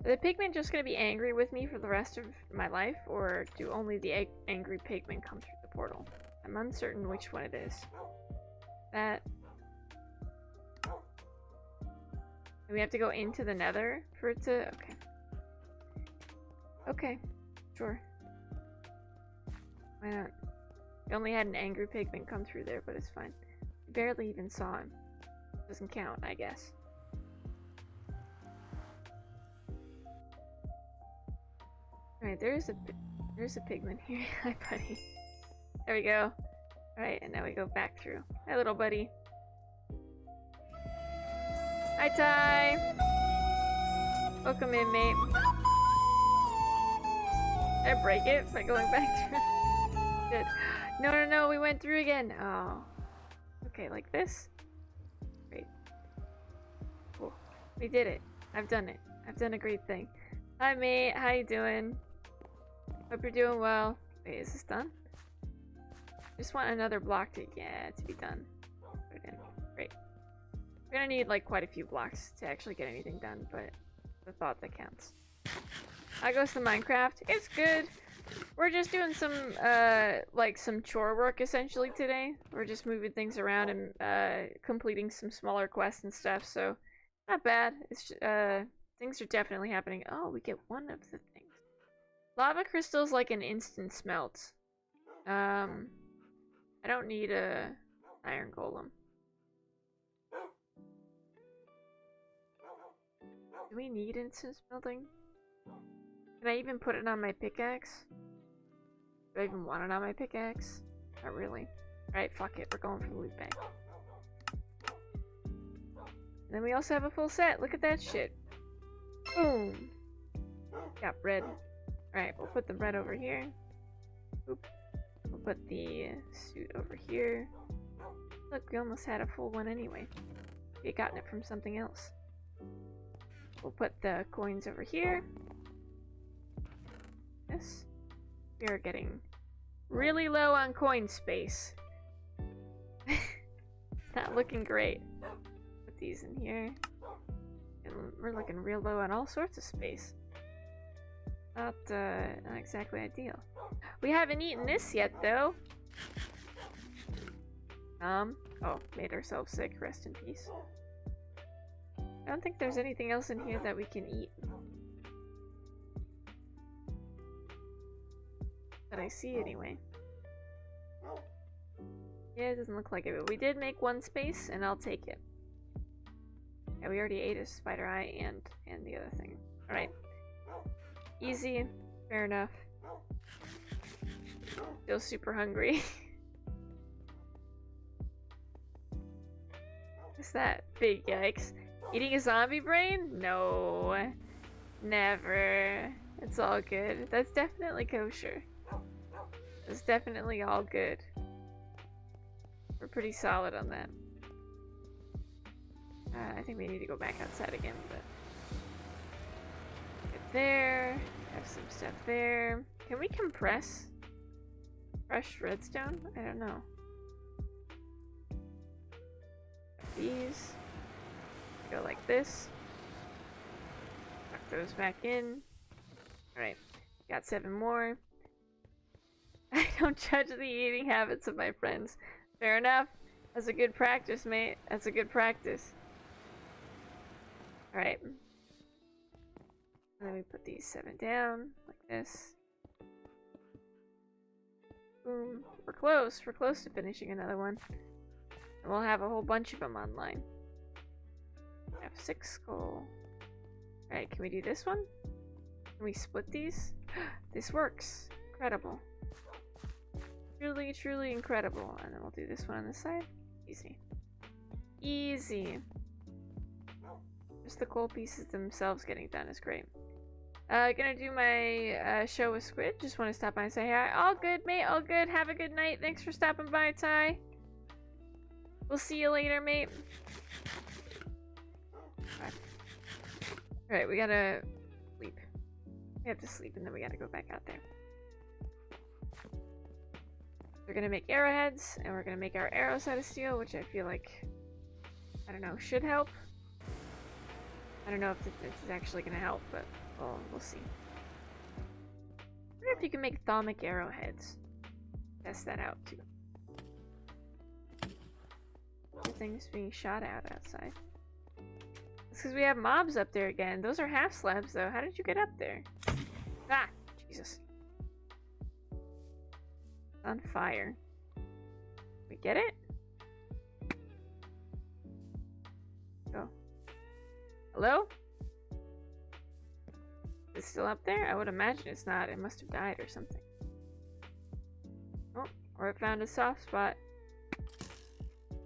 Are the pigmen just gonna be angry with me for the rest of my life, or do only the angry pigmen come through the portal? I'm uncertain which one it is. That... Do we have to go into the nether for it to... Okay. Okay. Sure. Why not? We only had an angry pigman come through there, but it's fine. We barely even saw him. Doesn't count, I guess. Alright, there's a pigman here. Hi, buddy. There we go. Alright, and now we go back through. Hi, little buddy. Hi, Ty! Welcome in, mate. Did I break it by going back through? Good. No, we went through again. Oh. Okay, like this? Great. Cool. We did it. I've done it. I've done a great thing. Hi, mate. How you doing? Hope you're doing well. Wait, is this done? Just want another block to be done. Put it in. Great. We're gonna need like quite a few blocks to actually get anything done, but the thought that counts. How goes the Minecraft? It's good. We're just doing some like some chore work essentially today. We're just moving things around and completing some smaller quests and stuff, so not bad. It's things are definitely happening. Oh, we get one of the things. Lava crystal's like an instant smelt. I don't need a iron golem. Do we need instant smelting? Can I even put it on my pickaxe? Do I even want it on my pickaxe? Not really. Alright, fuck it. We're going for the loot bag. And then we also have a full set. Look at that shit. Boom. Got bread. Alright, we'll put the bread over here. Oop. We'll put the suit over here. Look, we almost had a full one anyway. We had gotten it from something else. We'll put the coins over here. Yes. We are getting really low on coin space. Not looking great. Put these in here. And we're looking real low on all sorts of space. Not exactly ideal. We haven't eaten this yet, though. Oh, made ourselves sick. Rest in peace. I don't think there's anything else in here that we can eat. That I see, anyway. Yeah, it doesn't look like it, but we did make one space, and I'll take it. Yeah, we already ate a spider eye and the other thing. Alright. Easy. Fair enough. Still super hungry. What's that? Big yikes. Eating a zombie brain? No. Never. It's all good. That's definitely kosher. It's definitely all good. We're pretty solid on that. I think we need to go back outside again, but... Get there. Have some stuff there. Can we compress fresh redstone? I don't know. These. Go like this. Tuck those back in. Alright. Got 7 more. I don't judge the eating habits of my friends. Fair enough. That's a good practice, mate. That's a good practice. Alright. Then we put these 7 down, like this. Boom. We're close. We're close to finishing another one. And we'll have a whole bunch of them online. I have 6 skull. Alright, can we do this one? Can we split these? This works. Incredible. Truly, truly incredible. And then we'll do this one on this side. Easy. Easy. Just the coal pieces themselves getting done is great. Gonna do my show with Squid. Just want to stop by and say hi. All good, mate. All good. Have a good night. Thanks for stopping by, Ty. We'll see you later, mate. Alright, we gotta sleep. We have to sleep and then we gotta go back out there. We're gonna make arrowheads and we're gonna make our arrows out of steel, which I feel like, I don't know, should help. I don't know if this is actually gonna help, but Well, we'll see. I wonder if you can make thaumic arrowheads. Test that out too. Everything's being shot out outside. It's because we have mobs up there again. Those are half slabs though. How did you get up there? Ah! Jesus. It's on fire. We get it? Go. Hello? Is it still up there? I would imagine it's not. It must have died or something. Oh, or it found a soft spot.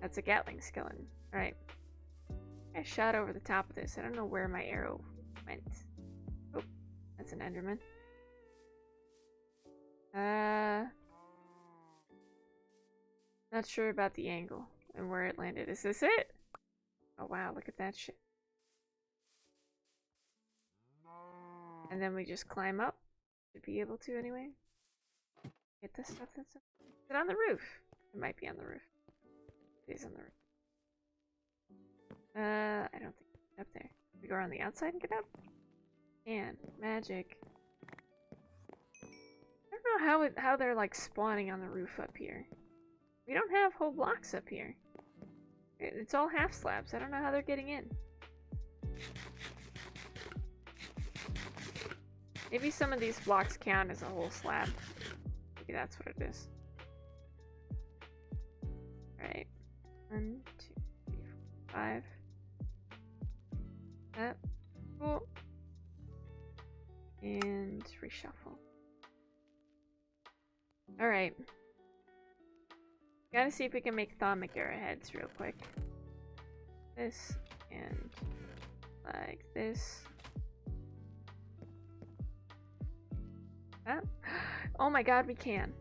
That's a Gatling skeleton. Alright. I shot over the top of this. I don't know where my arrow went. Oh, that's an Enderman. Not sure about the angle and where it landed. Is this it? Oh wow, look at that shit. And then we just climb up. Should be able to anyway. Get this stuff that's up. Is it on the roof? It might be on the roof. It is on the roof. I don't think it's up there. We go around the outside and get up? And magic. I don't know how they're like spawning on the roof up here. We don't have whole blocks up here. It's all half slabs. I don't know how they're getting in. Maybe some of these blocks count as a whole slab. Maybe that's what it is. Alright. 1, 2, 3, 4, 5. That. Cool. And reshuffle. Alright. Gotta see if we can make thaumic arrowheads real quick. This and like this. That. Oh my god, we can.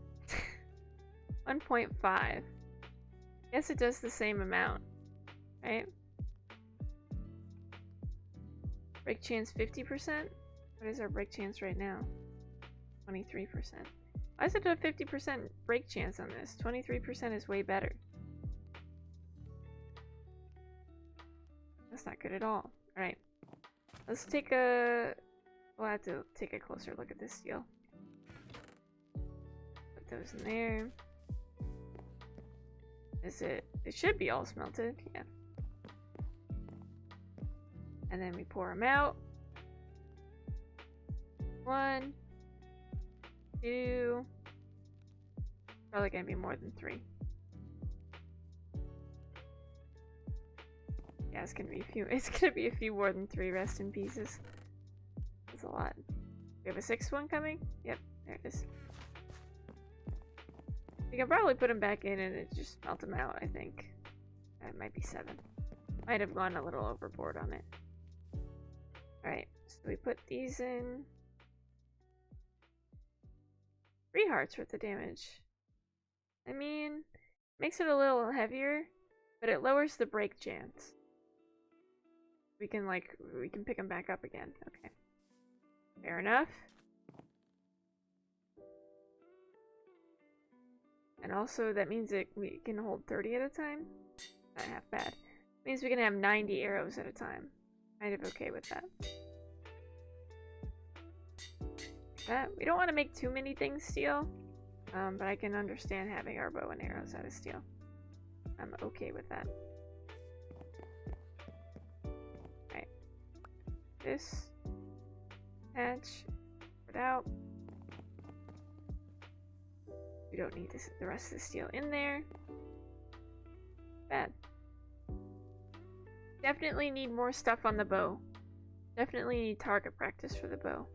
1.5. Guess it does the same amount, right? Break chance 50%? What is our break chance right now? 23%. Why is it a 50% break chance on this? 23% is way better. That's not good at all. Alright. Let's take a... We'll have to take a closer look at this steel. Put those in there. Is it... It should be all smelted. Yeah. And then we pour them out. 1, 2. Probably gonna be more than 3. Yeah, it's gonna be a few. It's gonna be a few more than 3. Rest in pieces. That's a lot. We have a 6th one coming. Yep, there it is. We can probably put them back in and it just melt them out. I think it might be 7. Might have gone a little overboard on it. All right, so we put these in. 3 hearts worth of damage. I mean, makes it a little heavier, but it lowers the break chance. We can pick them back up again. Okay. Fair enough. And also that means we can hold 30 at a time. Not half bad. Means we can have 90 arrows at a time. Kind of okay with that. We don't want to make too many things steel, but I can understand having our bow and arrows out of steel. I'm okay with that. Alright. This. Attach. Put it out. We don't need the rest of the steel in there. Bad. Definitely need more stuff on the bow. Definitely need target practice for the bow.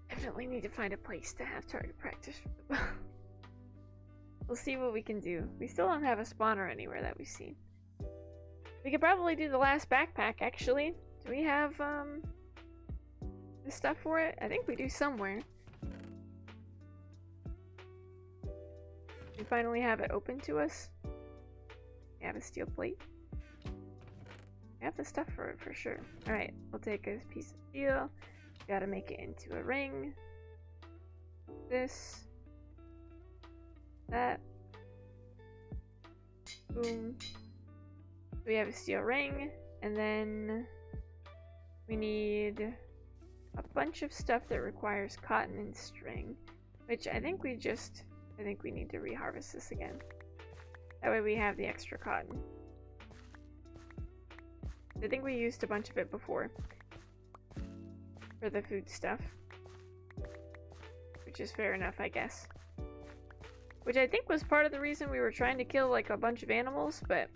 Definitely need to find a place to have target practice for the bow. We'll see what we can do. We still don't have a spawner anywhere that we've seen. We could probably do the last backpack, actually. Do we have, the stuff for it? I think we do somewhere. We finally have it open to us. We have a steel plate. We have the stuff for it for sure. Alright, we'll take a piece of steel. Gotta make it into a ring. This. That. Boom. We have a steel ring. And then we need a bunch of stuff that requires cotton and string, which I think we need to reharvest this again. That way we have the extra cotton. I think we used a bunch of it before for the food stuff, which is fair enough, I guess. Which I think was part of the reason we were trying to kill like a bunch of animals, but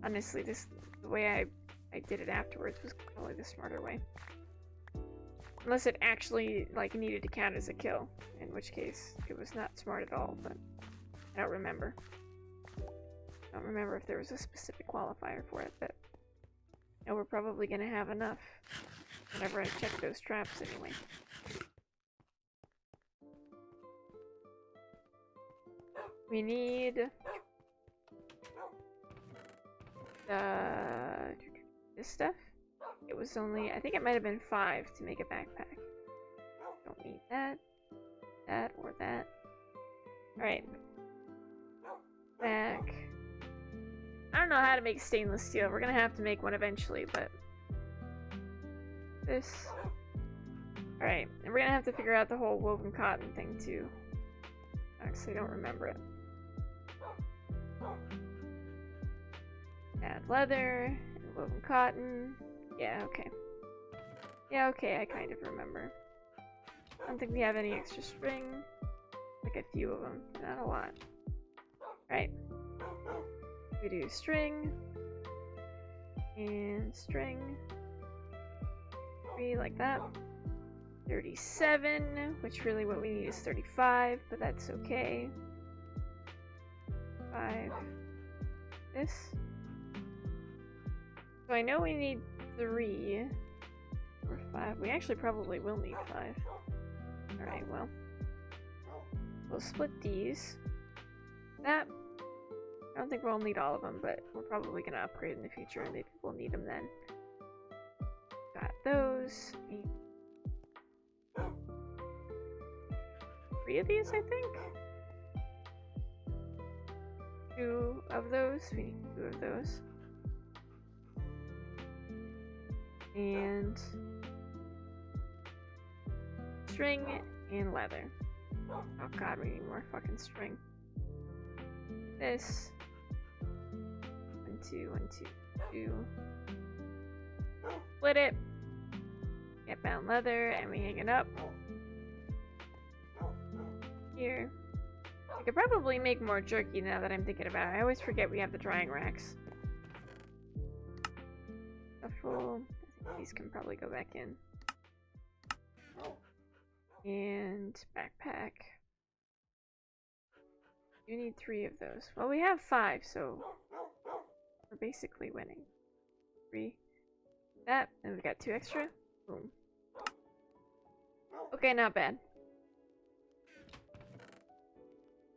honestly, the way I did it afterwards was probably the smarter way. Unless it actually like needed to count as a kill, in which case it was not smart at all, but I don't remember. I don't remember if there was a specific qualifier for it, but no, we're probably gonna have enough whenever I check those traps anyway. We need this stuff. It was only, I think it might have been 5 to make a backpack. Don't need that, that, or that. Alright. Back. I don't know how to make stainless steel. We're gonna have to make one eventually, but this. Alright, and we're gonna have to figure out the whole woven cotton thing too. Actually, I don't remember it. Add leather and woven cotton. Yeah, okay. Yeah, okay, I kind of remember. I don't think we have any extra string. Like a few of them, not a lot. Right. We do string and string. 3 like that. 37, which really what we need is 35, but that's okay. 5. This. So I know we need 3 or 5. We actually probably will need 5. Alright, well. We'll split these. That. I don't think we'll need all of them, but we're probably going to upgrade in the future and maybe we'll need them then. Got those. 3 of these, I think? 2 of those. We need 2 of those. And string and leather. Oh god, we need more fucking string. This. 1, 2, 1, 2, 2. Split it. Get bound leather and we hang it up. Here. I could probably make more jerky now that I'm thinking about it. I always forget we have the drying racks. A full. I think these can probably go back in. And backpack. You need 3 of those. Well, we have 5, so we're basically winning. 3. That, and we got 2 extra. Boom. Okay, not bad.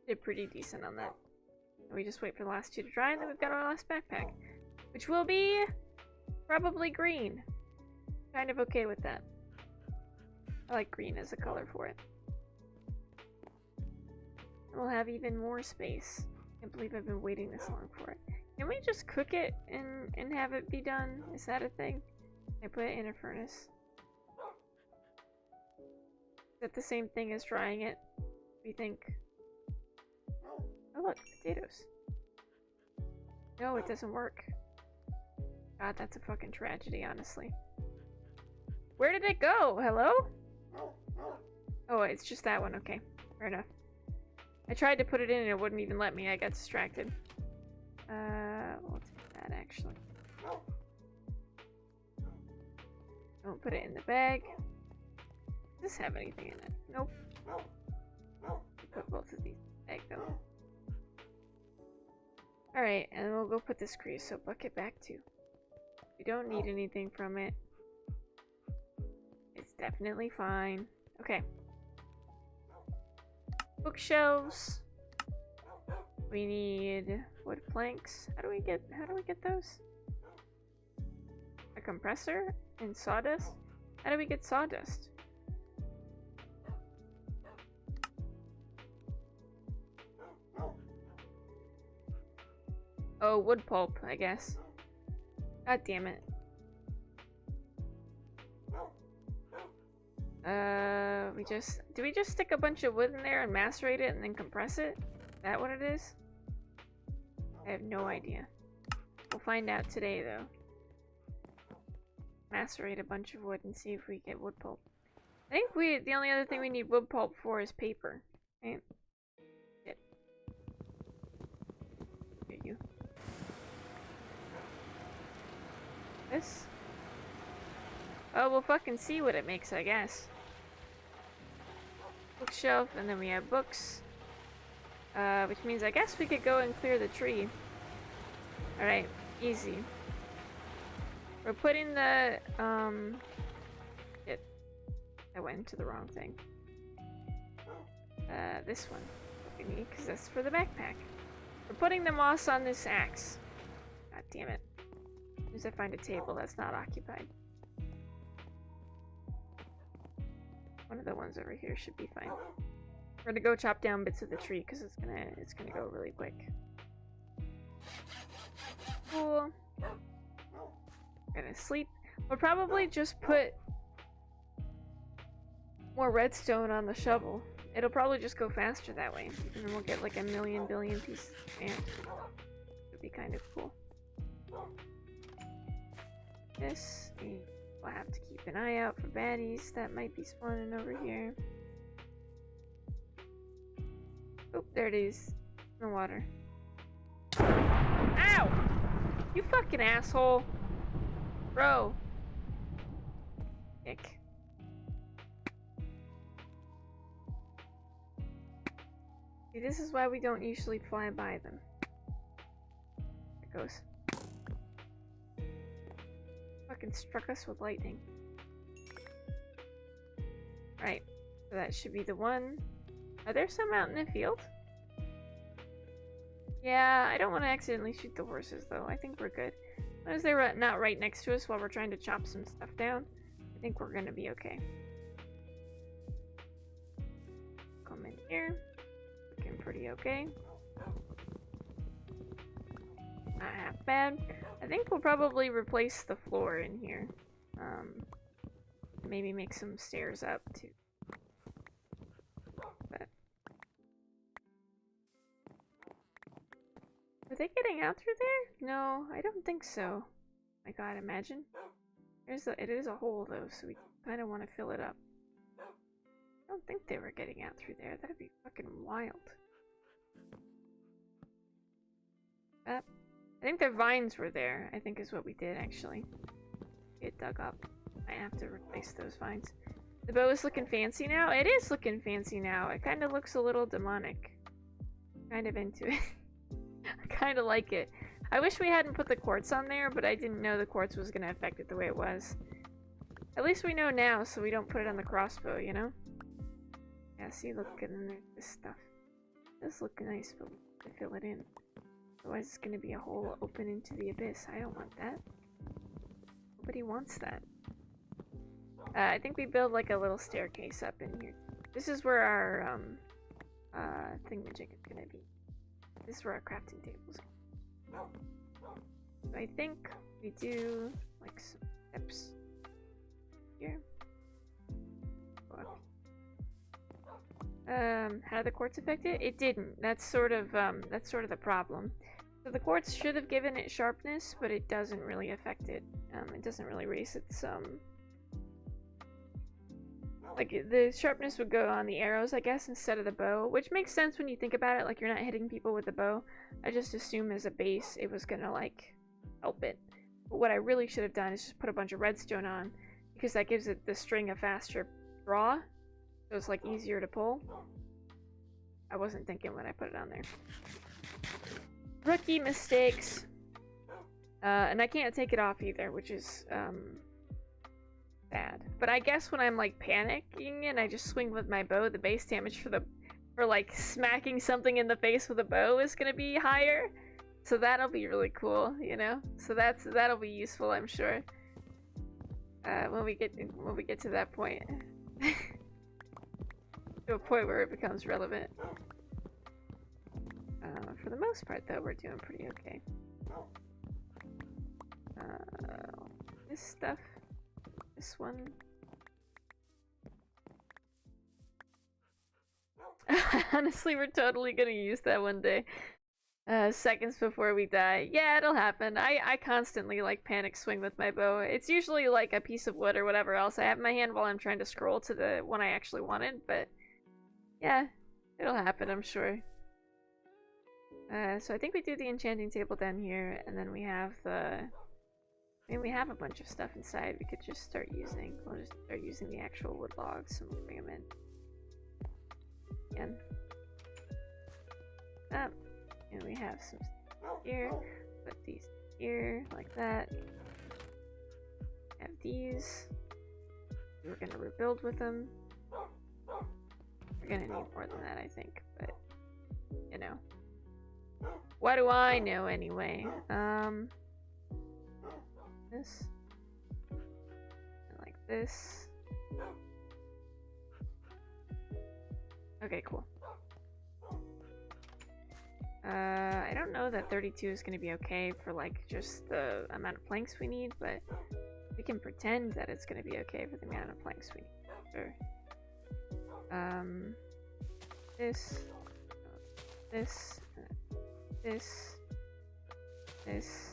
Did pretty decent on that. And we just wait for the last 2 to dry, and then we've got our last backpack. Which will be probably green. Kind of okay with that. I like green as a color for it. And we'll have even more space. Can't believe I've been waiting this long for it. Can we just cook it and have it be done? Is that a thing? Can I put it in a furnace? Is that the same thing as drying it? We think. Oh look, potatoes. No, it doesn't work. God, that's a fucking tragedy, honestly. Where did it go? Hello? Oh, it's just that one. Okay, fair enough. I tried to put it in and it wouldn't even let me. I got distracted. We'll take that actually. Don't put it in the bag. Does this have anything in it? Nope. Put both of these in the bag though. Alright, and we'll go put this creosote bucket back too. We don't need anything from it. It's definitely fine. Okay. Bookshelves. We need wood planks. How do we get those? A compressor and sawdust? How do we get sawdust? Oh, wood pulp, I guess. God damn it. Do we just stick a bunch of wood in there and macerate it and then compress it? Is that what it is? I have no idea. We'll find out today, though. Macerate a bunch of wood and see if we get wood pulp. I think the only other thing we need wood pulp for is paper. Right? Shit. Here you. This? Oh, we'll fucking see what it makes, I guess. Bookshelf, and then we have books. Which means I guess we could go and clear the tree. Alright, easy. We're putting the, shit. I went into the wrong thing. This one. We need, because that's for the backpack. We're putting the moss on this axe. God damn it. As soon as I find a table that's not occupied. One of the ones over here should be fine. We're gonna go chop down bits of the tree because it's gonna go really quick. Cool. Gonna sleep. We'll probably just put more redstone on the shovel. It'll probably just go faster that way, and then we'll get like a million billion pieces of sand. It'd be kind of cool. This. We'll have to keep an eye out for baddies that might be spawning over here. Oop, there it is. In the water. Ow! You fucking asshole! Bro. Ick. See, this is why we don't usually fly by them. There it goes. Fucking struck us with lightning. Right, so that should be the one. Are there some out in the field? Yeah, I don't want to accidentally shoot the horses though. I think we're good. As long as they're not right next to us while we're trying to chop some stuff down, I think we're gonna be okay. Come in here. Looking pretty okay. Not half bad. I think we'll probably replace the floor in here. Maybe make some stairs up too. But are they getting out through there? No, I don't think so. My god, imagine. It is a hole though, so we kind of want to fill it up. I don't think they were getting out through there. That'd be fucking wild. I think their vines were there, I think is what we did actually. Get dug up. I have to replace those vines. The bow is looking fancy now? It is looking fancy now. It kind of looks a little demonic. Kind of into it. I kind of like it. I wish we hadn't put the quartz on there, but I didn't know the quartz was going to affect it the way it was. At least we know now, so we don't put it on the crossbow, you know? Yeah, see, look, and then there's this stuff. It does look nice, but we have to fill it in. Otherwise it's gonna be a hole open into the abyss. I don't want that. Nobody wants that. I think we build like a little staircase up in here. This is where our thingamajig is gonna be. This is where our crafting table's gonna be. So I think we do like some steps here. Go up. How did the quartz affect it? It didn't. That's sort of the problem. So the quartz should have given it sharpness, but it doesn't really affect it. It doesn't really raise its like the sharpness would go on the arrows, I guess, instead of the bow, which makes sense when you think about it. Like you're not hitting people with the bow. I just assumed as a base it was gonna like help it. But what I really should have done is just put a bunch of redstone on, because that gives it the string a faster draw, so it's like easier to pull. I wasn't thinking when I put it on there. Rookie mistakes. And I can't take it off either, which is bad. But I guess when I'm like panicking and I just swing with my bow, the base damage for like smacking something in the face with a bow is gonna be higher. So that'll be really cool, you know? So that'll be useful, I'm sure. When we get to that point. To a point where it becomes relevant. For the most part, though, we're doing pretty okay. This stuff, this one. Honestly, we're totally gonna use that one day. Seconds before we die. Yeah, it'll happen. I constantly like panic swing with my bow. It's usually like a piece of wood or whatever else I have in my hand while I'm trying to scroll to the one I actually wanted, but yeah, it'll happen, I'm sure. So I think we do the enchanting table down here, and then we have the... I mean, we have a bunch of stuff inside we could just start using. We'll just start using the actual wood logs and we'll bring them in. Again. Up. And we have some stuff here. Put these here, like that. Have these. We're gonna rebuild with them. We're gonna need more than that, I think, but you know. What do I know anyway? This. And like this. Okay, cool. I don't know that 32 is going to be okay for like just the amount of planks we need, but we can pretend that it's going to be okay for the amount of planks we need. Sure. This, this, this, this.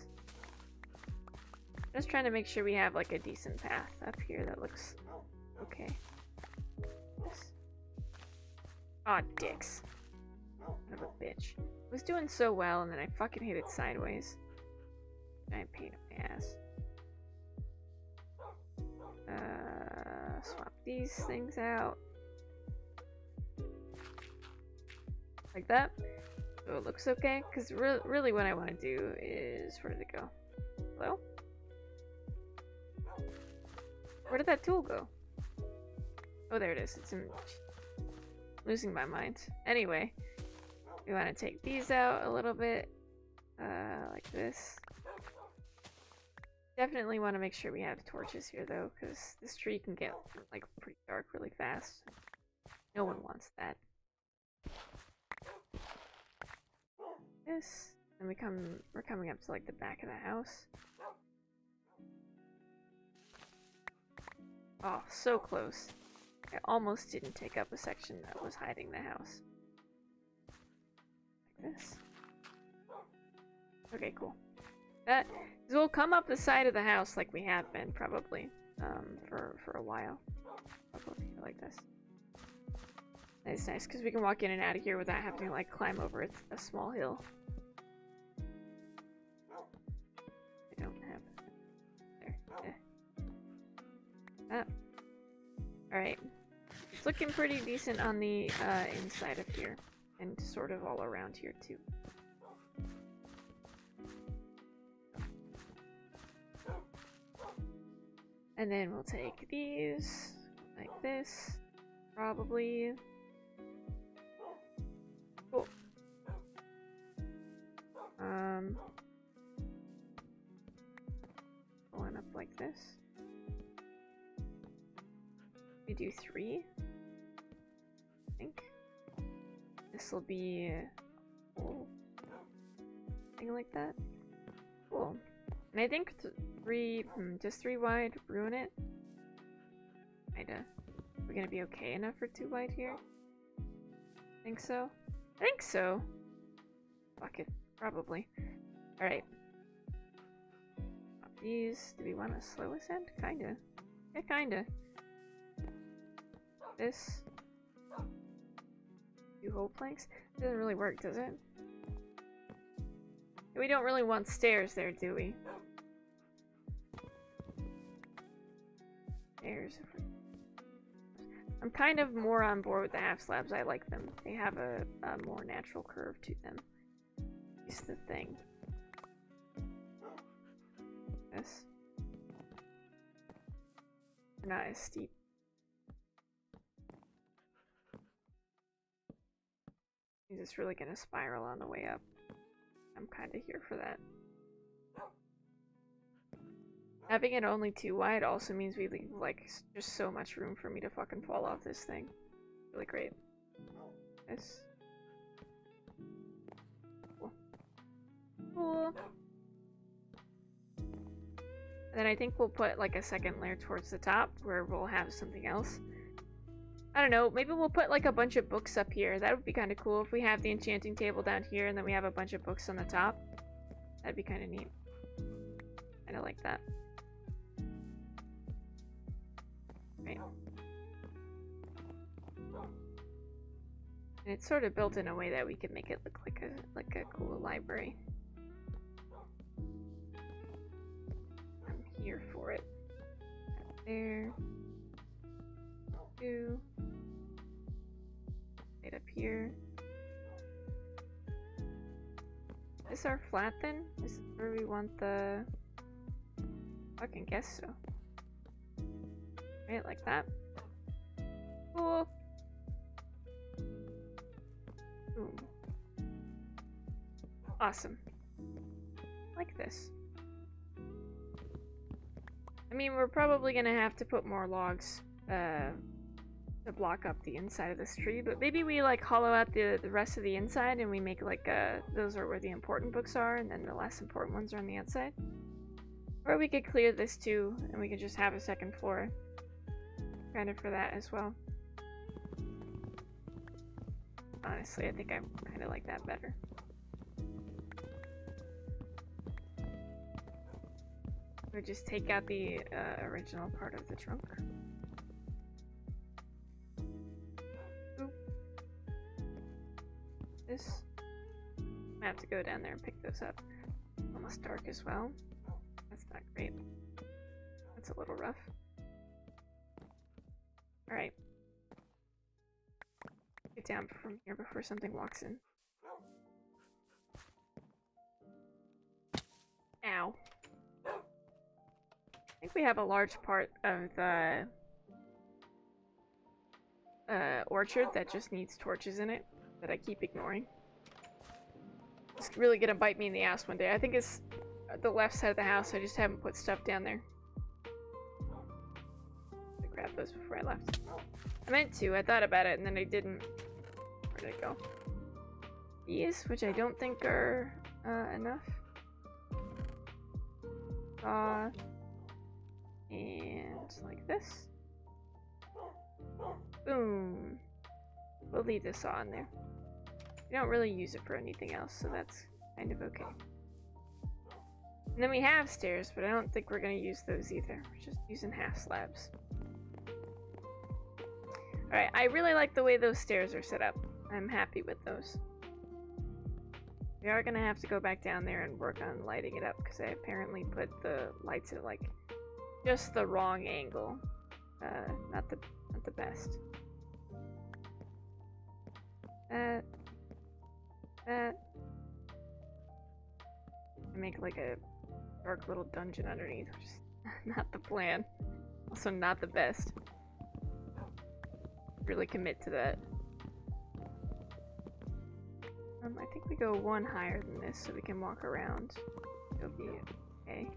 Just trying to make sure we have like a decent path up here that looks okay. This. Aw, dicks. Son of a bitch. It was doing so well and then I fucking hit it sideways. Giant pain in my ass. Swap these things out. Like that. So it looks okay. Because really what I want to do is... Where did it go? Hello? Where did that tool go? Oh, there it is. It's in... Losing my mind. Anyway. We want to take these out a little bit. Like this. Definitely want to make sure we have torches here though, because this tree can get like pretty dark really fast. No one wants that. This. And we're coming up to like the back of the house. Oh, so close. I almost didn't take up a section that was hiding the house. Like this. Okay, cool. That will come up the side of the house like we have been, probably, for a while. I'll go over here like this. That's nice, because we can walk in and out of here without having to, like, climb over a small hill. I don't have... There. Ah. Alright. It's looking pretty decent on the inside of here. And sort of all around here, too. And then we'll take these, like this, probably. Cool. Going up like this. We do 3, I think. This will be a whole thing like that. Cool. And I think 3, just 3 wide, ruin it. Kinda. We're gonna be okay enough for 2 wide here? Think so? I think so. Fuck it. Probably. Alright. These. Do we want to slow ascend? Kinda. Yeah, kinda. This. 2 whole planks? Doesn't really work, does it? We don't really want stairs there, do we? Stairs. I'm kind of more on board with the half slabs. I like them. They have a more natural curve to them. Is the thing. This. They're not as steep. Is this really gonna spiral on the way up? I'm kind of here for that. Having it only 2 wide also means we leave, like, just so much room for me to fucking fall off this thing. Really great. This. Cool. Cool. And then I think we'll put, like, a second layer towards the top, where we'll have something else. I don't know, maybe we'll put like a bunch of books up here. That would be kind of cool if we have the enchanting table down here and then we have a bunch of books on the top. That'd be kind of neat. Kind of like that. Right. And it's sort of built in a way that we can make it look like a cool library. I'm here for it. There. Two. Right up here. Is this our flat then? Is this where we want the... I can guess so. Right, like that. Cool. Boom. Awesome. Like this. I mean, we're probably gonna have to put more logs to block up the inside of this tree, but maybe we like hollow out the rest of the inside and we make like those are where the important books are and then the less important ones are on the outside. Or we could clear this too and we could just have a second floor kind of for that as well. Honestly, I think I kind of like that better. We just take out the original part of the trunk. Oop. This. I have to go down there and pick those up. Almost dark as well. That's not great. That's a little rough. Alright. Get down from here before something walks in. Ow. I think we have a large part of the orchard that just needs torches in it that I keep ignoring. It's really gonna bite me in the ass one day. I think it's the left side of the house. I just haven't put stuff down there. I grabbed those before I left. I meant to. I thought about it and then I didn't. Where did it go? These, which I don't think are enough. And like this. Boom. We'll leave this on there. We don't really use it for anything else, so that's kind of okay. And then we have stairs, but I don't think we're going to use those either. We're just using half slabs. Alright, I really like the way those stairs are set up. I'm happy with those. We are going to have to go back down there and work on lighting it up, because I apparently put the lights at like just the wrong angle. Not the best. That. I make like a dark little dungeon underneath, which is not the plan. Also not the best. Really commit to that. I think we go one higher than this so we can walk around. It'll be okay.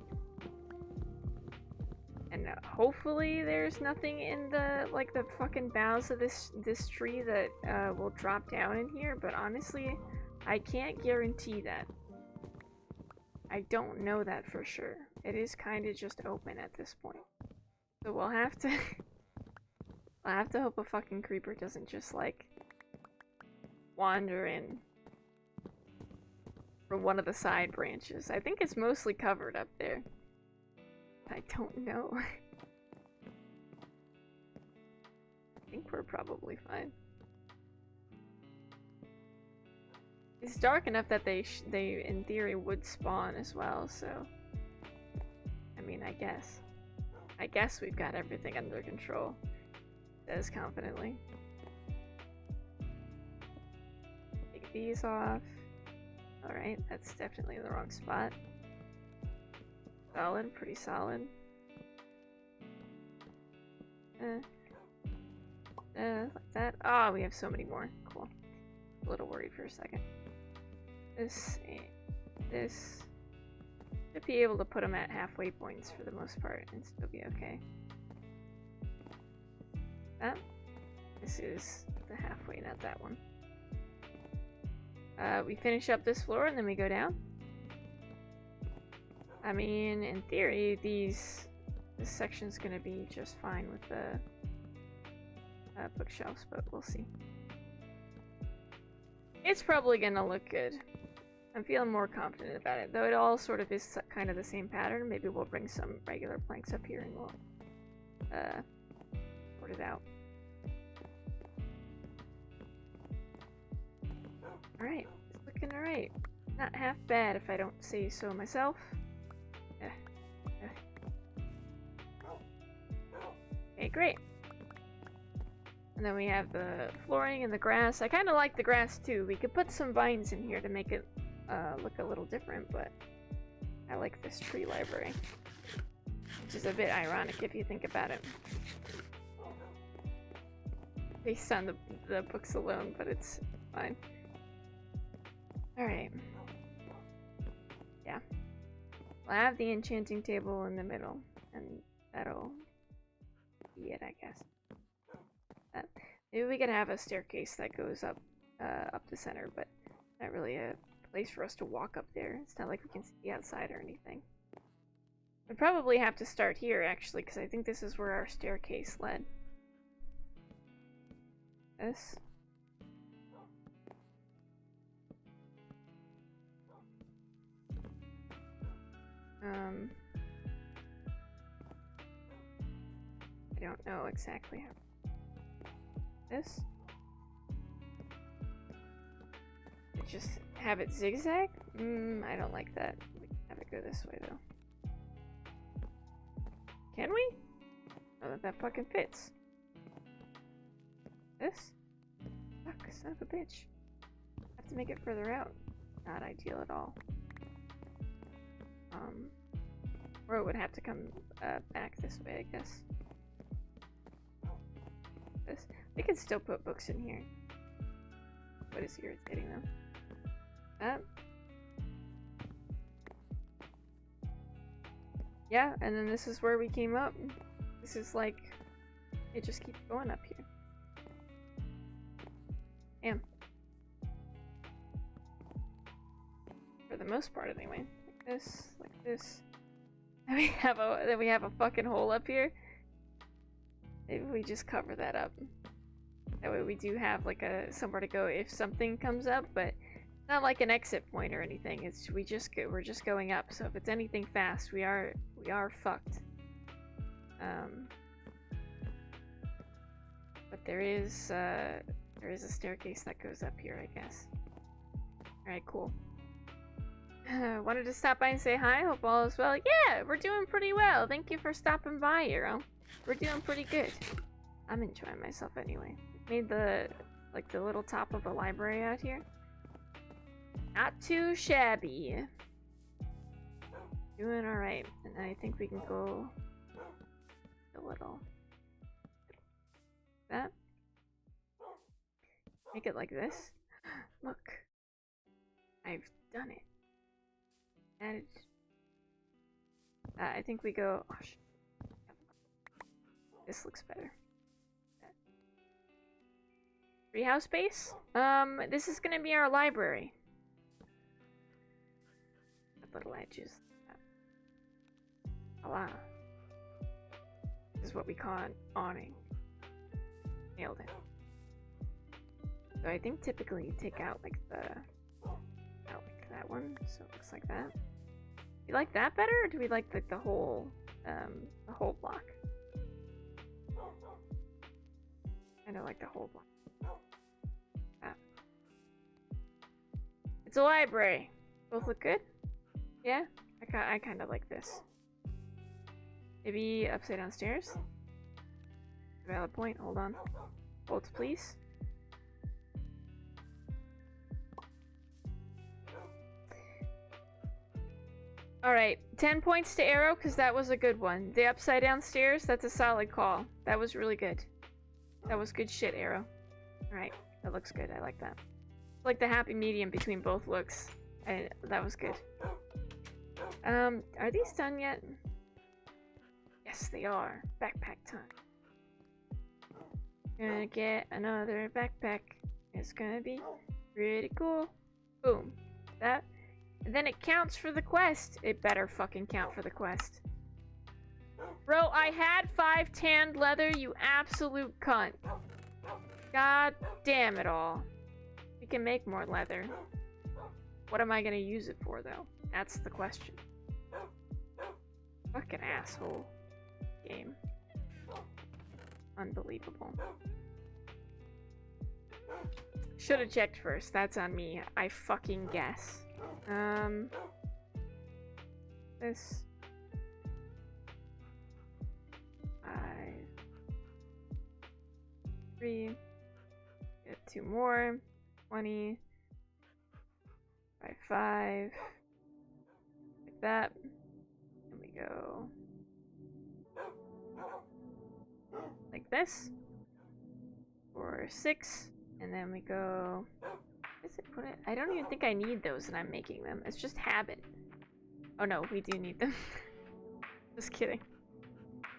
And hopefully there's nothing in the like the fucking boughs of this tree that will drop down in here, but honestly I can't guarantee that. I don't know that for sure. It is kind of just open at this point. So we'll have to I'll have to hope a fucking creeper doesn't just like wander in from one of the side branches. I think it's mostly covered up there. I don't know. I think we're probably fine. It's dark enough that they in theory would spawn as well, so I mean, I guess we've got everything under control. Says confidently. Take these off. Alright, that's definitely in the wrong spot. Solid, pretty solid. Like that. Ah, we have so many more. Cool. A little worried for a second. This and this. Should be able to put them at halfway points for the most part and still be okay. That. This is the halfway, not that one. We finish up this floor and then we go down. I mean, in theory, this section's gonna be just fine with the bookshelves, but we'll see. It's probably gonna look good. I'm feeling more confident about it, though it all sort of is kind of the same pattern. Maybe we'll bring some regular planks up here and we'll sort it out. Alright, it's looking alright. Not half bad if I don't say so myself. Okay, great. And then we have the flooring and the grass. I kind of like the grass too. We could put some vines in here to make it look a little different, but I like this tree library. Which is a bit ironic if you think about it. Based on the books alone, but it's fine. Alright. Yeah. We'll have the enchanting table in the middle, and that'll be it, I guess. Maybe we could have a staircase that goes up the center, but not really a place for us to walk up there. It's not like we can see outside or anything. We'd probably have to start here, actually, because I think this is where our staircase led. This. I don't know exactly how. This? Just have it zigzag? I don't like that. We can have it go this way, though. Can we? Oh, that fucking fits. This? Fuck, son of a bitch. I have to make it further out. Not ideal at all. Or it would have to come back this way, I guess. This. We can still put books in here. What is irritating them? That. Yeah, and then this is where we came up. This is like, it just keeps going up here. Damn. For the most part, anyway. Like this, like this. And we have a fucking hole up here. Maybe we just cover that up. That way we do have like somewhere to go if something comes up, but not like an exit point or anything. It's we're just going up. So if it's anything fast, we are fucked. But there is a staircase that goes up here, I guess. All right, cool. Wanted to stop by and say hi. Hope all is well. Yeah, we're doing pretty well. Thank you for stopping by, Hero. We're doing pretty good. I'm enjoying myself anyway. Made the little top of the library out here. Not too shabby. Doing all right, and I think we can go a little. That. Make it like this. Look, I've done it. And I think we go. Oh, this looks better. Treehouse space. This is gonna be our library. The little edges. Voila. This is what we call an awning. Nailed it. So I think typically you take out like that one, so it looks like that. Do you like that better, or do we like the whole block? I don't like the whole block. Ah. It's a library. Both look good? Yeah? I kind of like this. Maybe upside down stairs? Valid point. Hold on. Hold, please. Alright, 10 points to Arrow, because that was a good one. The upside down stairs, that's a solid call. That was really good. That was good shit, Arrow. Alright, that looks good. I like that. It's like the happy medium between both looks. That was good. Are these done yet? Yes, they are. Backpack time. Gonna get another backpack. It's gonna be pretty cool. Boom. That. And then it counts for the quest. It better fucking count for the quest. Bro, I had 5 tanned leather, you absolute cunt. God damn it all. We can make more leather. What am I gonna use it for, though? That's the question. Fucking asshole. Game. Unbelievable. Should have checked first. That's on me. I fucking guess. This. 5. 3. Get 2 more. 20. 5. Like that. And we go. Like this. 4, 6. And then we go. Where does it put it? I don't even think I need those and I'm making them. It's just habit. Oh no, we do need them. Just kidding.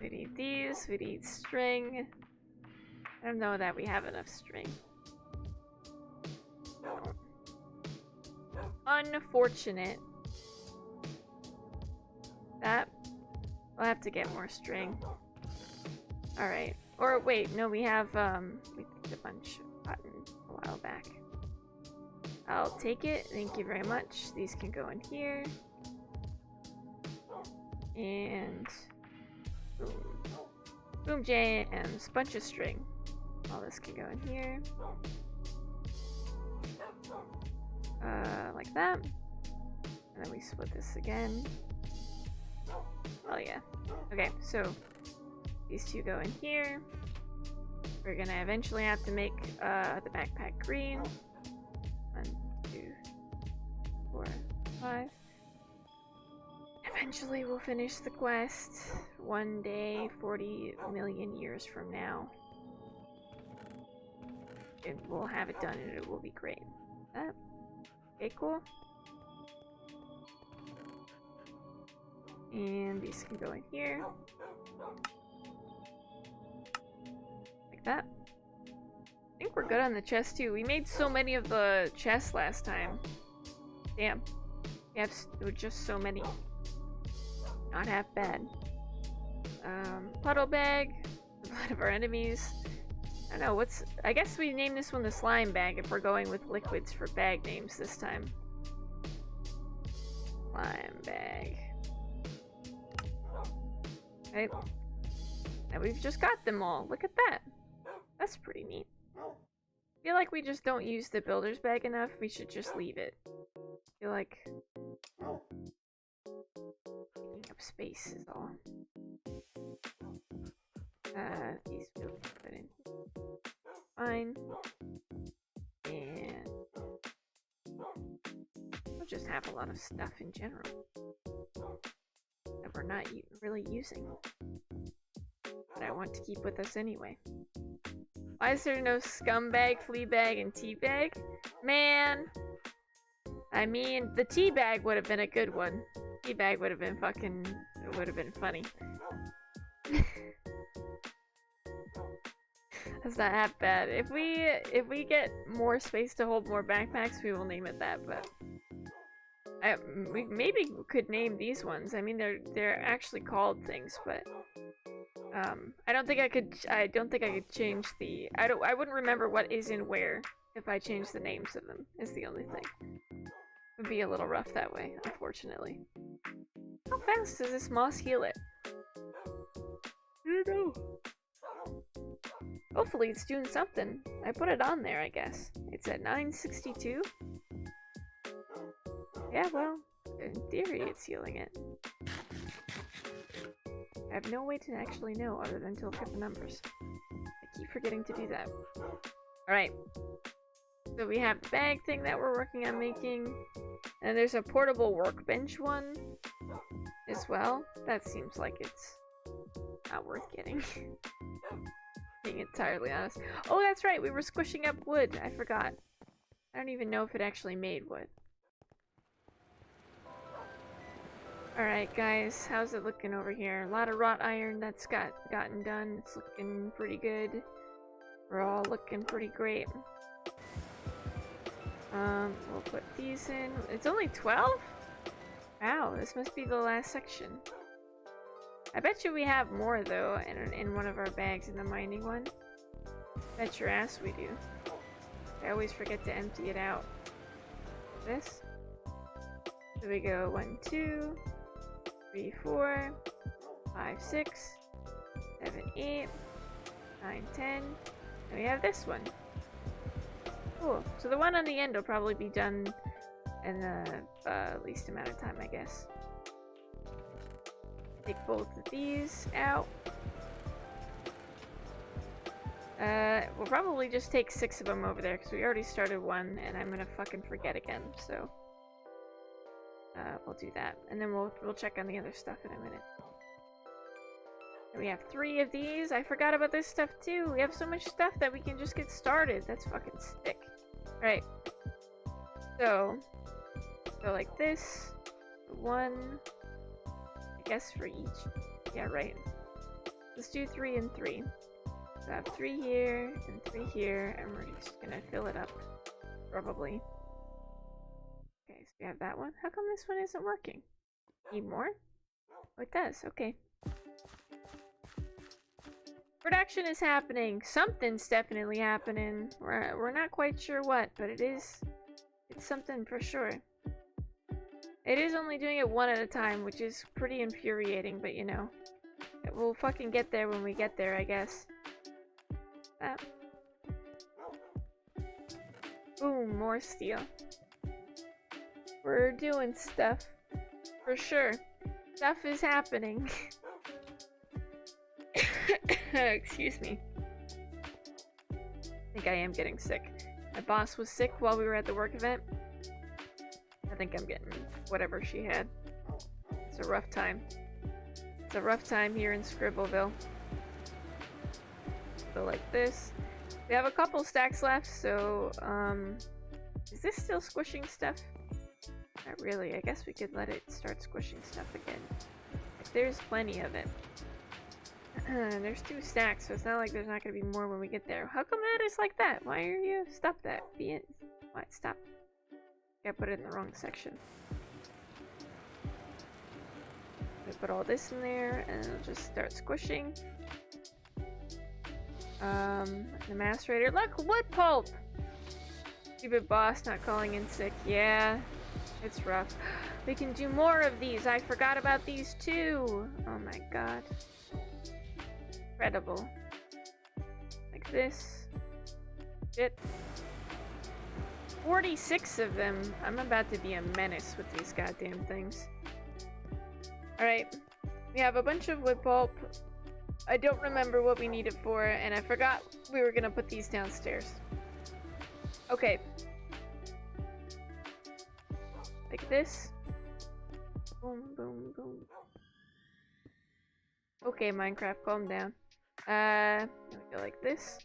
We need these. We need string. I don't know that we have enough string. No. Unfortunate. That. We'll have to get more string. Alright. Or wait, no, we have we picked a bunch of cotton a while back. I'll take it. Thank you very much. These can go in here. And boom. Boom jams. Bunch of string. All this can go in here. Like that. And then we split this again. Oh yeah. Okay, so these two go in here. We're gonna eventually have to make the backpack green. 1, 2, 4, 5. Eventually we'll finish the quest. One day, 40 million years from now. And we'll have it done and it will be great. Okay, cool. And these can go in here. Like that. I think we're good on the chest too. We made so many of the chests last time. Damn. We have just so many. Not half bad. Puddle bag. The blood of our enemies. I don't know, I guess we name this one the slime bag if we're going with liquids for bag names this time. Slime bag. Okay. And we've just got them all. Look at that. That's pretty neat. I feel like we just don't use the builder's bag enough. We should just leave it. I feel like taking up space is all. These will be put in. Fine. And we'll just have a lot of stuff in general that we're not really using. But I want to keep with us anyway. Why is there no scumbag, flea bag, and tea bag? Man! I mean, the tea bag would have been a good one. Tea bag would have been it would have been funny. That's not half bad. If we get more space to hold more backpacks, we will name it that. But we maybe could name these ones. I mean, they're actually called things, but I don't think I could change the. I wouldn't remember what is in where if I changed the names of them. Is the only thing. It would be a little rough that way, unfortunately. How fast does this moss heal it? I don't know. Hopefully it's doing something. I put it on there, I guess. It's at 962. Yeah, well, in theory it's healing it. I have no way to actually know other than to look at the numbers. I keep forgetting to do that. Alright. So we have the bag thing that we're working on making. And there's a portable workbench one as well. That seems like it's not worth getting. Being entirely honest. Oh, that's right, we were squishing up wood. I forgot. I don't even know if it actually made wood. Alright guys, how's it looking over here? A lot of wrought iron that's gotten done. It's looking pretty good. We're all looking pretty great. We'll put these in. It's only 12? Wow, this must be the last section. I bet you we have more though in one of our bags in the mining one. Bet your ass we do. I always forget to empty it out. This. So we go 1, 2, 3, 4, 5, 6, 7, 8, 9, 10. And we have this one. Cool. So the one on the end will probably be done in the least amount of time, I guess. Take both of these out. We'll probably just take 6 of them over there because we already started one and I'm gonna fucking forget again, so we'll do that. And then we'll check on the other stuff in a minute. And we have 3 of these. I forgot about this stuff too. We have so much stuff that we can just get started. That's fucking sick. Alright. So like this. 1, I guess for each. Yeah, right. Let's do 3 and 3. So I have 3 here and 3 here, and we're just gonna fill it up. Probably. Okay, so we have that one. How come this one isn't working? Need more? Oh, it does. Okay. Production is happening. Something's definitely happening. We're not quite sure what, but it's something for sure. It is only doing it one at a time, which is pretty infuriating, but you know. We'll fucking get there when we get there, I guess. Ah. Boom, more steel. We're doing stuff. For sure. Stuff is happening. Excuse me. I think I am getting sick. My boss was sick while we were at the work event. I think I'm getting whatever she had. It's a rough time. It's a rough time here in Scribbleville. So like this. We have a couple stacks left, so is this still squishing stuff? Not really. I guess we could let it start squishing stuff again. There's plenty of it. There's 2 stacks, so it's not like there's not gonna be more when we get there. How come that is like that? Why are you? Stop that. Be it. What? Stop. I put it in the wrong section. We put all this in there, and it'll just start squishing. The macerator. Look, wood pulp! Stupid boss not calling in sick. Yeah, it's rough. We can do more of these. I forgot about these too. Oh my god. Incredible. Like this. Shit. 46 of them. I'm about to be a menace with these goddamn things. Alright. We have a bunch of wood pulp. I don't remember what we need it for, and I forgot we were gonna put these downstairs. Okay. Like this. Boom, boom, boom. Okay, Minecraft, calm down. There we go, like this.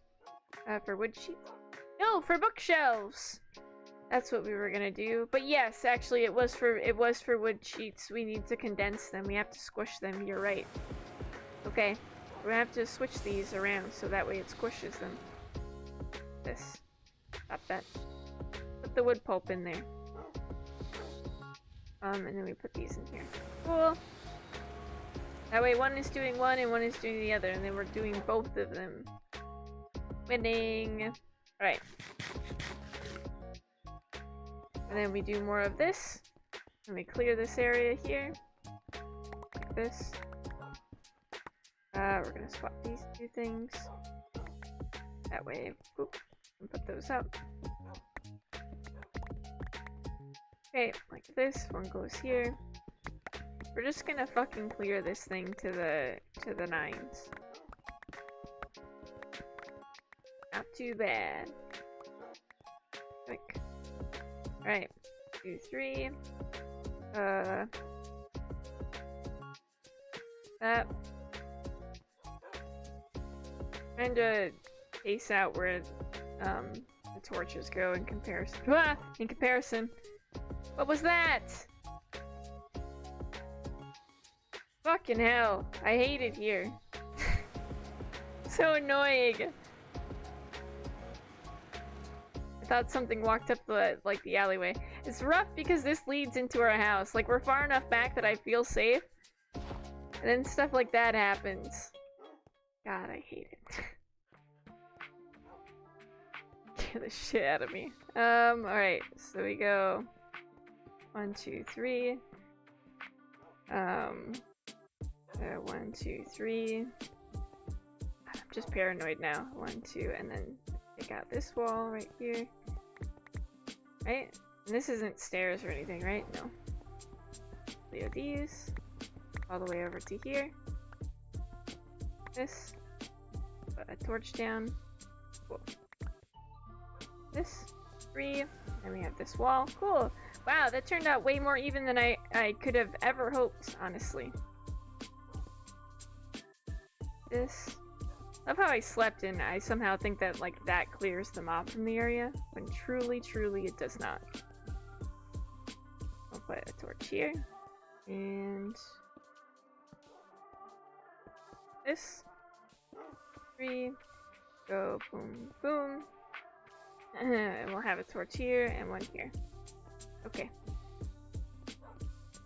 For wood sheets. No, for bookshelves! That's what we were gonna do. But yes, actually, it was for wood sheets. We need to condense them. We have to squish them. You're right. Okay. We're gonna have to switch these around so that way it squishes them. This. Stop that. Put the wood pulp in there. And then we put these in here. Cool. That way one is doing one and one is doing the other, and then we're doing both of them. Winning. Alright. And then we do more of this. And we clear this area here. Like this. We're gonna swap these 2 things. That way, whoop, and put those up. Okay, like this. One goes here. We're just gonna fucking clear this thing to the 9s. Not too bad. Quick. Alright. 2, 3. That. Trying to pace out where the torches go in comparison. Ah! In comparison. What was that? Fucking hell. I hate it here. So annoying. I thought something walked up the alleyway. It's rough because this leads into our house. Like, we're far enough back that I feel safe. And then stuff like that happens. God, I hate it. scare the shit out of me. Alright, so we go 1, 2, 3. 1, 2, 3. I'm just paranoid now. 1, 2, and then take out this wall right here. Right? And this isn't stairs or anything, right? No. Clear these. All the way over to here. This. Put a torch down. Cool. This. 3. And we have this wall. Cool. Wow, that turned out way more even than I could have ever hoped, honestly. This. Love how I slept and I somehow think that, like, that clears the mob from the area, when truly, truly it does not. I'll put a torch here. And... this. 3. Go boom, boom. And we'll have a torch here and one here. Okay.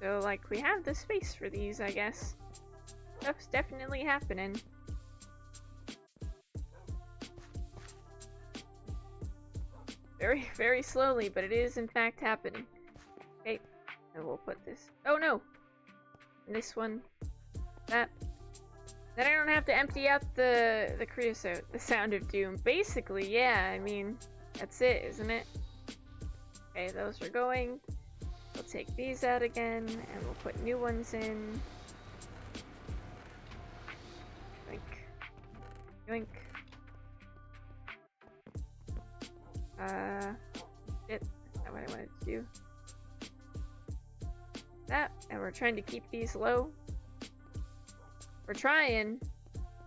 So, like, we have the space for these, I guess. Stuff's definitely happening. Very, very slowly, but it is in fact happening. Okay, and we'll put this. Oh no! And this one. That. Then I don't have to empty out the creosote. The sound of doom. Basically, yeah, I mean, that's it, isn't it? Okay, those are going. We'll take these out again, and we'll put new ones in. Yoink. Yoink. Shit. That's not what I wanted to do. That, and we're trying to keep these low. We're trying.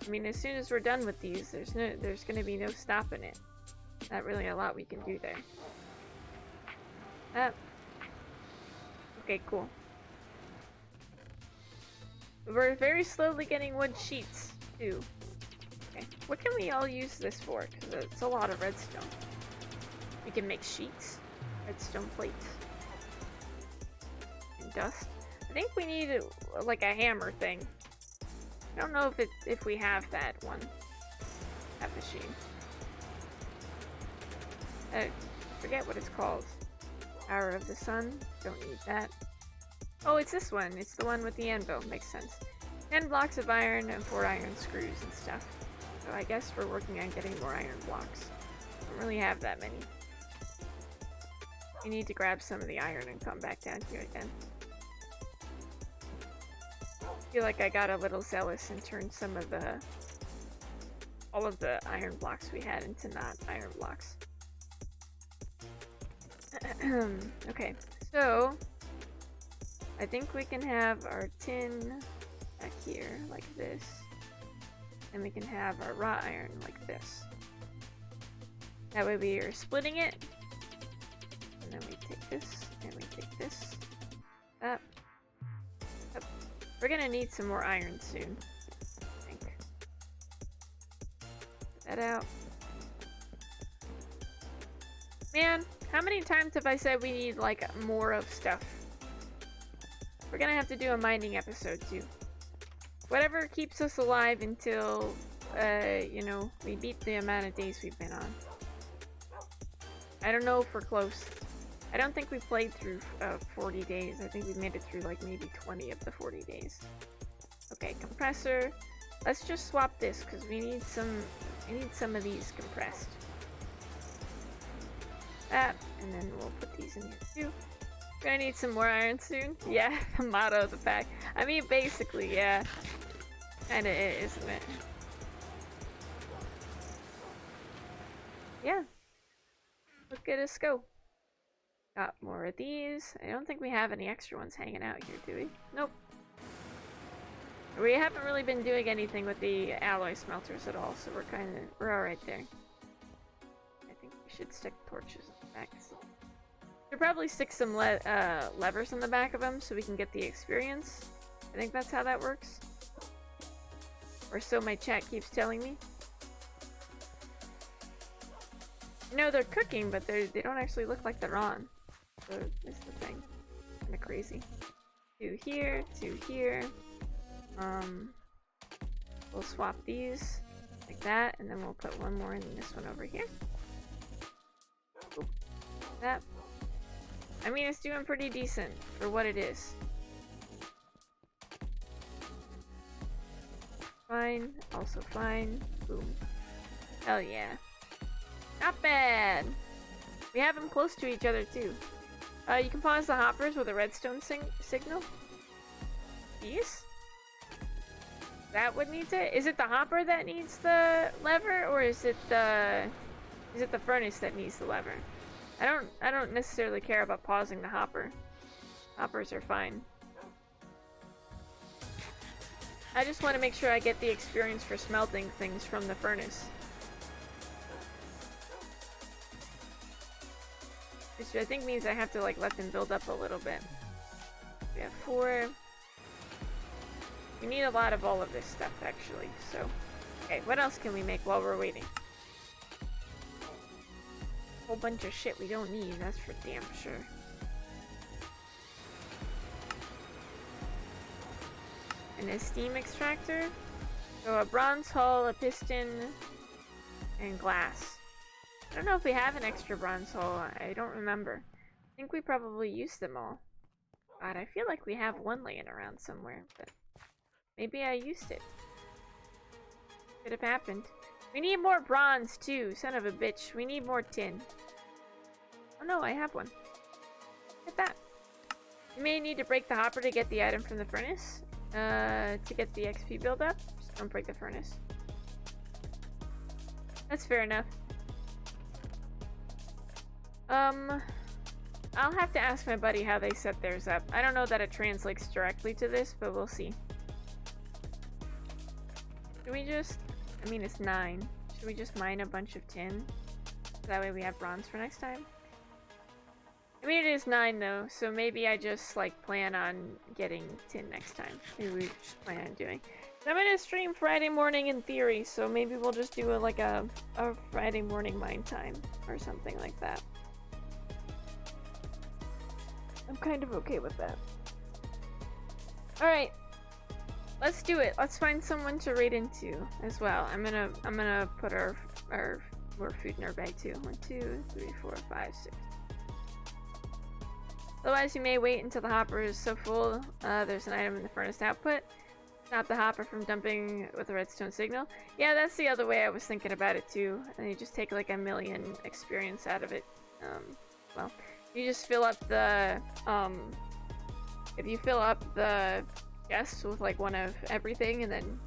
I mean, as soon as we're done with these, there's gonna be no stopping it. Not really a lot we can do there. That. Okay, cool. We're very slowly getting wood sheets, too. Okay, what can we all use this for? Because it's a lot of redstone. We can make sheets, redstone plates, and dust. I think we need like a hammer thing. I don't know if we have that one. That machine. I forget what it's called. Power of the Sun. Don't need that. Oh, it's this one. It's the one with the anvil. Makes sense. 10 blocks of iron and 4 iron screws and stuff. So I guess we're working on getting more iron blocks. Don't really have that many. We need to grab some of the iron and come back down here again. I feel like I got a little zealous and turned some of all of the iron blocks we had into not iron blocks. Okay, so I think we can have our tin back here like this, and we can have our raw iron like this. That way we are splitting it, and then we take this and we take this up. We're gonna need some more iron soon, I think. Put that out. Man, how many times have I said we need, like, more of stuff? We're gonna have to do a mining episode, too. Whatever keeps us alive until, you know, we beat the amount of days we've been on. I don't know if we're close. I don't think we played through 40 days. I think we made it through like maybe 20 of the 40 days. Okay, compressor. Let's just swap this because we need some of these compressed. That, and then we'll put these in here too. We're gonna need some more iron soon. Yeah, the motto of the pack. I mean, basically, yeah. Kinda is, isn't it? Yeah. Look at us go. Got more of these. I don't think we have any extra ones hanging out here, do we? Nope. We haven't really been doing anything with the alloy smelters at all, so we're alright there. I think we should stick torches in the back. Should probably stick some levers in the back of them so we can get the experience. I think that's how that works. Or so my chat keeps telling me. No, they're cooking, but they don't actually look like they're on. So that's the thing. Kinda crazy. 2 here, 2 here. We'll swap these like that, and then we'll put one more in this one over here. That, I mean, it's doing pretty decent for what it is. Fine, also fine. Boom. Hell yeah. Not bad! We have them close to each other too. You can pause the hoppers with a redstone signal. These? That would need it? Is it the hopper that needs the lever, or is it the furnace that needs the lever? I don't necessarily care about pausing the hopper. Hoppers are fine. I just want to make sure I get the experience for smelting things from the furnace. Which I think means I have to like let them build up a little bit. We have 4. We need a lot of all of this stuff actually, so. Okay, what else can we make while we're waiting? Whole bunch of shit we don't need, that's for damn sure. And a steam extractor. So a bronze hull, a piston, and glass. I don't know if we have an extra bronze hull. I don't remember. I think we probably used them all. God, I feel like we have one laying around somewhere, but maybe I used it. Could have happened. We need more bronze too, son of a bitch. We need more tin. Oh no, I have one. Look at that. You may need to break the hopper to get the item from the furnace. To get the XP build up. Just don't break the furnace. That's fair enough. I'll have to ask my buddy how they set theirs up. I don't know that it translates directly to this, but we'll see. Should we just... I mean, it's 9. Should we just mine a bunch of tin? So that way we have bronze for next time? I mean, it is 9 though, so maybe I just, like, plan on getting tin next time. Maybe we just plan on doing. So I'm gonna stream Friday morning in theory, so maybe we'll just do a Friday morning mine time or something like that. I'm kind of okay with that. Alright. Let's do it. Let's find someone to raid into as well. I'm gonna put our more food in our bag too. 1, 2, 3, 4, 5, 6. Otherwise, you may wait until the hopper is so full. There's an item in the furnace output. Stop the hopper from dumping with a redstone signal. Yeah, that's the other way I was thinking about it too. And you just take like 1,000,000 experience out of it. Well, you just fill up the if you fill up the chest with like one of everything, and then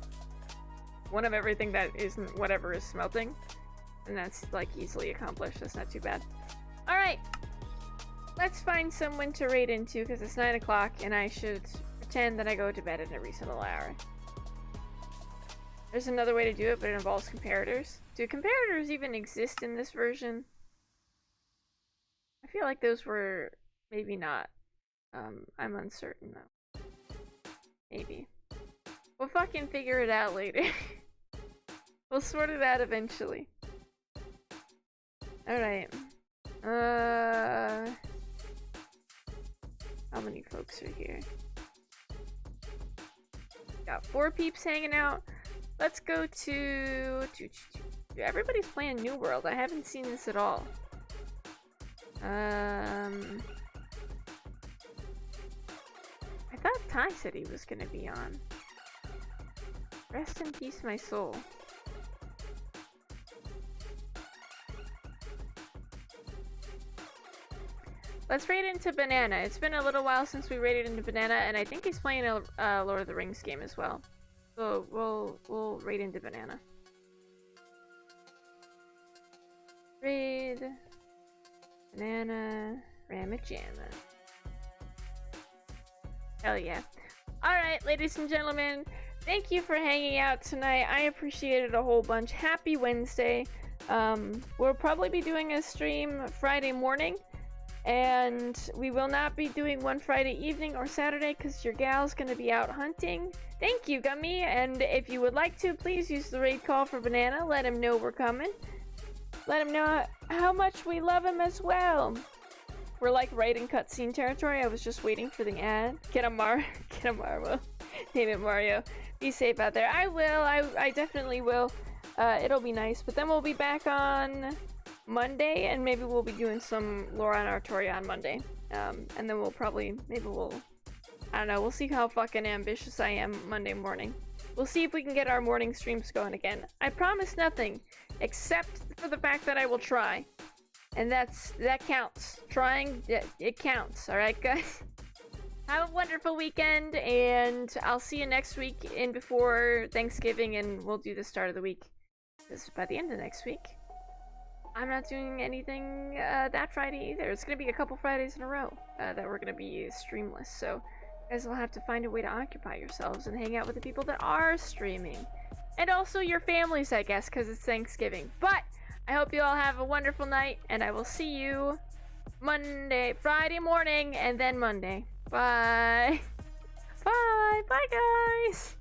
one of everything that isn't whatever is smelting, and that's like easily accomplished. That's not too bad. All right. Let's find someone to raid into because it's 9 o'clock and I should pretend that I go to bed at a reasonable hour. There's another way to do it, but it involves comparators. Do comparators even exist in this version? I feel like those were maybe not. I'm uncertain though. Maybe. We'll fucking figure it out later. We'll sort it out eventually. Alright. How many folks are here? Got 4 peeps hanging out. Let's go to... Everybody's playing New World. I haven't seen this at all. I thought Ty said he was gonna be on. Rest in peace, my soul. Let's raid into Banana. It's been a little while since we raided into Banana, and I think he's playing a Lord of the Rings game as well. So we'll raid into Banana. Raid Banana Ramajama. Hell yeah. Alright, ladies and gentlemen, thank you for hanging out tonight. I appreciate it a whole bunch. Happy Wednesday. We'll probably be doing a stream Friday morning. And we will not be doing one Friday evening or Saturday because your gal's gonna be out hunting. Thank you, Gummy. And if you would like to, please use the raid call for Banana. Let him know we're coming. Let him know how much we love him as well. We're like right in cutscene territory. I was just waiting for the ad. Get a Marvel. Name it Mario. Be safe out there. I will. I definitely will. It'll be nice. But then we'll be back on Monday, and maybe we'll be doing some Laura and Artoria on Monday. And then I don't know, we'll see how fucking ambitious I am Monday morning. We'll see if we can get our morning streams going again. I promise nothing, except for the fact that I will try. And that counts. Trying, it counts, alright guys? Have a wonderful weekend, and I'll see you next week in before Thanksgiving, and we'll do the start of the week. Because by the end of next week, I'm not doing anything that Friday either. It's gonna be a couple Fridays in a row that we're gonna be streamless, so you guys will have to find a way to occupy yourselves and hang out with the people that are streaming. And also your families, I guess, because it's Thanksgiving. But I hope you all have a wonderful night, and I will see you Friday morning, and then Monday. Bye. Bye. Bye, guys.